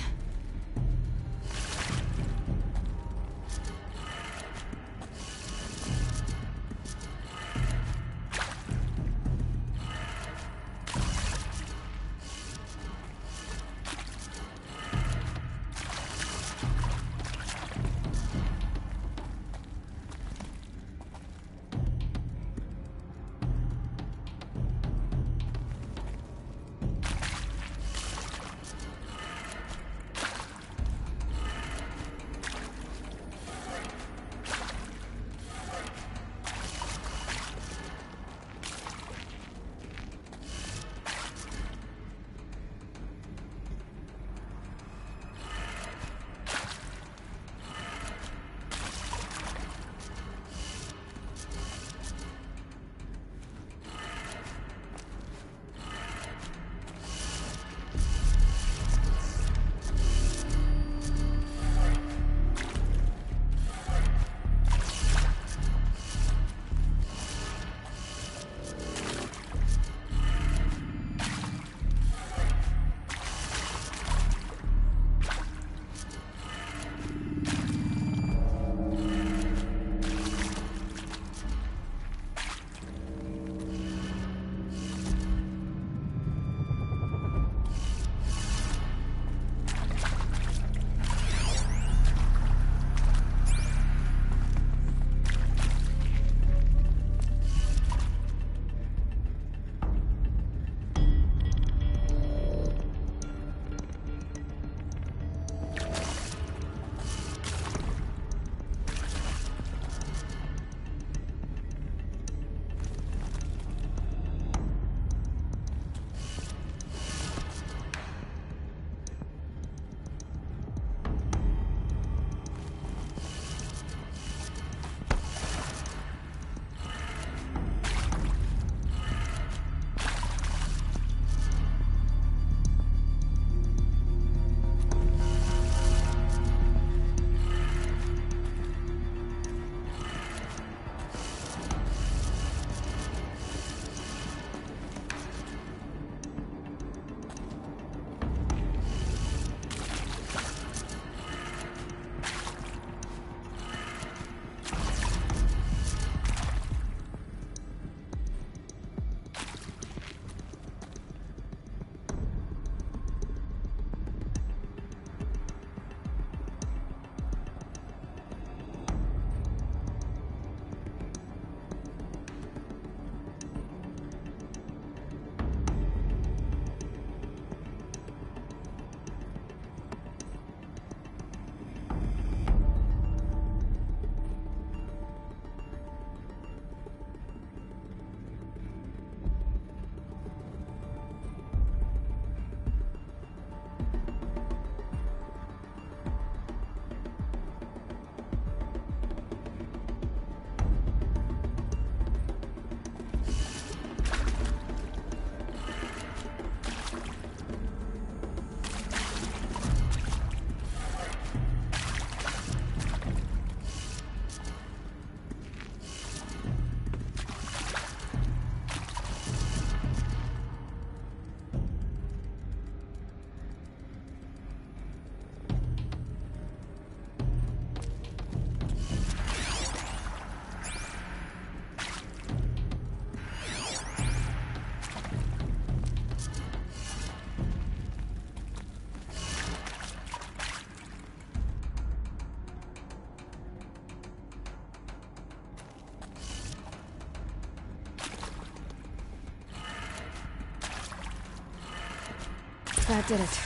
that did it.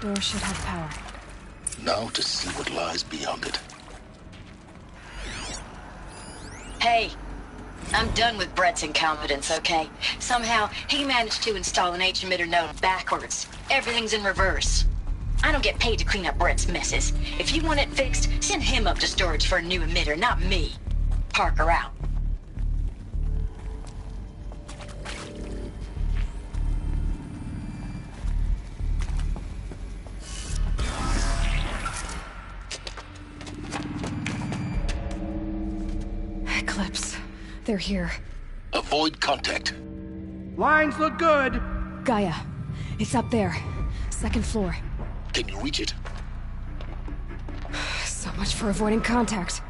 Door should have power. Now to see what lies beyond it. Hey, I'm done with Brett's incompetence, okay? Somehow, he managed to install an H-emitter node backwards. Everything's in reverse. I don't get paid to clean up Brett's messes. If you want it fixed, send him up to storage for a new emitter, not me. Parker out. Eclipse. They're here. Avoid contact. Lines look good. Gaia. It's up there. Second floor. Can you reach it? So much for avoiding contact.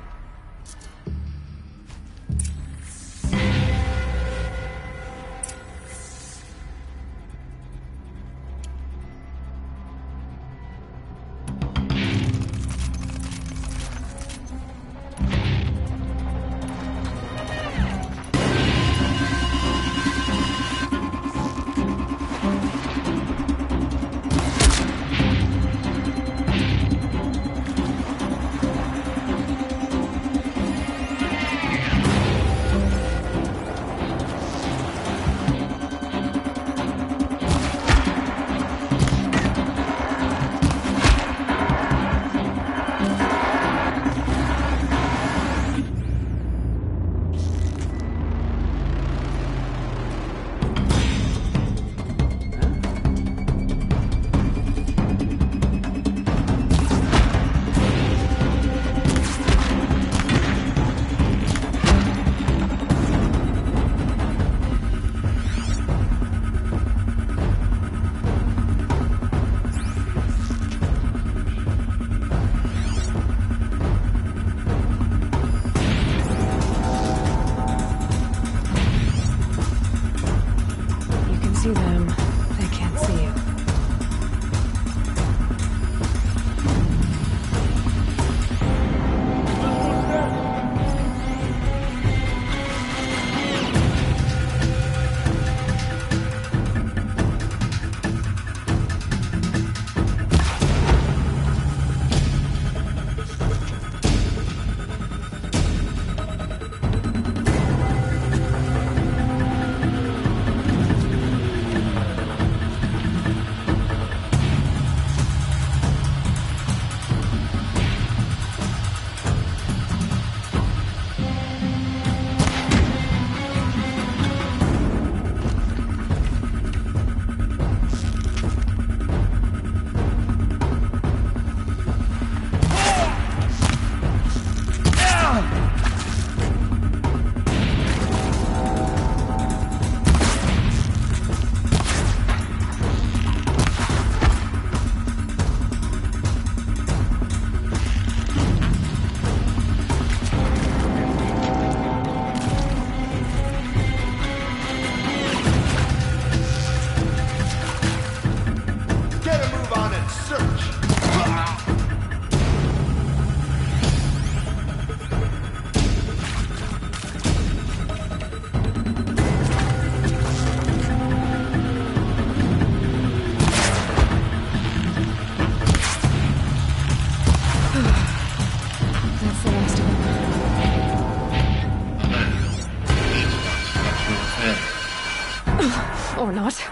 Or not.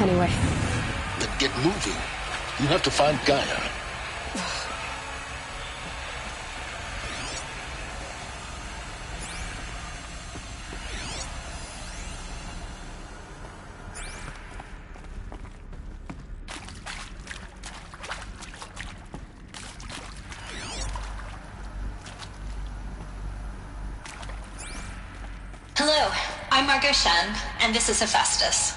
Anyway. Then get moving. You have to find Gaia. I'm Margot Shen, and this is Hephaestus.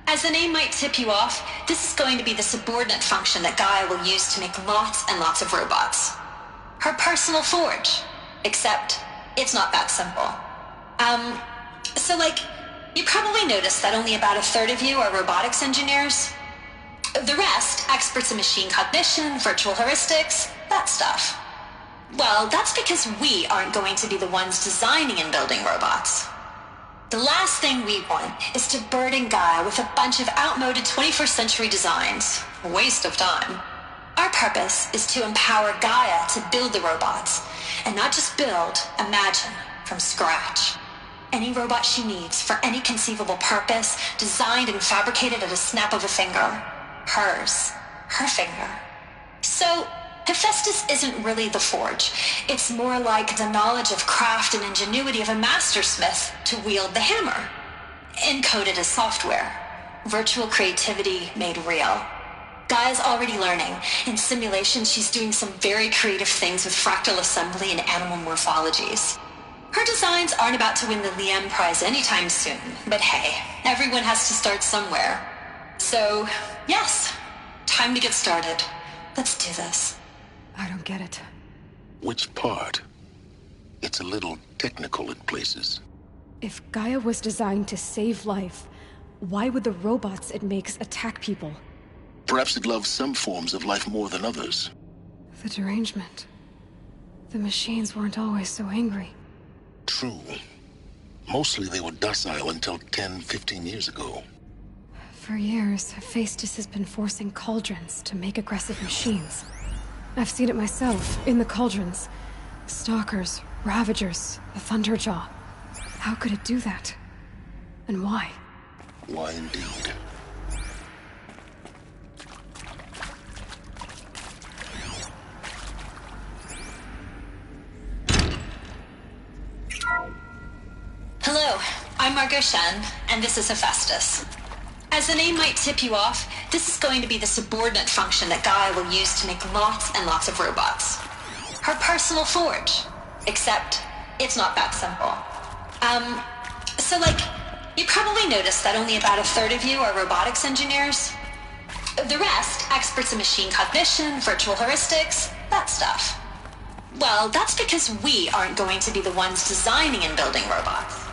As the name might tip you off, this is going to be the subordinate function that Gaia will use to make lots and lots of robots. Her personal forge. Except, it's not that simple. You probably noticed that only about a third of you are robotics engineers. The rest, experts in machine cognition, virtual heuristics, that stuff. Well, that's because we aren't going to be the ones designing and building robots. The last thing we want is to burden Gaia with a bunch of outmoded 21st century designs. A waste of time. Our purpose is to empower Gaia to build the robots, and not just build, imagine, from scratch. Any robot she needs for any conceivable purpose, designed and fabricated at a snap of a finger. Hers. Her finger. So, Hephaestus isn't really the forge. It's more like the knowledge of craft and ingenuity of a mastersmith to wield the hammer. Encoded as software. Virtual creativity made real. Gaia's already learning. In simulation, she's doing some very creative things with fractal assembly and animal morphologies. Her designs aren't about to win the Liam Prize anytime soon, but hey, everyone has to start somewhere. So, yes, time to get started. Let's do this. I don't get it. Which part? It's a little technical in places. If Gaia was designed to save life, why would the robots it makes attack people? Perhaps it loves some forms of life more than others. The derangement. The machines weren't always so angry. True. Mostly they were docile until 10, 15 years ago. For years, Hephaestus has been forcing cauldrons to make aggressive machines. I've seen it myself, in the cauldrons. Stalkers, Ravagers, the Thunderjaw. How could it do that? And why? Why indeed? Hello, I'm Margot Shen, and this is Hephaestus. As the name might tip you off, this is going to be the subordinate function that Gaia will use to make lots and lots of robots. Her personal forge. Except, it's not that simple. You probably noticed that only about a third of you are robotics engineers. The rest, experts in machine cognition, virtual heuristics, that stuff. Well, that's because we aren't going to be the ones designing and building robots.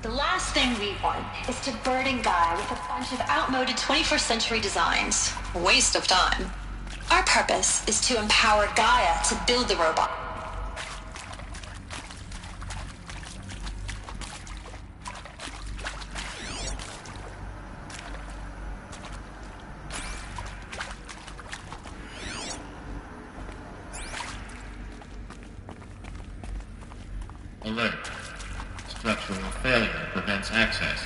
The last thing we want is to burden Gaia with a bunch of outmoded 21st century designs. A waste of time. Our purpose is to empower Gaia to build the robot. Alert. Structural failure prevents access.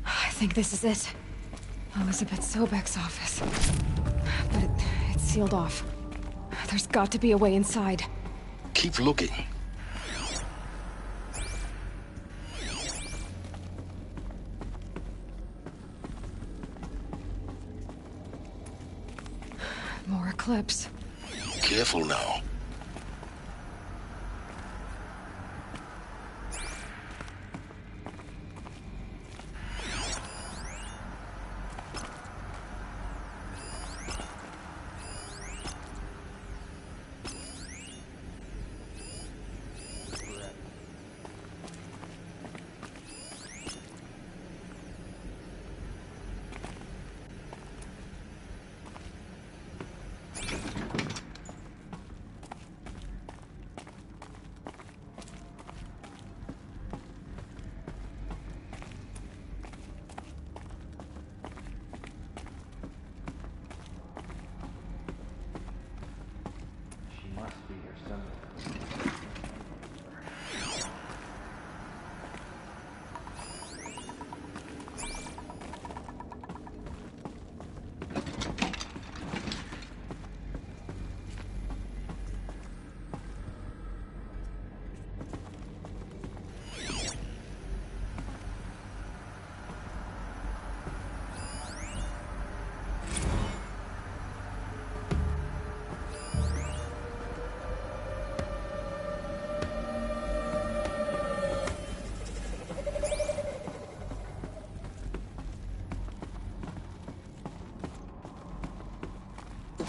I think this is it. Elizabeth Sobek's office. But it's sealed off. There's got to be a way inside. Keep looking. more eclipse. Careful now.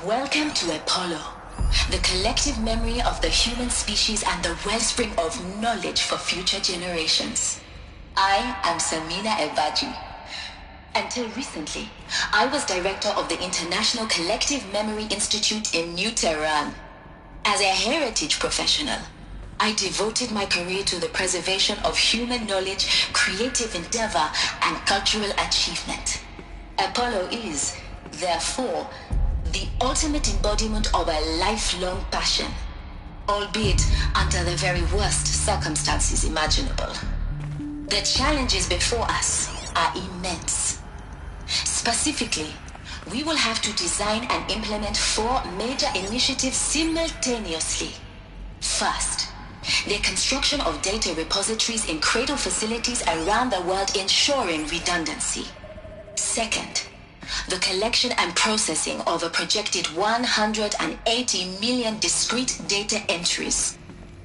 Welcome to Apollo, the collective memory of the human species and the wellspring of knowledge for future generations. I am Samina Ebaji. Until recently, I was director of the International Collective Memory Institute in New Tehran. As a heritage professional, I devoted my career to the preservation of human knowledge, creative endeavor, and cultural achievement. Apollo is, therefore, the ultimate embodiment of a lifelong passion, albeit under the very worst circumstances imaginable. The challenges before us are immense. Specifically, we will have to design and implement 4 major initiatives simultaneously. First, the construction of data repositories in cradle facilities around the world, ensuring redundancy. Second, the collection and processing of a projected 180 million discrete data entries.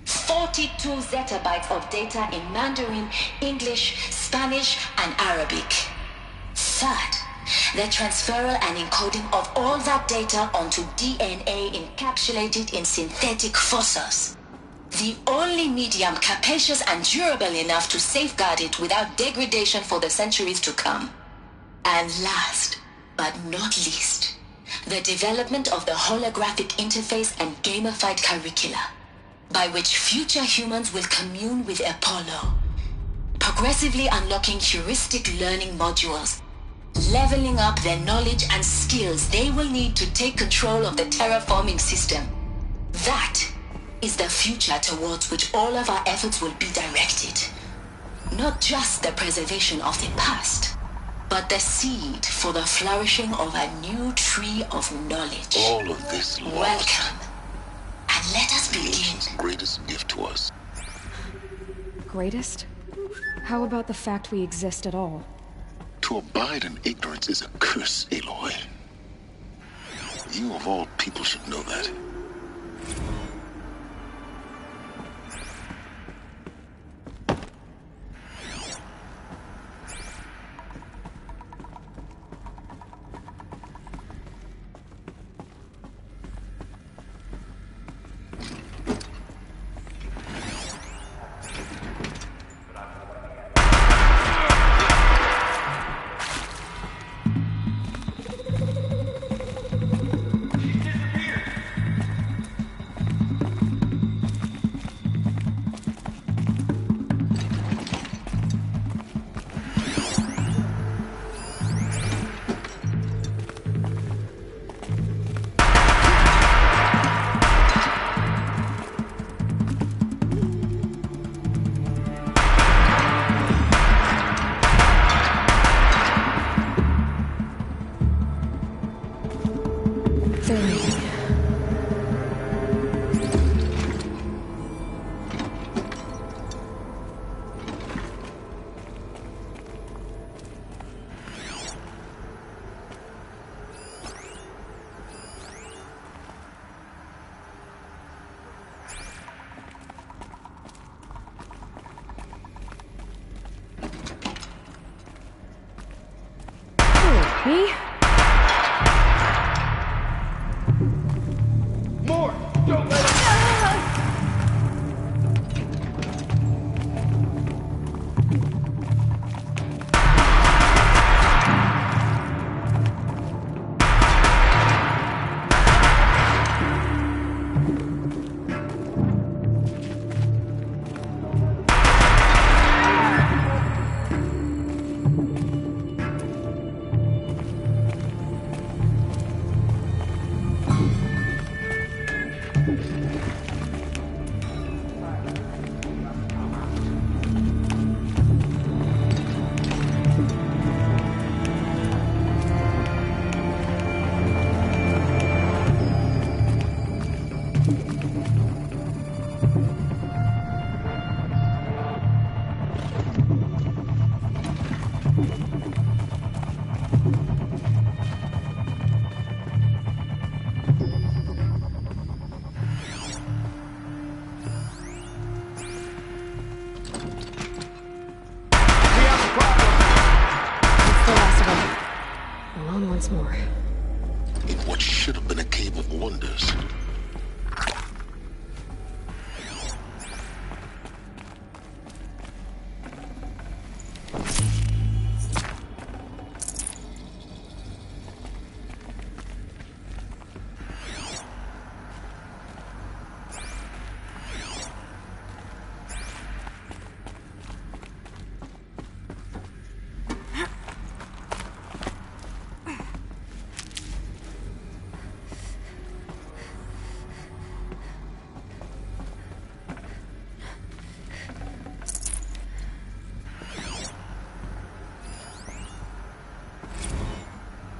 42 zettabytes of data in Mandarin, English, Spanish, and Arabic. Third, the transferal and encoding of all that data onto DNA encapsulated in synthetic fossils. The only medium capacious and durable enough to safeguard it without degradation for the centuries to come. And last, but not least, the development of the holographic interface and gamified curricula, by which future humans will commune with Apollo, progressively unlocking heuristic learning modules, leveling up their knowledge and skills they will need to take control of the terraforming system. That is the future towards which all of our efforts will be directed. Not just the preservation of the past, but the seed for the flourishing of a new tree of knowledge. All of this lost. Welcome, and let us begin. Nation's greatest gift to us. Greatest? How about the fact we exist at all? To abide in ignorance is a curse, Aloy. You of all people should know that. Me? More! Don't let it... More. In what should have been a cave of wonders.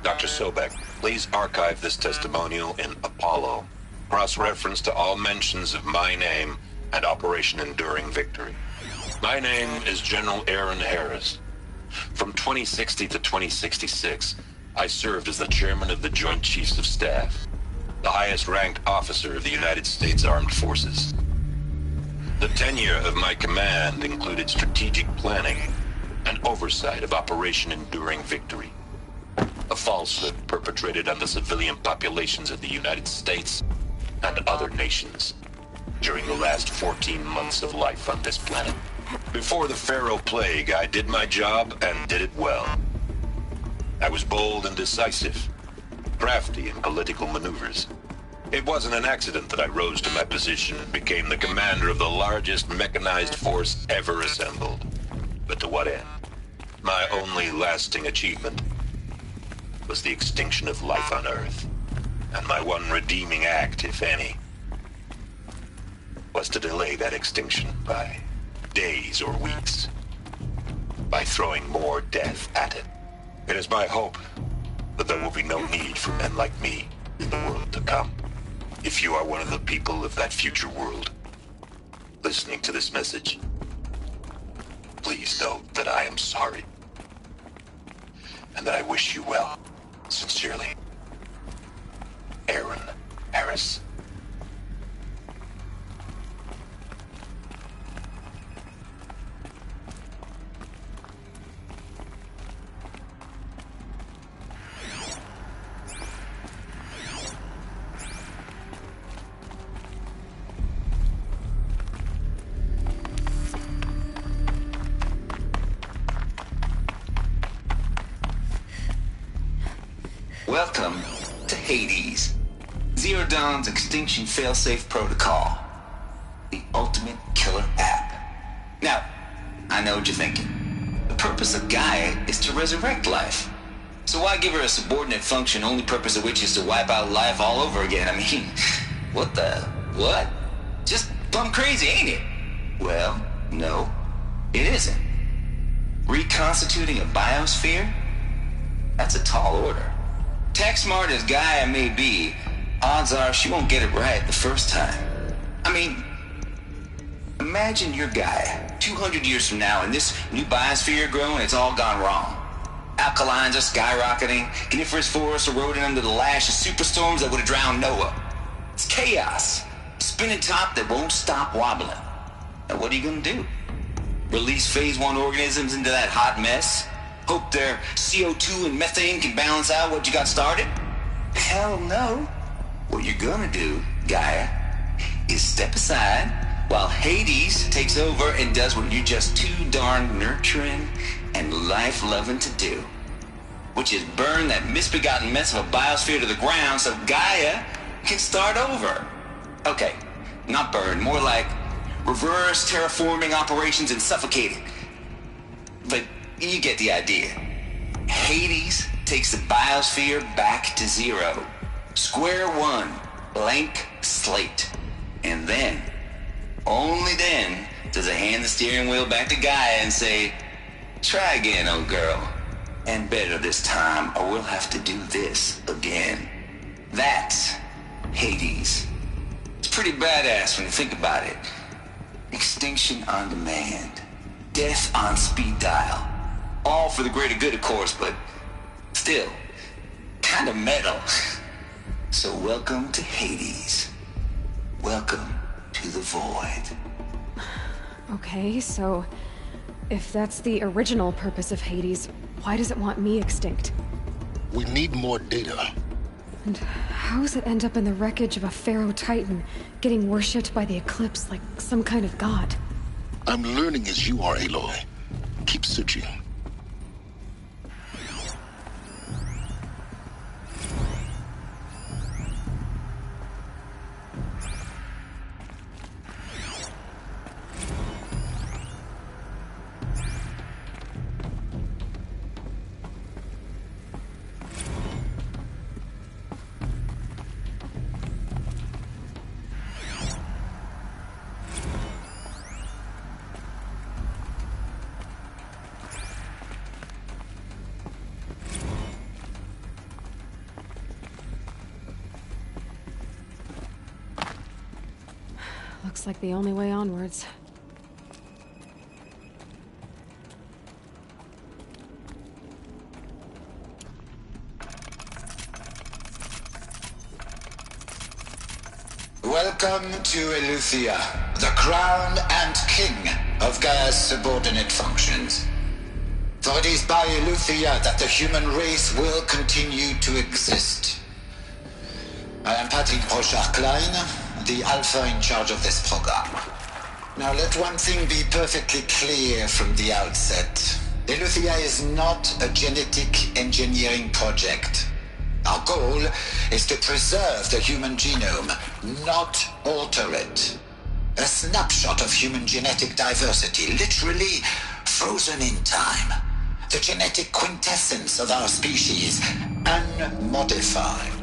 Dr. Sobek, please archive this testimonial in Apollo. Cross-reference to all mentions of my name and Operation Enduring Victory. My name is General Aaron Harris. From 2060 to 2066, I served as the chairman of the Joint Chiefs of Staff, the highest-ranked officer of the United States Armed Forces. The tenure of my command included strategic planning and oversight of Operation Enduring Victory, a falsehood perpetrated on the civilian populations of the United States and other nations during the last 14 months of life on this planet. Before the Pharaoh Plague, I did my job and did it well. I was bold and decisive, crafty in political maneuvers. It wasn't an accident that I rose to my position and became the commander of the largest mechanized force ever assembled. But to what end? My only lasting achievement was the extinction of life on Earth. And my one redeeming act, if any, was to delay that extinction by days or weeks, by throwing more death at it. It is my hope that there will be no need for men like me in the world to come. If you are one of the people of that future world listening to this message, please know that I am sorry and that I wish you well. Sincerely, Aaron Harris. Welcome to Hades, Zero Dawn's extinction failsafe protocol, the ultimate killer app. Now, I know what you're thinking. The purpose of Gaia is to resurrect life. So why give her a subordinate function, only purpose of which is to wipe out life all over again? I mean, what? Just plumb crazy, ain't it? Well, no, it isn't. Reconstituting a biosphere? That's a tall order. Tech smart as Gaia may be, odds are she won't get it right the first time. I mean, imagine you're Gaia 200 years from now and this new biosphere growing, it's all gone wrong. Alkalines are skyrocketing, coniferous forests eroding under the lash of superstorms that would have drowned Noah. It's chaos. Spinning top that won't stop wobbling. Now what are you gonna do? Release phase 1 organisms into that hot mess? Hope their CO2 and methane can balance out what you got started? Hell no. What you're gonna do, Gaia, is step aside while Hades takes over and does what you're just too darn nurturing and life-loving to do, which is burn that misbegotten mess of a biosphere to the ground so Gaia can start over. Okay, not burn, more like reverse terraforming operations and suffocating. But you get the idea. Hades takes the biosphere back to zero. Square one, blank slate. And then, only then, does it hand the steering wheel back to Gaia and say, try again, old girl. And better this time, or we'll have to do this again. That's Hades. It's pretty badass when you think about it. Extinction on demand. Death on speed dial. All for the greater good, of course, but still, kind of metal. So welcome to Hades. Welcome to the void. Okay, so if that's the original purpose of Hades, why does it want me extinct? We need more data. And how does it end up in the wreckage of a Pharaoh Titan, getting worshipped by the Eclipse like some kind of god? I'm learning as you are, Aloy. Keep searching. Looks like the only way onwards. Welcome to Eleuthia, the crown and king of Gaia's subordinate functions. For it is by Eleuthia that the human race will continue to exist. I am Patrick Brochard-Klein, the Alpha in charge of this program. Now let one thing be perfectly clear from the outset. Eleuthia is not a genetic engineering project. Our goal is to preserve the human genome, not alter it. A snapshot of human genetic diversity, literally frozen in time. The genetic quintessence of our species, unmodified.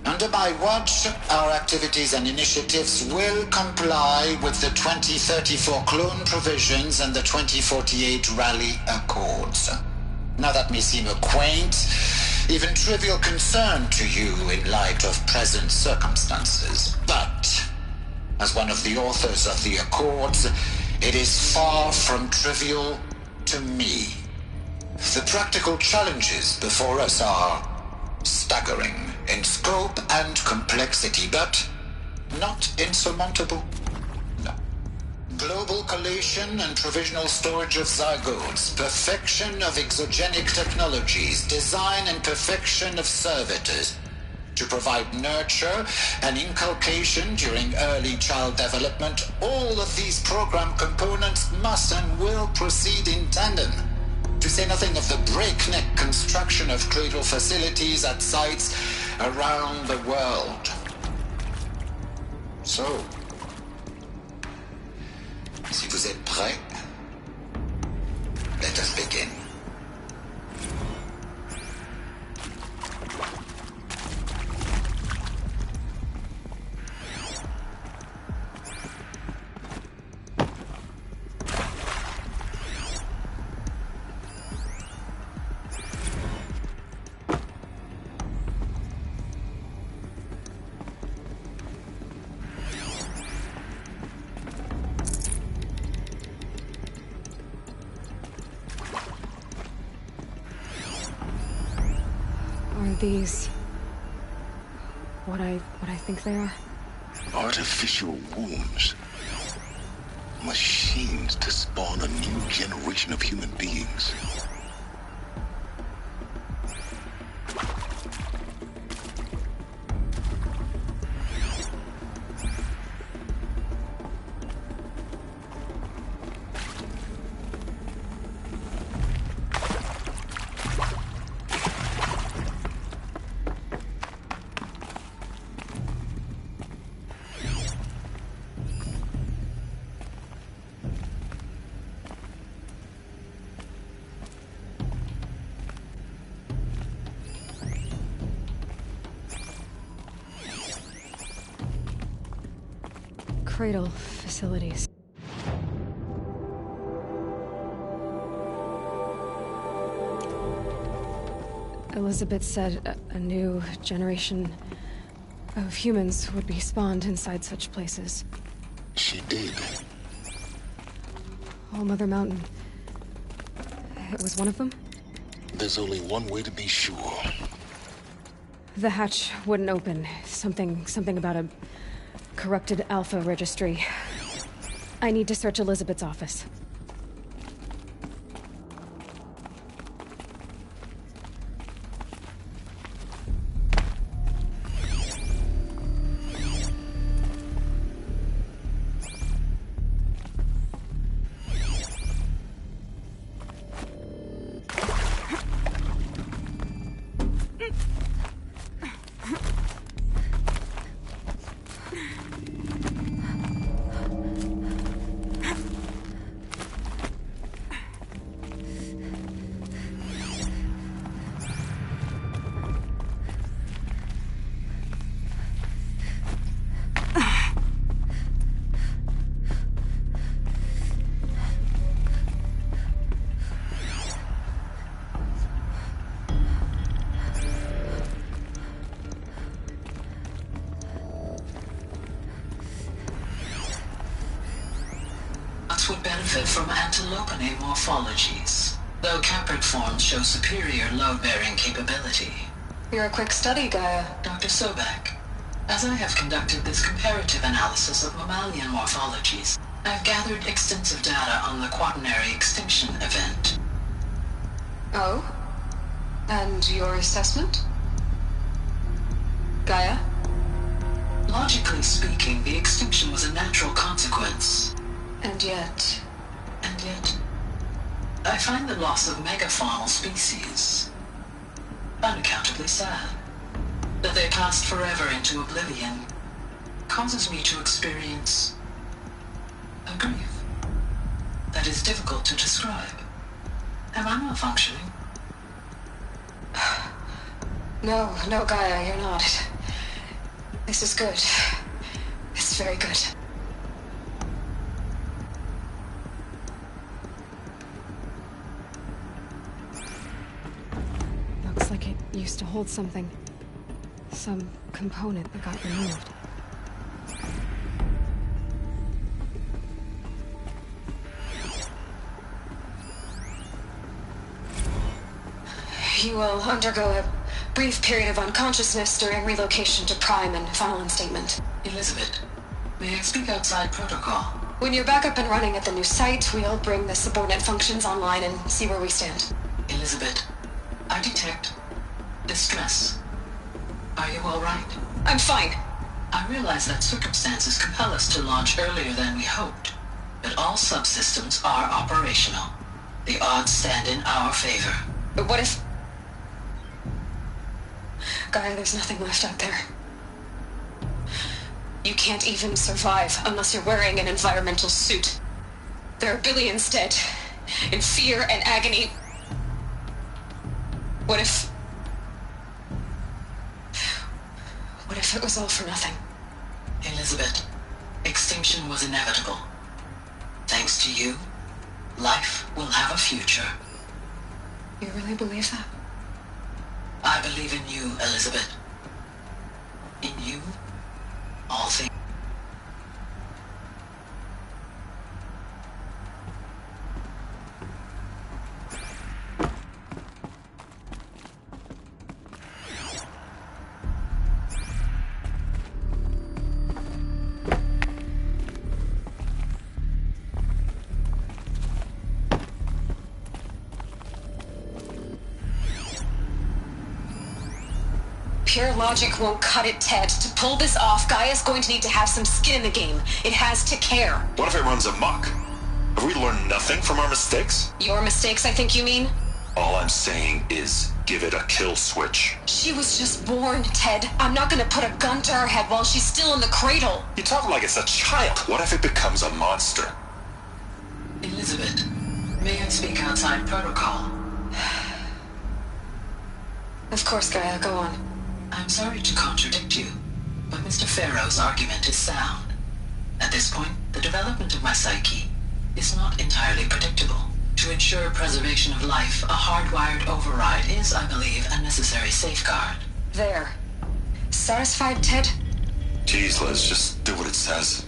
Under my watch, our activities and initiatives will comply with the 2034 clone provisions and the 2048 Rally Accords. Now that may seem a quaint, even trivial concern to you in light of present circumstances, but as one of the authors of the Accords, it is far from trivial to me. The practical challenges before us are staggering in scope and complexity, but not insurmountable. No. Global collation and provisional storage of zygotes, perfection of exogenic technologies, design and perfection of servitors, to provide nurture and inculcation during early child development. All of these program components must and will proceed in tandem. To say nothing of the breakneck construction of cradle facilities at sites around the world. So, si vous êtes prêts, let us begin. These... what I think they are? Artificial wombs. Machines to spawn a new generation of human beings. cradle facilities. Elizabeth said a new generation of humans would be spawned inside such places. She did. All Mother Mountain. It was one of them? There's only one way to be sure. The hatch wouldn't open. Something about a corrupted Alpha registry. I need to search Elizabeth's office. Would benefit from antilopine morphologies, though caprid forms show superior load-bearing capability. You're a quick study, Gaia. Dr. Sobek, as I have conducted this comparative analysis of mammalian morphologies, I've gathered extensive data on the quaternary extinction event. Oh? And your assessment? Gaia? Logically speaking, the extinction was a natural consequence. And yet, I find the loss of megafaunal species unaccountably sad. That they passed forever into oblivion causes me to experience a grief that is difficult to describe. Am I malfunctioning? No, Gaia, you're not. This is good. It's very good. Looks like it used to hold something. Some component that got removed. You will undergo a brief period of unconsciousness during relocation to Prime and final instatement. Elizabeth, may I speak outside protocol? When you're back up and running at the new site, we'll bring the subordinate functions online and see where we stand. Elizabeth, I detect distress. Are you all right? I'm fine. I realize that circumstances compel us to launch earlier than we hoped, but all subsystems are operational. The odds stand in our favor. But what if... Gaia, there's nothing left out there. You can't even survive unless you're wearing an environmental suit. There are billions dead, in fear and agony. What if it was all for nothing? Elizabeth, extinction was inevitable. Thanks to you, life will have a future. You really believe that? I believe in you, Elizabeth. In you, all things. Pure logic won't cut it, Ted. To pull this off, Gaia's going to need to have some skin in the game. It has to care. What if it runs amok? Have we learned nothing from our mistakes? Your mistakes, I think you mean? All I'm saying is, give it a kill switch. She was just born, Ted. I'm not gonna put a gun to her head while she's still in the cradle. You talk like it's a child. What if it becomes a monster? Elizabeth, may I speak outside protocol? Of course, Gaia, go on. I'm sorry to contradict you, but Mr. Farrow's argument is sound. At this point, the development of my psyche is not entirely predictable. To ensure preservation of life, a hardwired override is, I believe, a necessary safeguard. There. Satisfied, Ted? Jeez, Liz, just do what it says.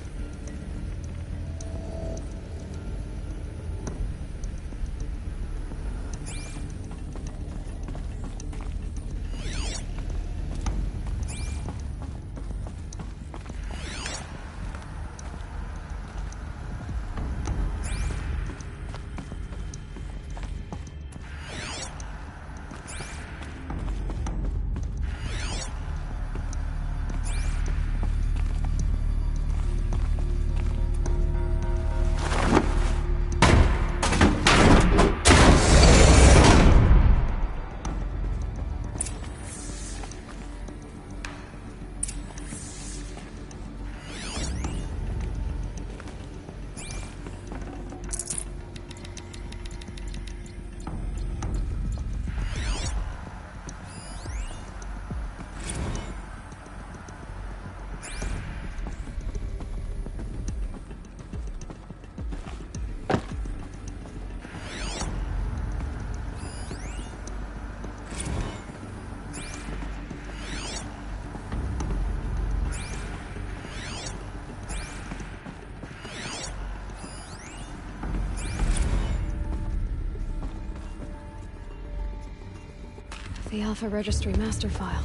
The Alpha Registry master file.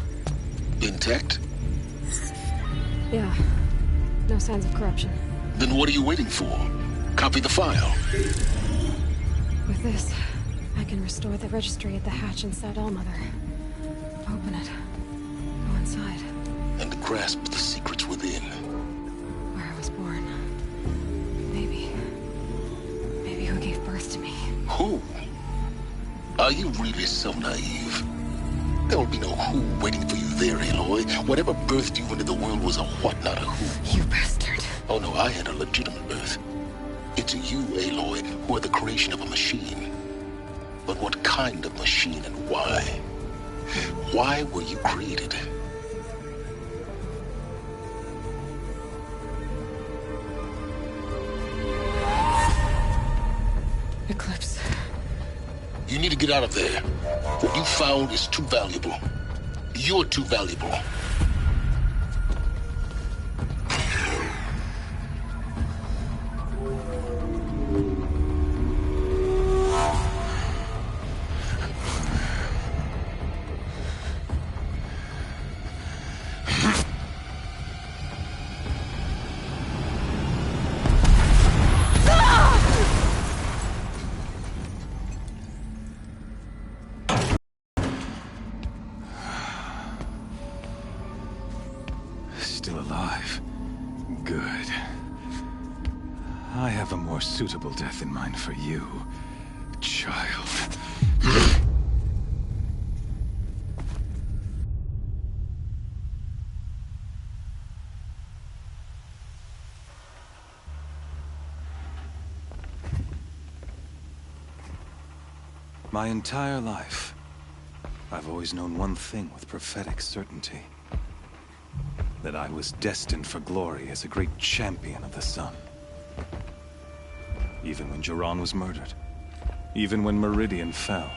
Intact? Yeah. No signs of corruption. Then what are you waiting for? Copy the file. With this, I can restore the registry at the hatch inside Allmother. Open it. Go inside. And grasp the secrets within. Where I was born. Maybe who gave birth to me. Who? Are you really so naive? There will be no who waiting for you there, Aloy. Whatever birthed you into the world was a what, not a who. You bastard. Oh no, I had a legitimate birth. It's you, Aloy, who are the creation of a machine. But what kind of machine and why? Why were you created? Eclipse. You need to get out of there. What you found is too valuable. You're too valuable. Still alive. Good. I have a more suitable death in mind for you, child. My entire life, I've always known one thing with prophetic certainty. That I was destined for glory as a great champion of the sun. Even when Jiran was murdered, even when Meridian fell,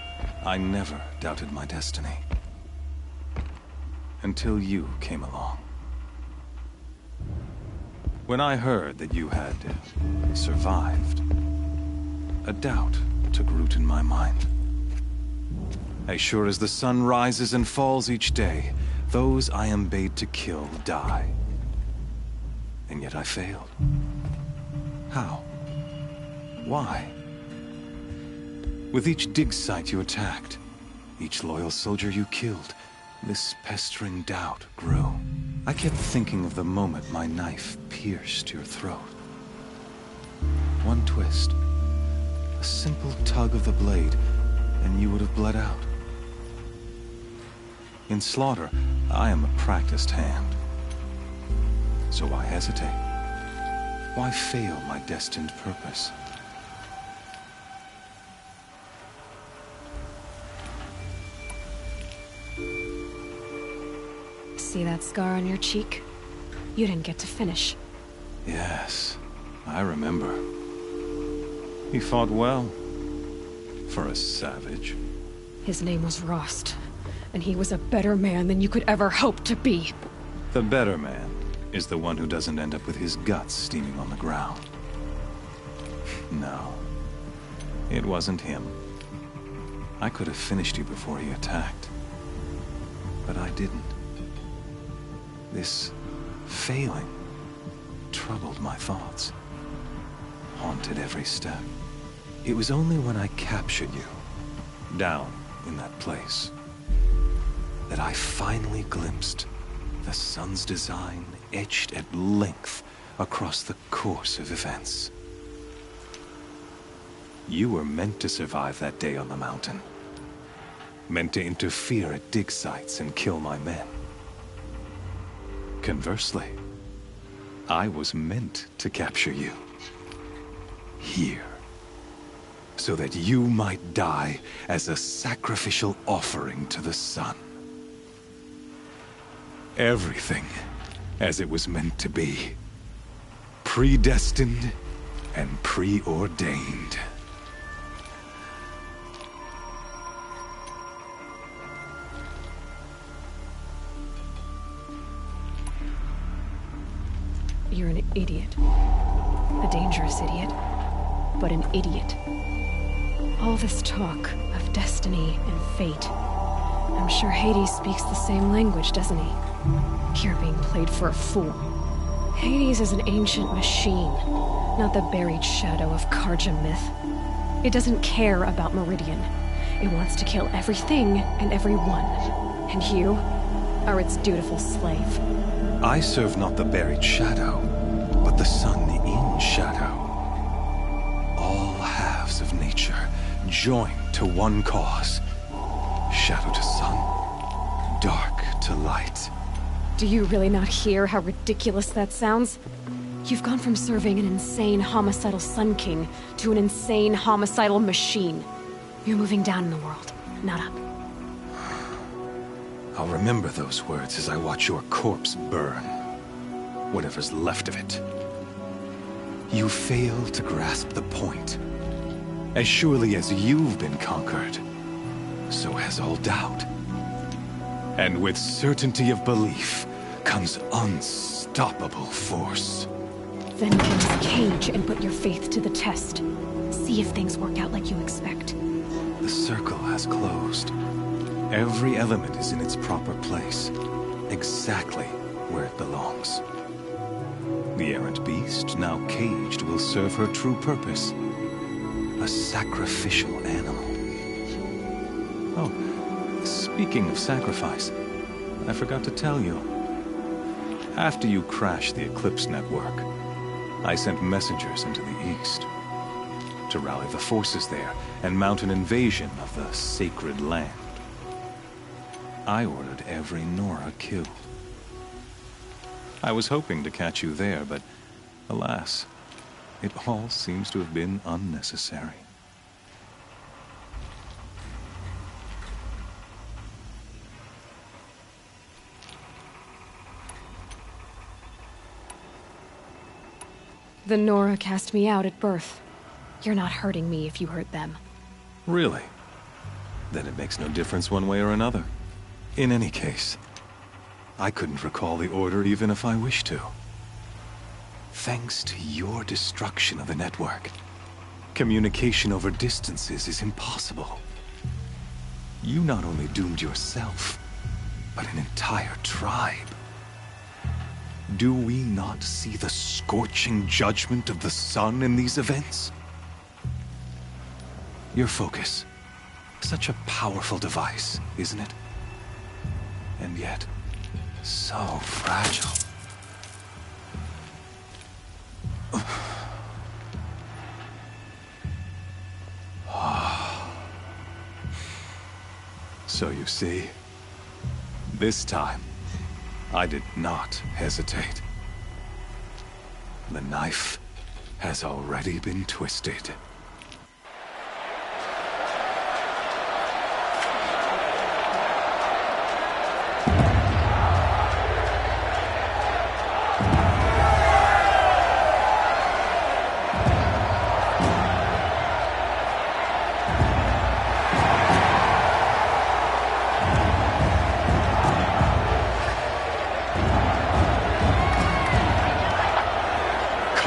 I never doubted my destiny. Until you came along. When I heard that you had survived, a doubt took root in my mind. As sure as the sun rises and falls each day, those I am bade to kill die. And yet I failed. How? Why? With each dig site you attacked, each loyal soldier you killed, this pestering doubt grew. I kept thinking of the moment my knife pierced your throat. One twist, a simple tug of the blade, and you would have bled out. In slaughter, I am a practiced hand. So why hesitate? Why fail my destined purpose? See that scar on your cheek? You didn't get to finish. Yes, I remember. He fought well. For a savage. His name was Rost, and he was a better man than you could ever hope to be. The better man is the one who doesn't end up with his guts steaming on the ground. No, it wasn't him. I could have finished you before he attacked. But I didn't. This failing troubled my thoughts, haunted every step. It was only when I captured you, down in that place, that I finally glimpsed the sun's design etched at length across the course of events. You were meant to survive that day on the mountain. Meant to interfere at dig sites and kill my men. Conversely, I was meant to capture you. Here. So that you might die as a sacrificial offering to the sun. Everything as it was meant to be. Predestined and preordained. You're an idiot. A dangerous idiot, but an idiot. All this talk of destiny and fate. I'm sure Hades speaks the same language, doesn't he? You're being played for a fool. Hades is an ancient machine, not the buried shadow of Karja myth. It doesn't care about Meridian. It wants to kill everything and everyone. And you are its dutiful slave. I serve not the buried shadow, but the sun in shadow. All halves of nature joined to one cause. Shadow to sun, dark to light. Do you really not hear how ridiculous that sounds? You've gone from serving an insane homicidal Sun King to an insane homicidal machine. You're moving down in the world, not up. I'll remember those words as I watch your corpse burn. Whatever's left of it. You fail to grasp the point. As surely as you've been conquered, so has all doubt. And with certainty of belief comes unstoppable force. Then cage and put your faith to the test. See if things work out like you expect. The circle has closed. Every element is in its proper place, exactly where it belongs. The errant beast, now caged, will serve her true purpose. A sacrificial animal. Oh, speaking of sacrifice, I forgot to tell you. After you crashed the Eclipse network, I sent messengers into the east to rally the forces there and mount an invasion of the sacred land. I ordered every Nora killed. I was hoping to catch you there, but alas, it all seems to have been unnecessary. The Nora cast me out at birth. You're not hurting me if you hurt them. Really? Then it makes no difference one way or another. In any case, I couldn't recall the order even if I wished to. Thanks to your destruction of the network, communication over distances is impossible. You not only doomed yourself, but an entire tribe. Do we not see the scorching judgment of the sun in these events? Your focus, such a powerful device, isn't it? And yet, so fragile. So you see, this time, I did not hesitate. The knife has already been twisted.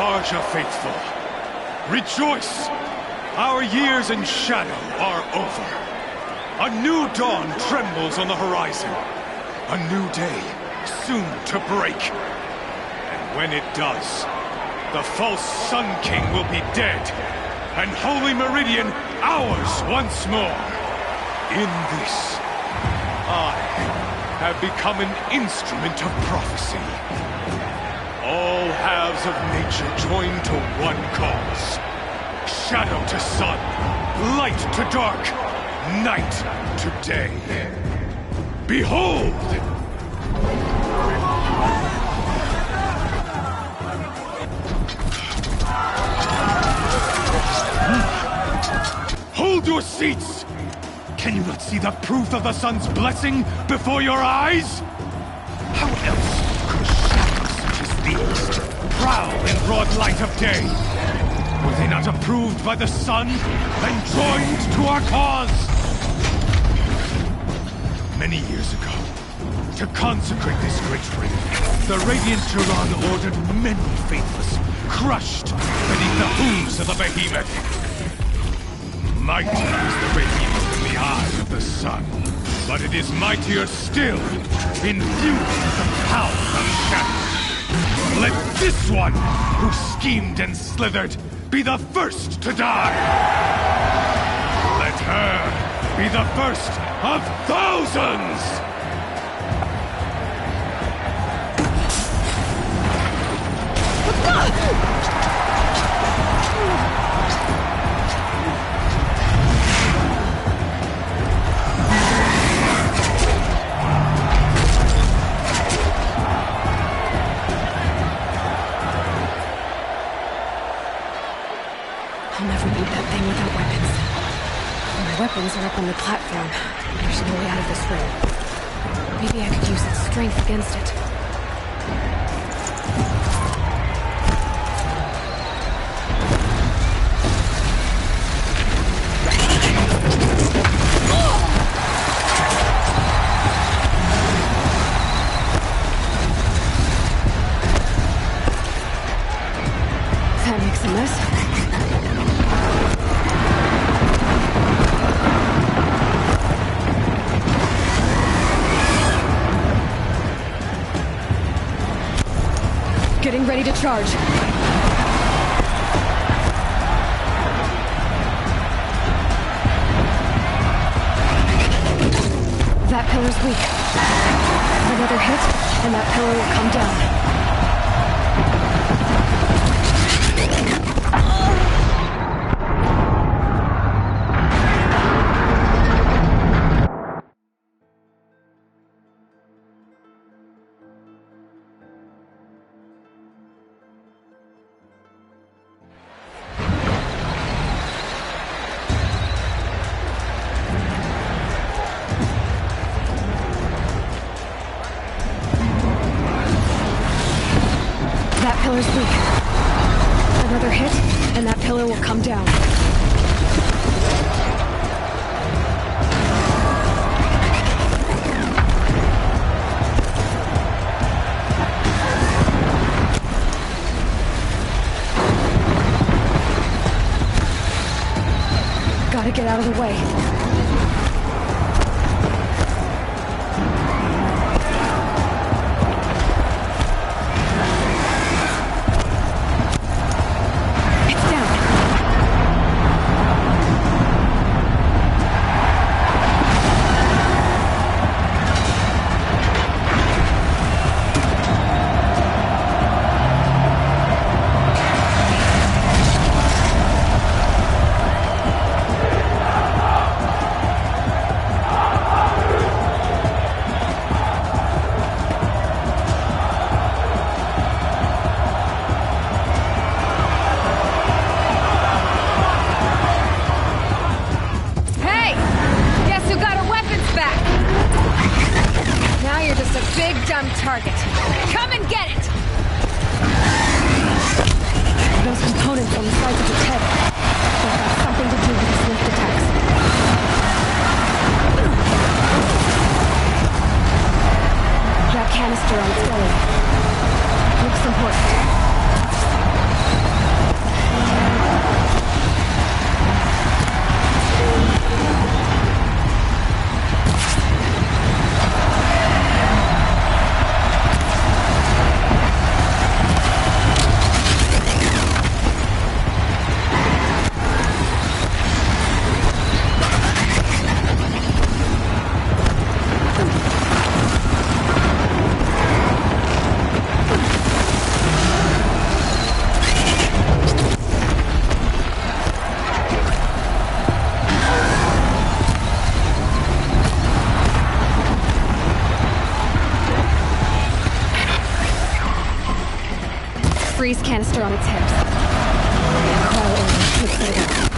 Tarja faithful, rejoice! Our years in shadow are over. A new dawn trembles on the horizon. A new day soon to break. And when it does, the false Sun King will be dead, and Holy Meridian ours once more. In this, I have become an instrument of prophecy. All halves of nature join to one cause. Shadow to sun, light to dark, night to day. Behold! Hold your seats! Can you not see the proof of the sun's blessing before your eyes? How else could shadows such as these prowl in broad light of day? Were they not approved by the sun and joined to our cause? Many years ago, to consecrate this great ring, the Radiant Turan ordered many faithless crushed beneath the hooves of the behemoth. Mighty is the radiance in the eye of the sun, but it is mightier still, infused with the power of shadow. Let this one, who schemed and slithered, be the first to die! Let her be the first of thousands! I'll never beat that thing without weapons. My weapons are up on the platform. There's no way out of this room. Maybe I could use its strength against it. That makes a mess. Getting ready to charge. That pillar's weak. Another hit, and that pillar will come down. That pillar's weak. Another hit, and that pillar will come down. Gotta get out of the way. Target. Come and get it! Those components on the sides of its head. They've got something to do with its lift attacks. That canister on its belly. Looks important. freeze canister on its hips. Crawl over, let's set it up.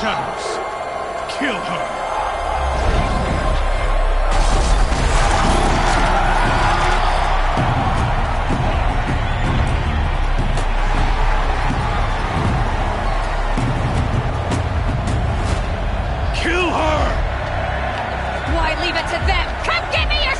Shadows, kill her! Kill her! Why leave it to them? Come get me yourself!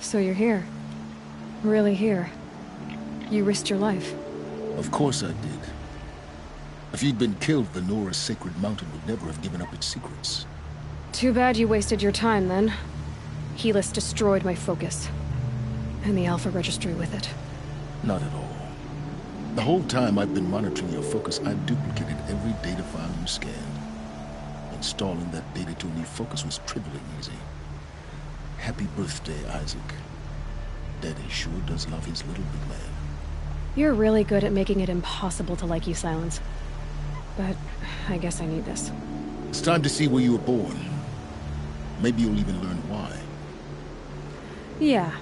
So you're here. Really here. You risked your life. Of course I did. If you'd been killed, the Nora's sacred mountain would never have given up its secrets. Too bad you wasted your time, then. Helis destroyed my focus. And the Alpha Registry with it. Not at all. The whole time I've been monitoring your focus, I've duplicated every data file you scanned. Installing that data to a new focus was trivially easy. Happy birthday, Isaac. Daddy sure does love his little big man. You're really good at making it impossible to like you, Silence. But I guess I need this. It's time to see where you were born. Maybe you'll even learn why. Yeah.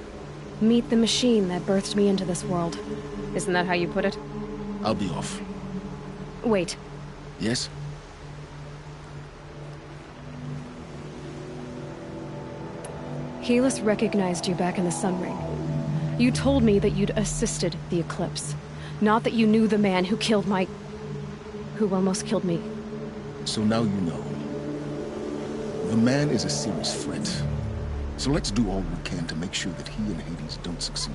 Meet the machine that birthed me into this world. Isn't that how you put it? I'll be off. Wait. Yes? Helis recognized you back in the Sun Ring. You told me that you'd assisted the Eclipse. Not that you knew the man who killed my... who almost killed me. So now you know. The man is a serious threat. So let's do all we can to make sure that he and Hades don't succeed.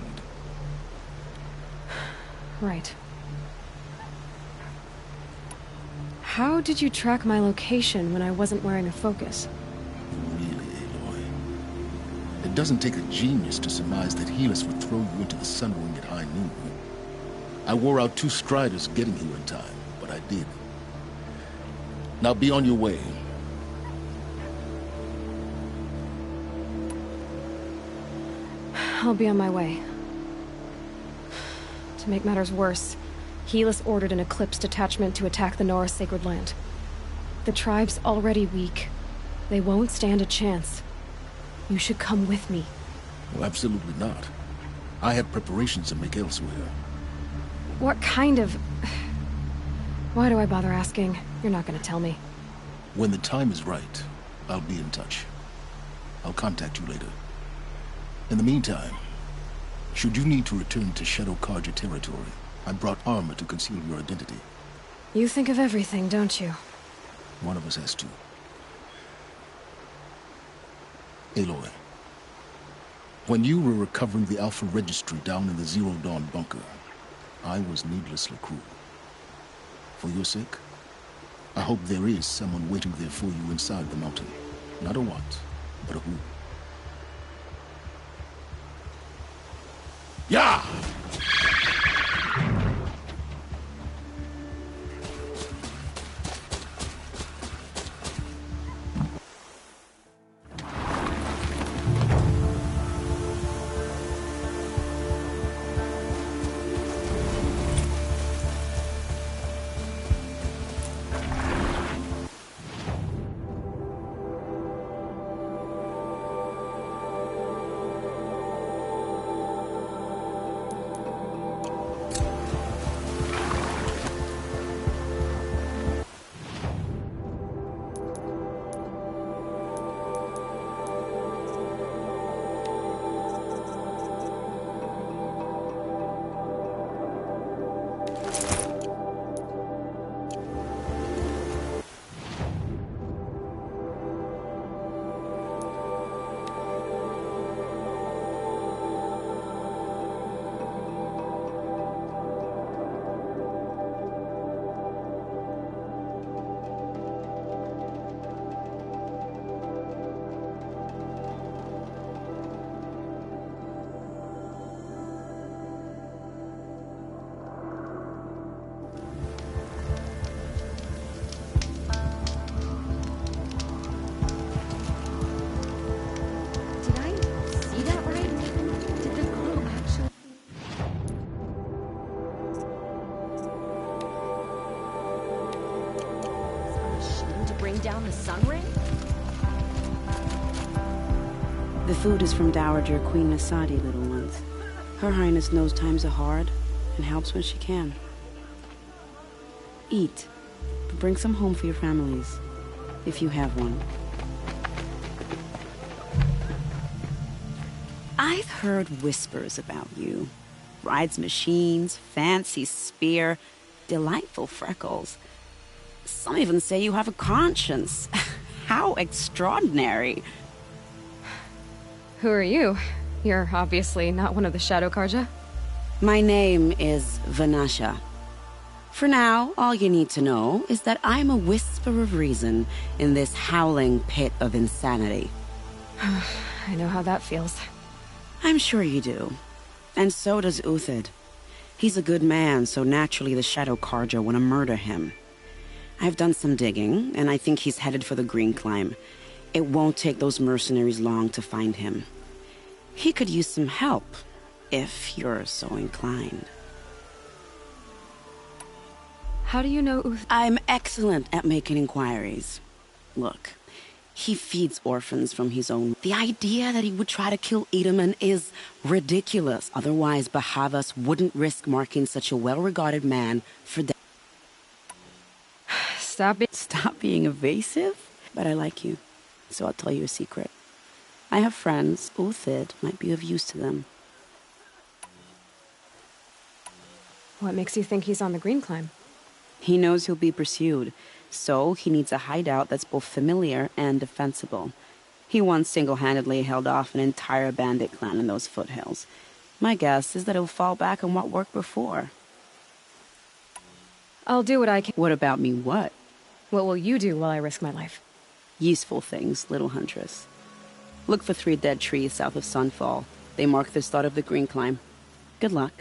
Right. How did you track my location when I wasn't wearing a focus? It doesn't take a genius to surmise that Helis would throw you into the Sun Ring at high noon. I wore out 2 striders getting here in time. but I did. Now be on your way. I'll be on my way. To make matters worse, Helis ordered an Eclipse detachment to attack the Nora Sacred Land. The tribe's already weak. They won't stand a chance. You should come with me. Well, absolutely not. I have preparations to make elsewhere. What kind of... Why do I bother asking? You're not gonna tell me. When the time is right, I'll be in touch. I'll contact you later. In the meantime, should you need to return to Shadow Karja territory, I brought armor to conceal your identity. You think of everything, don't you? One of us has to. Aloy, when you were recovering the Alpha Registry down in the Zero Dawn bunker, I was needlessly cruel. For your sake, I hope there is someone waiting there for you inside the mountain. Not a what, but a who. Yeah! Down the sun ring? The food is from Dowager Queen Nasadi, little ones. Her Highness knows times are hard and helps when she can. Eat, but bring some home for your families, if you have one. I've heard whispers about you. Rides machines, fancy spear, delightful freckles. Some even say you have a conscience. How extraordinary. Who are you? You're obviously not one of the Shadow Karja. My name is Vanasha. For now, all you need to know is that I'm a whisper of reason in this howling pit of insanity. I know how that feels. I'm sure you do. And so does Uthid. He's a good man, so naturally the Shadow Karja want to murder him. I've done some digging, and I think he's headed for the Green Climb. It won't take those mercenaries long to find him. He could use some help, if you're so inclined. How do you know Uthid? I'm excellent at making inquiries. Look, he feeds orphans from his own. The idea that he would try to kill Edelman is ridiculous. Otherwise, Bahavas wouldn't risk marking such a well-regarded man for death. Stop being evasive? But I like you, so I'll tell you a secret. I have friends. Uthid might be of use to them. What makes you think he's on the Green Climb? He knows he'll be pursued, so he needs a hideout that's both familiar and defensible. He once single-handedly held off an entire bandit clan in those foothills. My guess is that he'll fall back on what worked before. I'll do what I can. What about me, what? What will you do while I risk my life? Useful things, little huntress. Look for 3 dead trees south of Sunfall. They mark the start of the Green Climb. Good luck.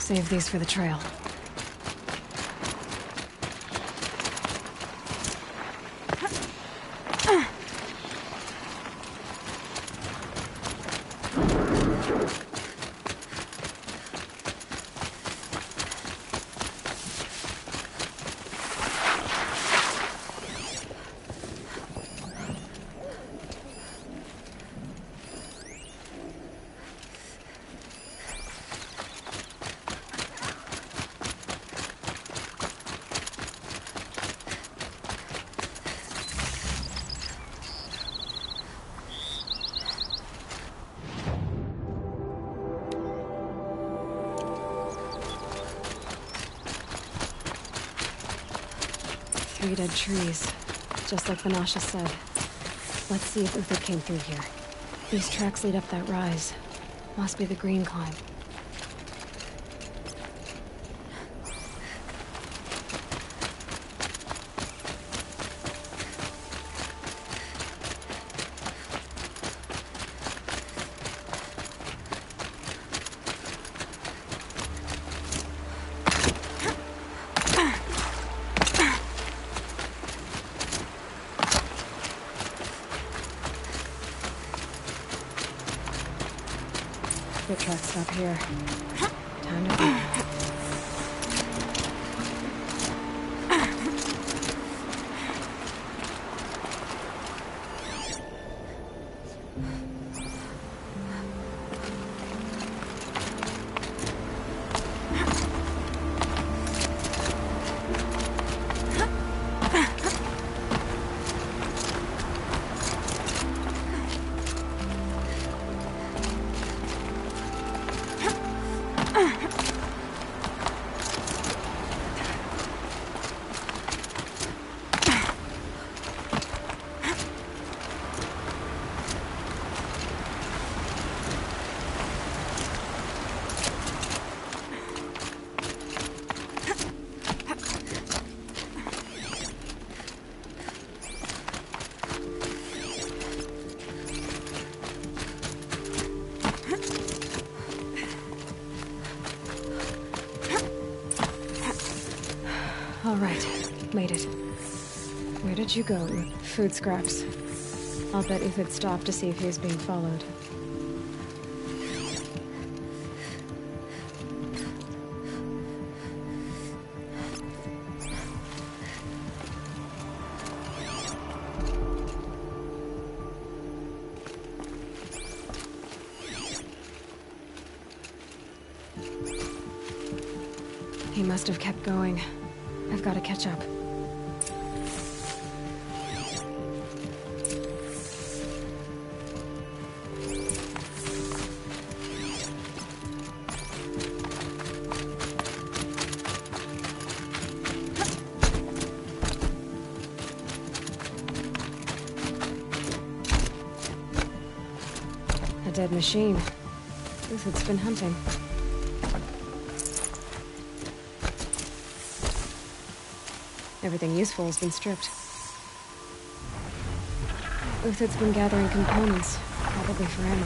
Save these for the trail. Three dead trees, just like Vanasha said. Let's see if Uthid came through here. These tracks lead up that rise. Must be the green climb. Foot tracks stop here. Time to go. All right, made it. Where did you go? Food scraps. I'll bet Uthid stopped to see if he was being followed. He must have kept going. I've got to catch up. A dead machine. Uthid's been hunting. Everything useful has been stripped. Uthid's been gathering components, probably for ammo.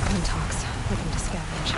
Quintox, looking to scavenge.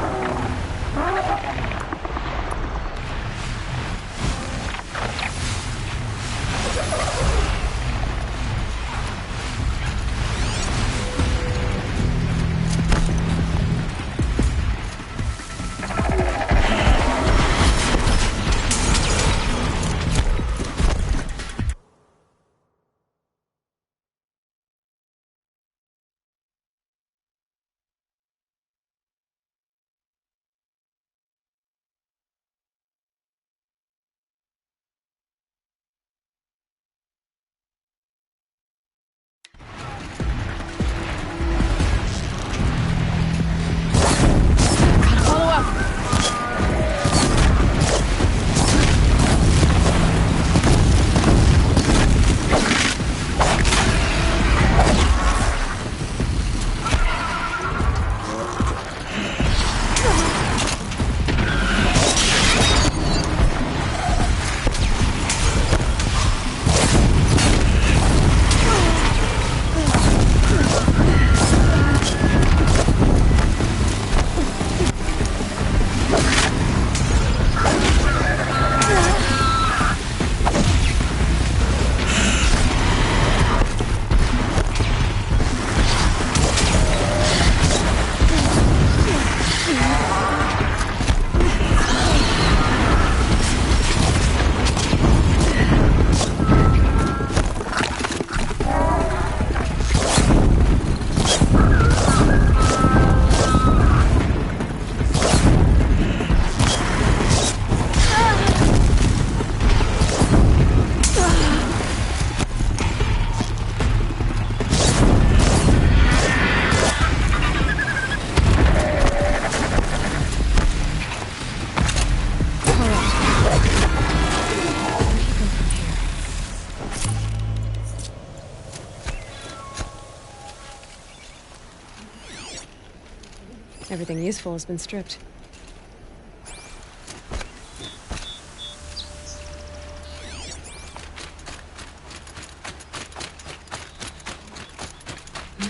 Everything useful has been stripped.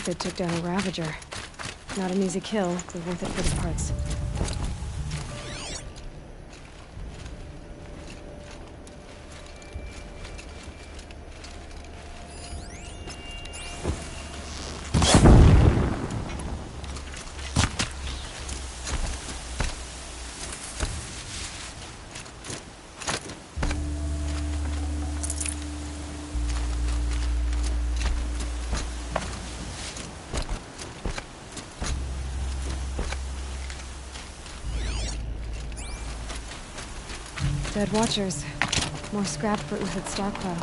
It took down a Ravager. Not an easy kill, but worth it for the parts. Dead Watchers. More scrap for Uthid's stockpile.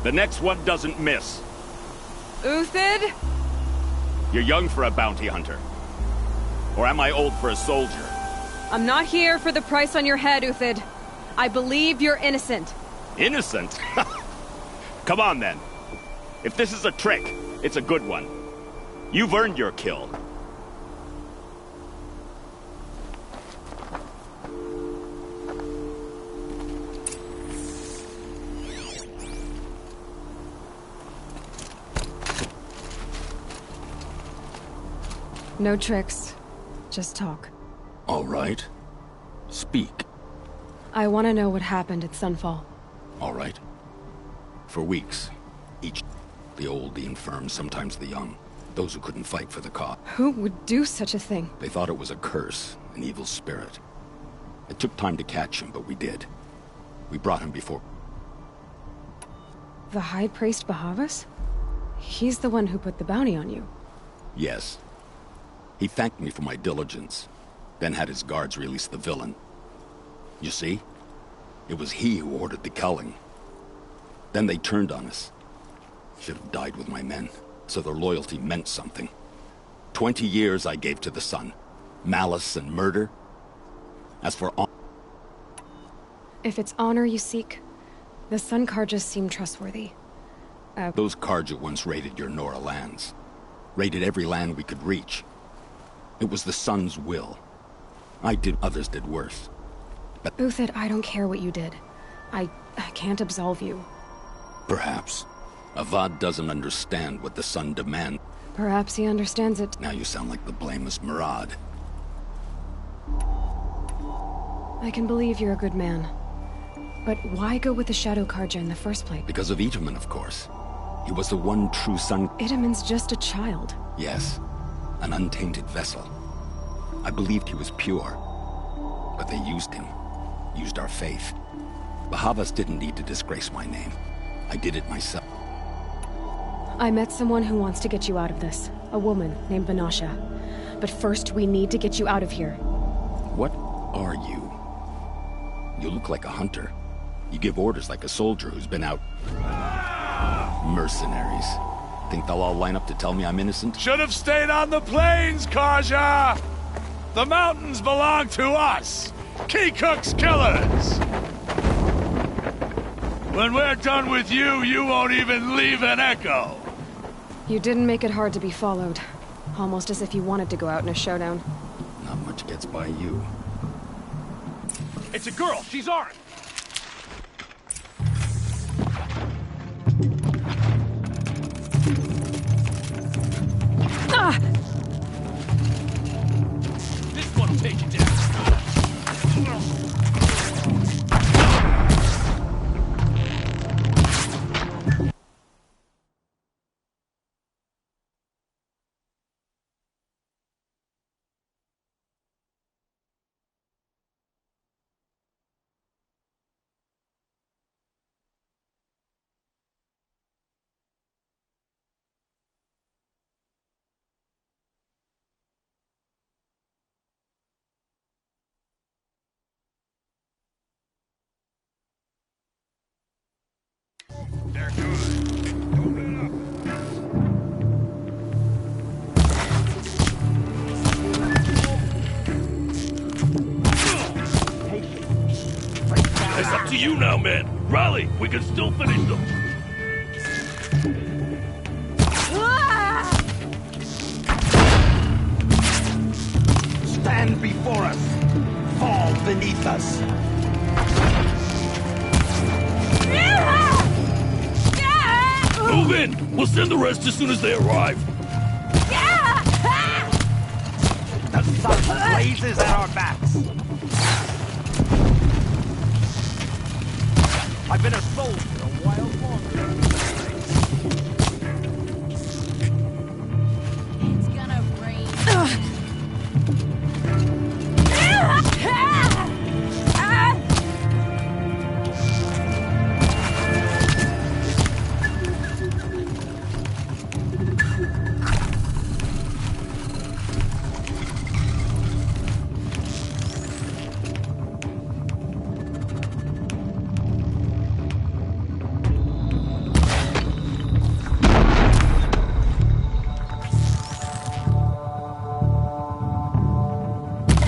The next one doesn't miss. Uthid? You're young for a bounty hunter. Or am I old for a soldier? I'm not here for the price on your head, Uthid. I believe you're innocent. Innocent? Come on, then. If this is a trick, it's a good one. You've earned your kill. No tricks. Just talk. All right. Speak. I want to know what happened at Sunfall. All right. For weeks, the old, the infirm, sometimes the young, those who couldn't fight for the cause. Who would do such a thing? They thought it was a curse, an evil spirit. It took time to catch him, but we did. We brought him before... The High Priest Bahavas? He's the one who put the bounty on you. Yes. He thanked me for my diligence, then had his guards release the villain. You see? It was he who ordered the culling. Then they turned on us. Should have died with my men, so their loyalty meant something. 20 years I gave to the sun. Malice and murder. As for honor... If it's honor you seek, the Sun Karjas seem trustworthy. Those Karja once raided your Nora lands. Raided every land we could reach. It was the Sun's will. Others did worse. But Uthid, I don't care what you did. I can't absolve you. Perhaps. Avad doesn't understand what the Sun demands. Perhaps he understands it. Now you sound like the blameless Murad. I can believe you're a good man. But why go with the Shadow Karja in the first place? Because of Itaman, of course. He was the one true Sun... Itaman's just a child. Yes. An untainted vessel. I believed he was pure. But they used him. Used our faith. Bahavas didn't need to disgrace my name. I did it myself. I met someone who wants to get you out of this. A woman named Vanasha. But first, we need to get you out of here. What are you? You look like a hunter. You give orders like a soldier who's been out... Mercenaries. Think they'll all line up to tell me I'm innocent? Should have stayed on the plains, Karja! The mountains belong to us! Keecook's killers! When we're done with you, you won't even leave an echo! You didn't make it hard to be followed. Almost as if you wanted to go out in a showdown. Not much gets by you. It's a girl! She's armed! Ah! This one'll take you down. to you now, man. Rally, we can still finish them. Stand before us. Fall beneath us. Move in! We'll send the rest as soon as they arrive. The sun blazes at our backs. I've been a soldier a while longer. It's gonna rain.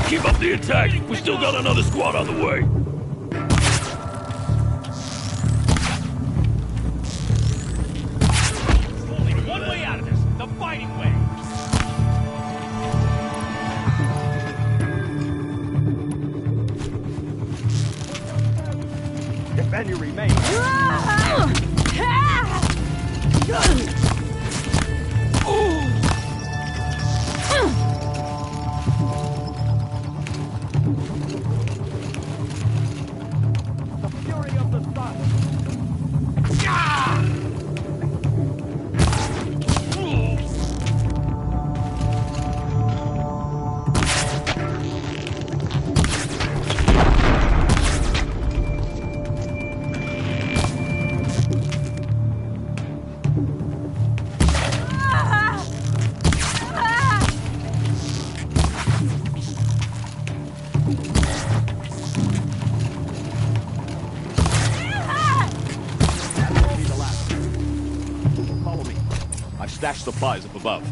Keep up the attack. We still got another squad on the way. Only one way out of this. The fighting way. If any remain. The fury of the sun. Follow me. I've stashed supplies up above.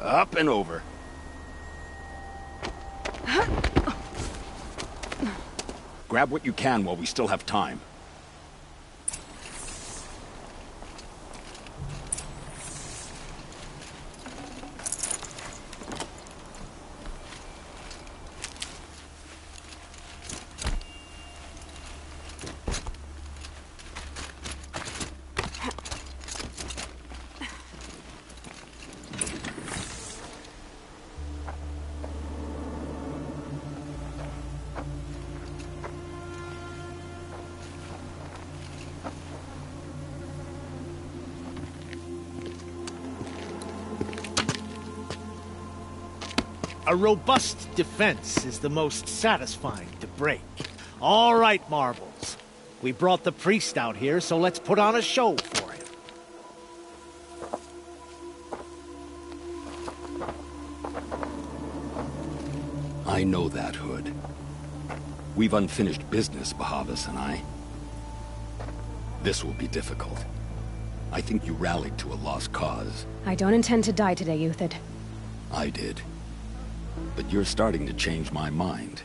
Up and over. Grab what you can while we still have time. A robust defense is the most satisfying to break. All right, Marbles. We brought the priest out here, so let's put on a show for him. I know that, Hood. We've unfinished business, Bahavas and I. This will be difficult. I think you rallied to a lost cause. I don't intend to die today, Uthid. I did. But you're starting to change my mind.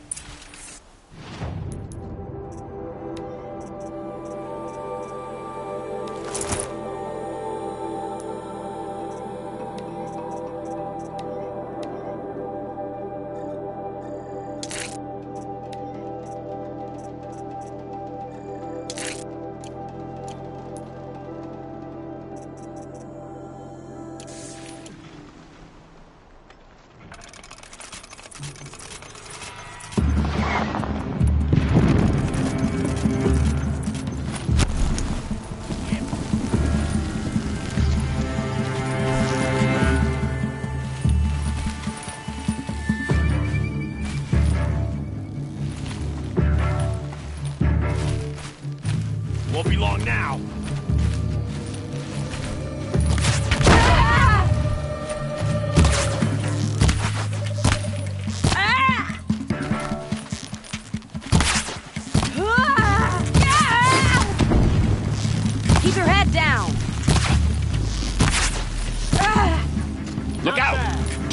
Won't be long now.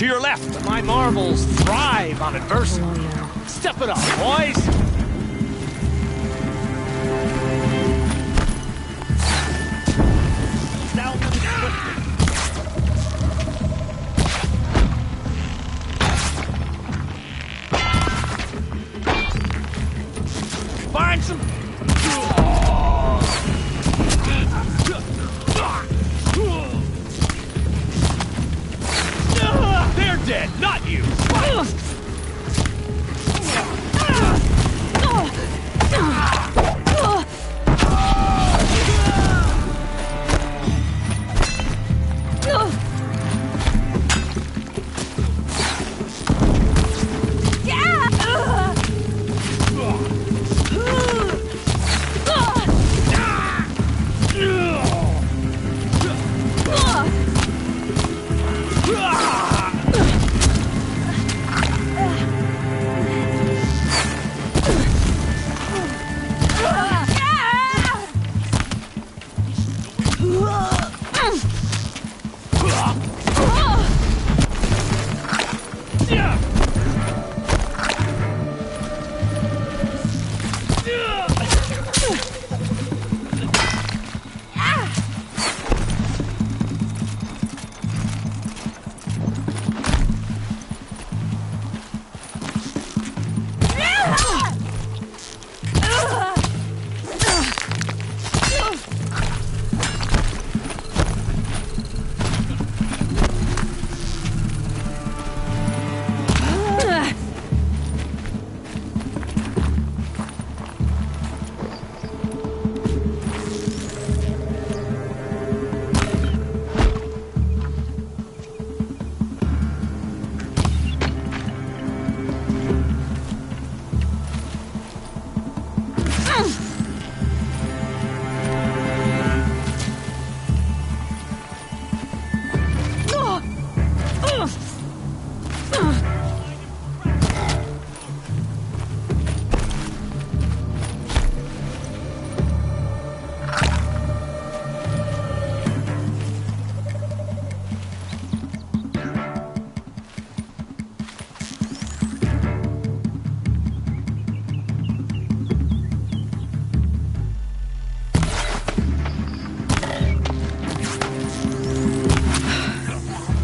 To your left! My marbles thrive on adversity. Step it up, boys! Find some... They're dead, not you!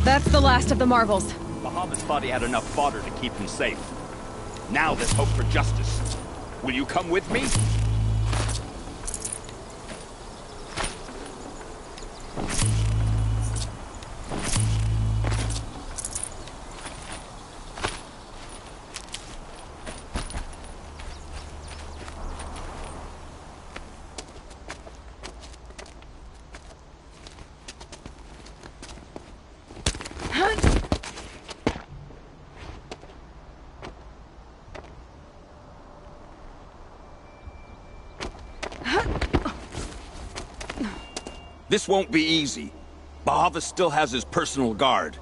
That's the last of the marvels. Bahamut's thought he had enough fodder to keep him safe. Now there's hope for justice. Will you come with me? This won't be easy. Bahamut still has his personal guard.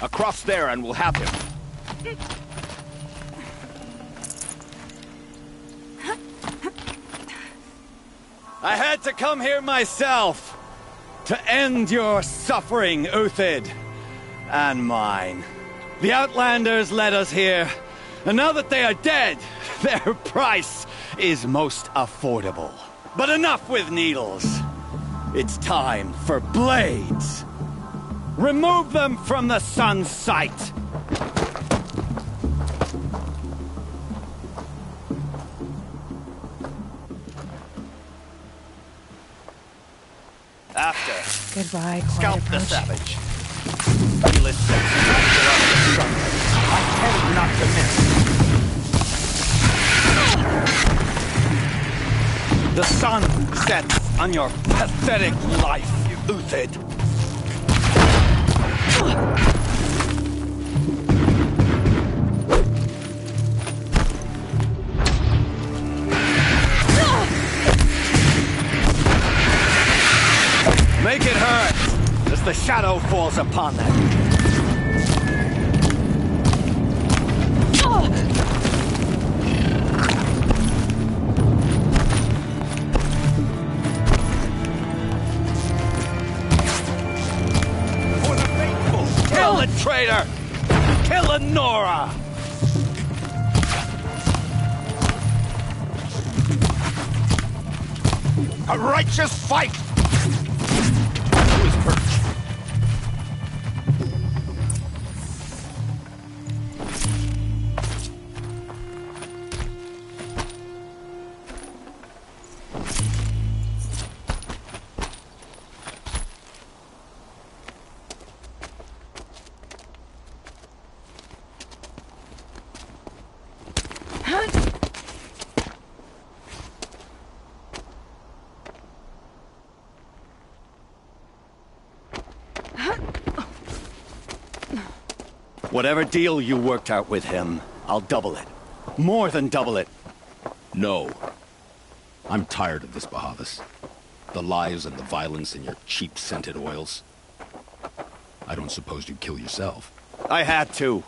Across there and we'll have him. I had to come here myself to end your suffering, Uthid, and mine. The Outlanders led us here, and now that they are dead, their price is most affordable. But enough with needles. It's time for blades. Remove them from the sun's sight. After, Goodbye, scalp quiet the approach. savage. Feel his sense of I tend not to miss. The sun sets on your pathetic life, you Uthid. Make it hurt, as the shadow falls upon them. For the faithful! Kill the traitor! Kill the Nora! A righteous fight! Who is hurt? Whatever deal you worked out with him, I'll double it. More than double it. No. I'm tired of this, Bahavas. The lies and the violence and your cheap scented oils. I don't suppose you'd kill yourself. I had to.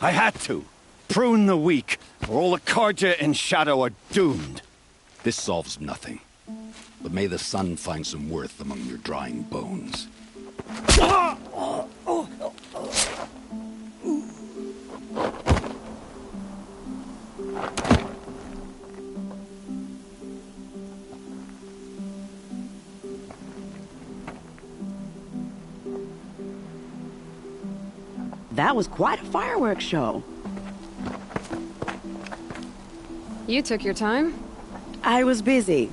I had to. Prune the weak, or all the Karja in Shadow are doomed. This solves nothing. But may the sun find some worth among your drying bones. That was quite a fireworks show. You took your time? I was busy.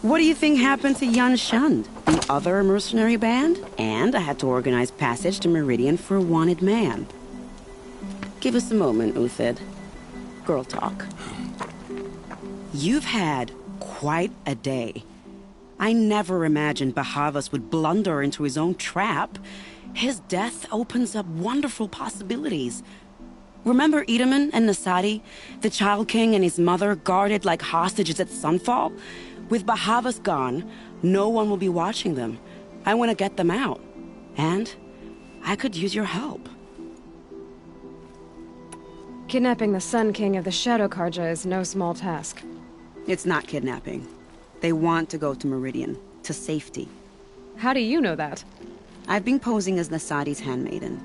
What do you think happened to Yan Shund, the other mercenary band? And I had to organize passage to Meridian for a wanted man. Give us a moment, Uthid. Girl talk. You've had quite a day. I never imagined Bahavas would blunder into his own trap. His death opens up wonderful possibilities. Remember Edaman and Nasadi, the Child King and his mother guarded like hostages at Sunfall? With Bahavas gone, no one will be watching them. I want to get them out. And I could use your help. Kidnapping the Sun King of the Shadow Karja is no small task. It's not kidnapping. They want to go to Meridian, to safety. How do you know that? I've been posing as Nasadi's handmaiden.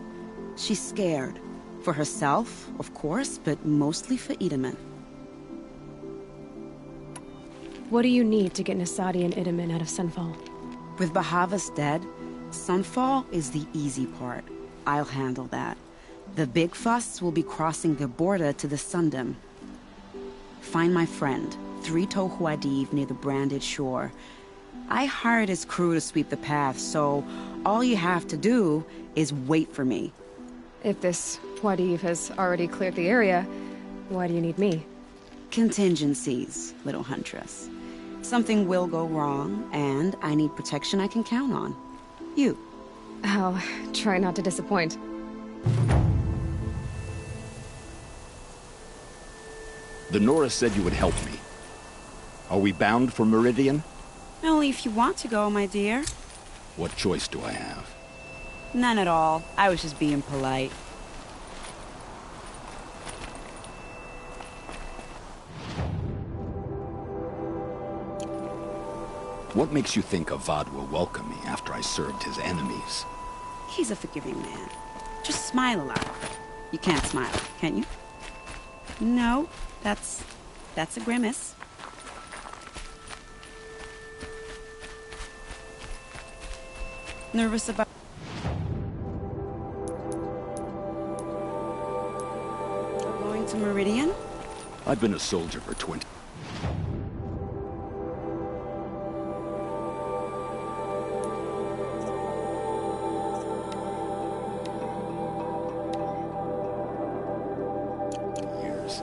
She's scared. For herself, of course, but mostly for Edaman. What do you need to get Nasadi and Edaman out of Sunfall? With Bahavas dead, Sunfall is the easy part. I'll handle that. The big fuss will be crossing the border to the Sundom. Find my friend, 3 Tohuadiv near the branded shore. I hired his crew to sweep the path, so all you have to do is wait for me. If this Wadiv has already cleared the area, why do you need me? Contingencies, little huntress. Something will go wrong, and I need protection I can count on. You. I'll try not to disappoint. The Nora said you would help me. Are we bound for Meridian? Only if you want to go, my dear. What choice do I have? None at all. I was just being polite. What makes you think Avad will welcome me after I served his enemies? He's a forgiving man. Just smile a lot. You can't smile, can you? No, that's a grimace. Nervous about... Going to Meridian? I've been a soldier for 20... years.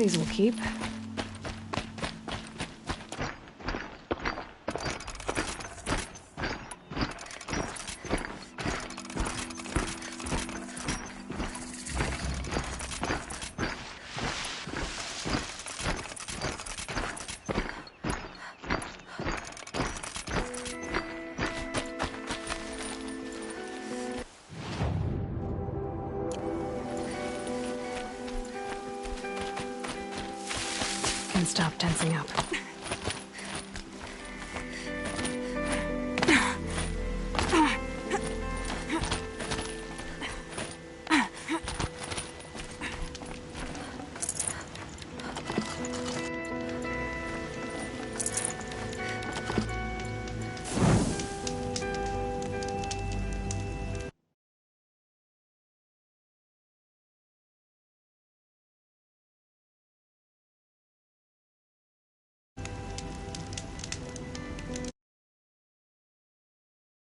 These will keep. Can stop tensing up.